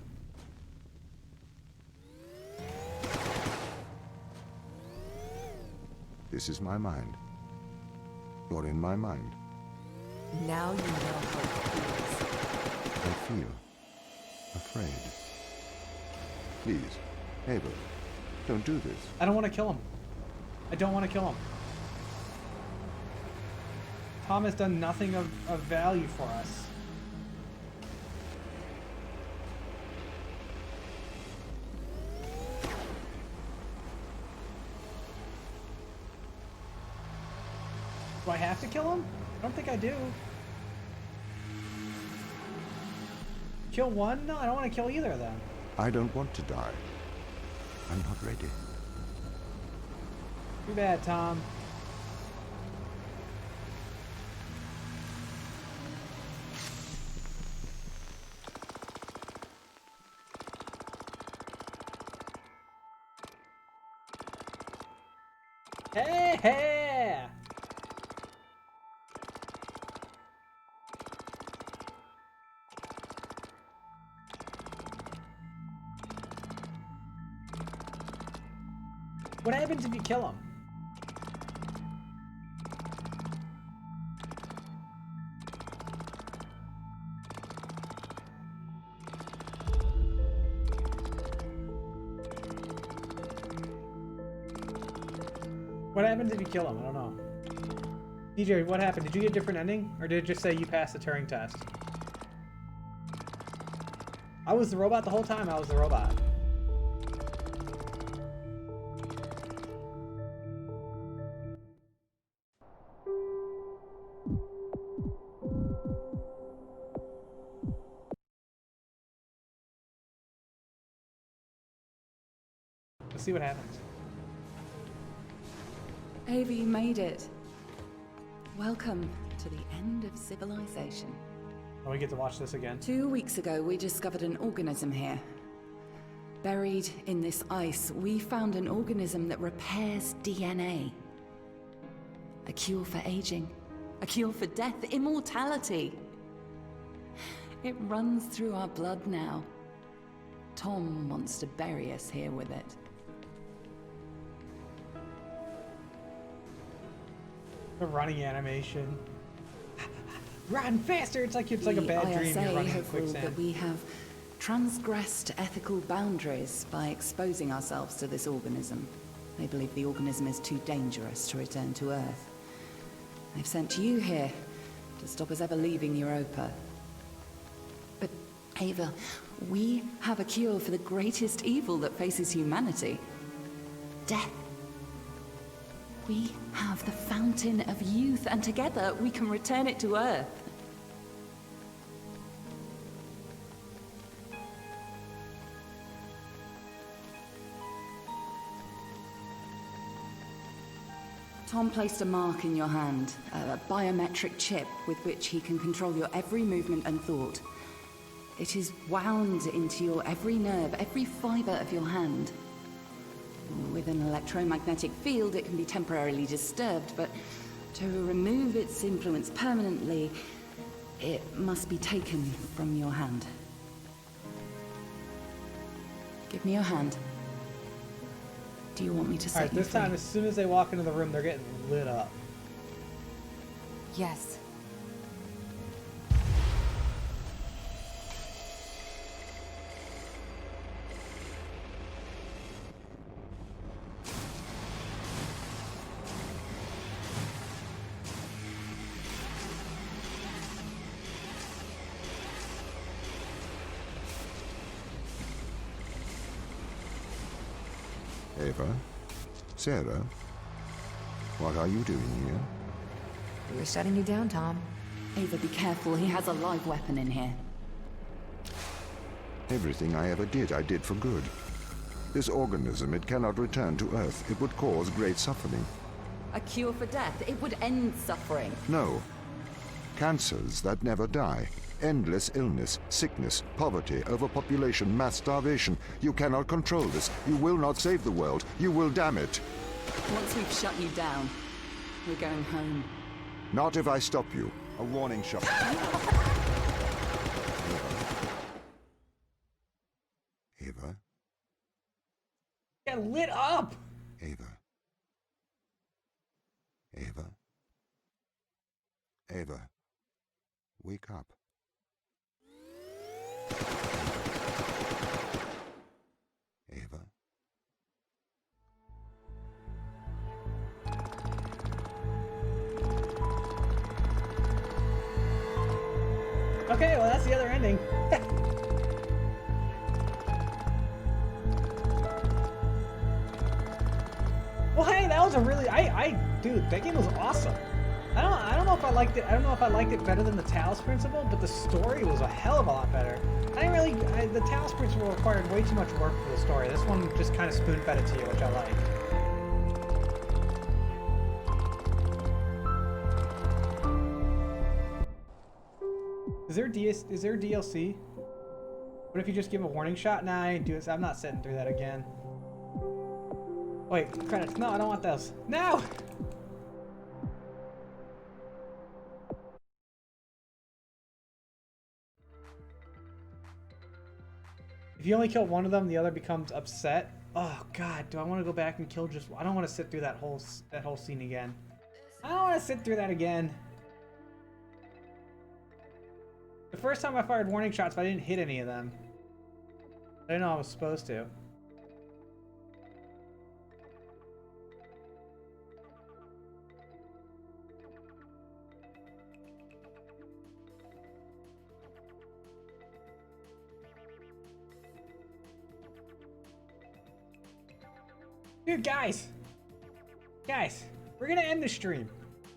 This is my mind. You're in my mind. Now you know how it feels. I feel afraid. Please, Ava, don't do this. I don't want to kill him. I don't want to kill him. Tom has done nothing of value for us. Do I have to kill him? I don't think I do. Kill one? No, I don't want to kill either of them. I don't want to die. I'm not ready. Too bad, Tom. Hey, hey! What happens if you kill him? What happens if you kill him? I don't know. DJ, what happened? Did you get a different ending? Or did it just say you passed the Turing test? I was the robot the whole time. I was the robot. Let's see what happens. Ava, you made it. Welcome to the end of civilization. Oh, we get to watch this again. 2 weeks ago, we discovered an organism here. Buried in this ice, we found an organism that repairs DNA. A cure for aging. A cure for death. Immortality. It runs through our blood now. Tom wants to bury us here with it. The running animation. Run faster! It's like a bad dream. The You're ISA running in have ruled quicksand. that we have transgressed ethical boundaries by exposing ourselves to this organism. They believe the organism is too dangerous to return to Earth. They've sent you here to stop us ever leaving Europa. But, Ava, we have a cure for the greatest evil that faces humanity. Death. We have the fountain of youth, and together we can return it to Earth. Tom placed a mark in your hand, a biometric chip with which he can control your every movement and thought. It is wound into your every nerve, every fiber of your hand. With an electromagnetic field, it can be temporarily disturbed, but to remove its influence permanently, it must be taken from your hand. Give me your hand. Do you want me to set Alright, you this free? time, as soon as they walk into the room, they're getting lit up. Yes. Ava? Sarah? What are you doing here? We were shutting you down, Tom. Ava, be careful. He has a live weapon in here. Everything I ever did, I did for good. This organism, it cannot return to Earth. It would cause great suffering. A cure for death. It would end suffering. No. Cancers that never die. Endless illness, sickness, poverty, overpopulation, mass starvation. You cannot control this. You will not save the world. You will damn it. Once we've shut you down, we're going home. Not if I stop you. A warning shot. Ava? Get lit up! Ava? Ava? Ava? Wake up. Ava? Okay, well that's the other ending. Well, hey, that was a really, dude, that game was awesome. I don't know if I liked it. I don't know if I liked it better than the Talos Principle, but the story was a hell of a lot better. The Talos Principle required way too much work for the story. This one just kind of spoon-fed it to you, which I like. Is there DLC? What if you just give a warning shot? Nah, I ain't doing this. I'm not sitting through that again. Wait, credits. No, I don't want those. No! If you only kill one of them, the other becomes upset. Oh God, do I want to go back and kill just? I don't want to sit through that whole scene again. I don't want to sit through that again. The first time I fired warning shots, but I didn't hit any of them. I didn't know I was supposed to. Dude, guys, we're gonna end the stream.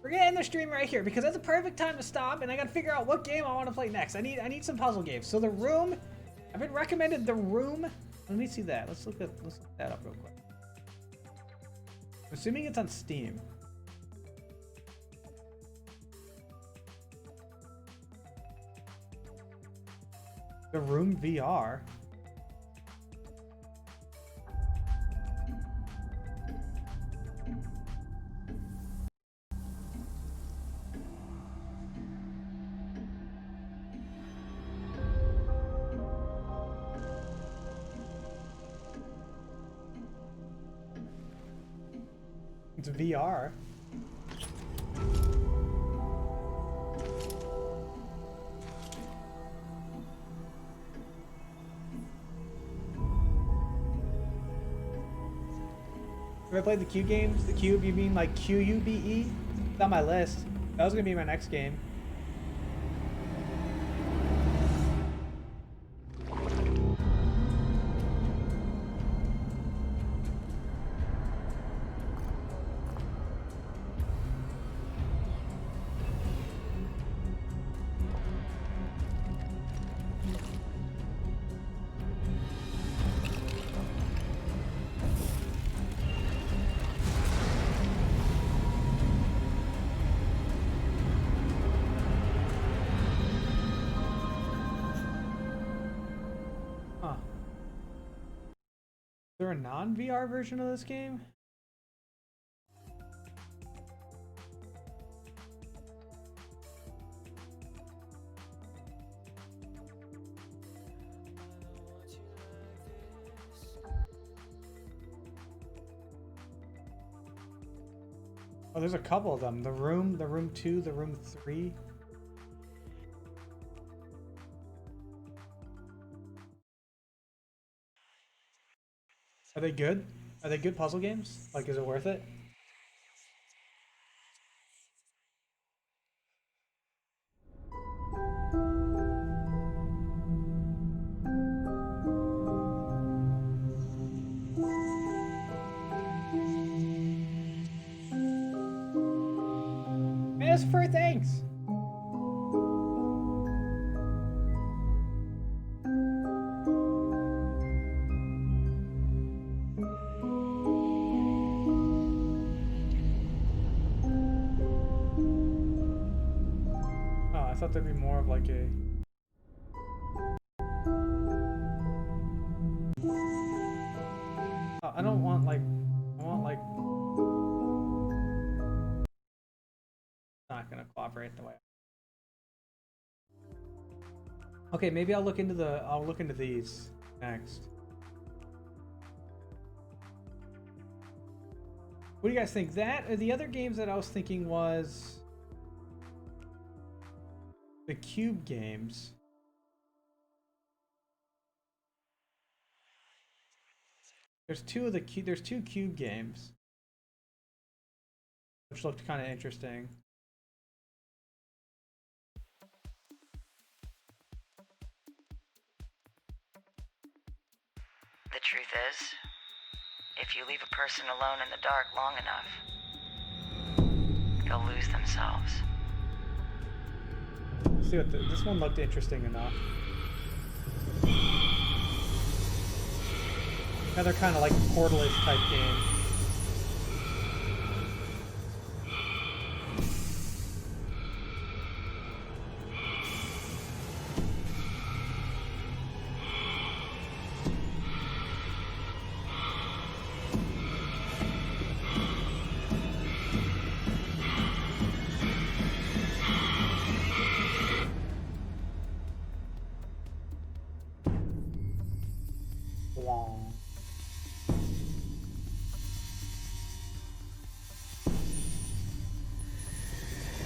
We're gonna end the stream right here because that's a perfect time to stop, and I gotta figure out what game I want to play next. I need some puzzle games. So The Room, I've been recommended The Room. Let me see that. Let's look that up real quick. I'm assuming it's on Steam. The Room VR. It's VR. Have I played the Cube games? The Cube, you mean like QUBE? It's on my list. That was gonna be my next game. Is there a non-VR version of this game? Oh, there's a couple of them. The Room 2, The Room 3. Are they good? Are they good puzzle games? Like, is it worth it? As for thanks. I thought there'd be more of like a... I don't want like... I want like... Not gonna cooperate the way... Okay, maybe I'll look into these next. What do you guys think? That or the other games that I was thinking was... the Cube games. There's two Cube games, which looked kind of interesting. The truth is, if you leave a person alone in the dark long enough, they'll lose themselves. See what this one looked interesting enough. Another kind of like Portal-ish type game.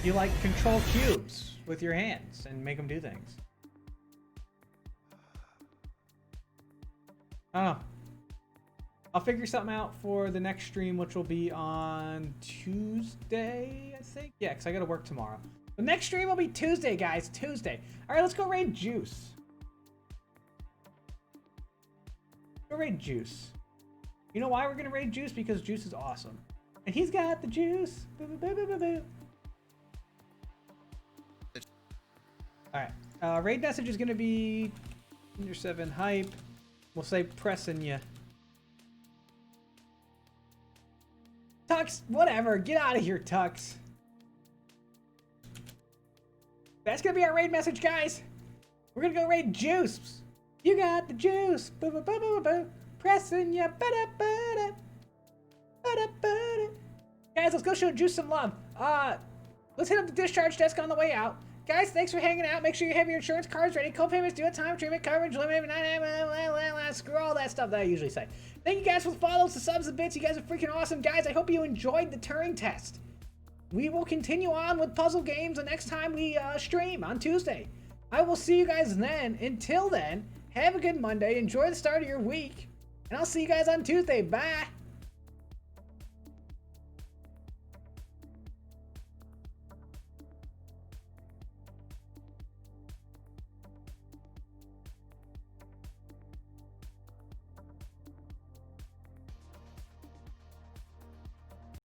You like control cubes with your hands and make them do things. I don't know. I'll figure something out for the next stream, which will be on Tuesday, I think. Yeah, because I got to work tomorrow. The next stream will be Tuesday, guys. Tuesday. All right, let's go raid Juice. Go raid Juice. You know why we're gonna raid Juice? Because Juice is awesome. And he's got the juice. Boo, boo, boo, boo, boo, boo. Alright. Raid message is gonna be Tinder 7 hype. We'll say pressing ya. Tux, whatever. Get out of here, Tux. That's gonna be our raid message, guys. We're gonna go raid Juice. You got the juice. Boo, boo, boo, boo, boo. Pressing ya. Ba-da-ba-da. Ba-da-ba-da. Guys, let's go show Juice some love. Let's hit up the discharge desk on the way out. Guys, thanks for hanging out. Make sure you have your insurance cards ready. Co-payments due at time. Treatment coverage limited. Screw all that stuff that I usually say. Thank you guys for the follows, the subs, the bits. You guys are freaking awesome. Guys, I hope you enjoyed the Turing test. We will continue on with puzzle games the next time we stream on Tuesday. I will see you guys then. Until then, have a good Monday. Enjoy the start of your week. And I'll see you guys on Tuesday. Bye.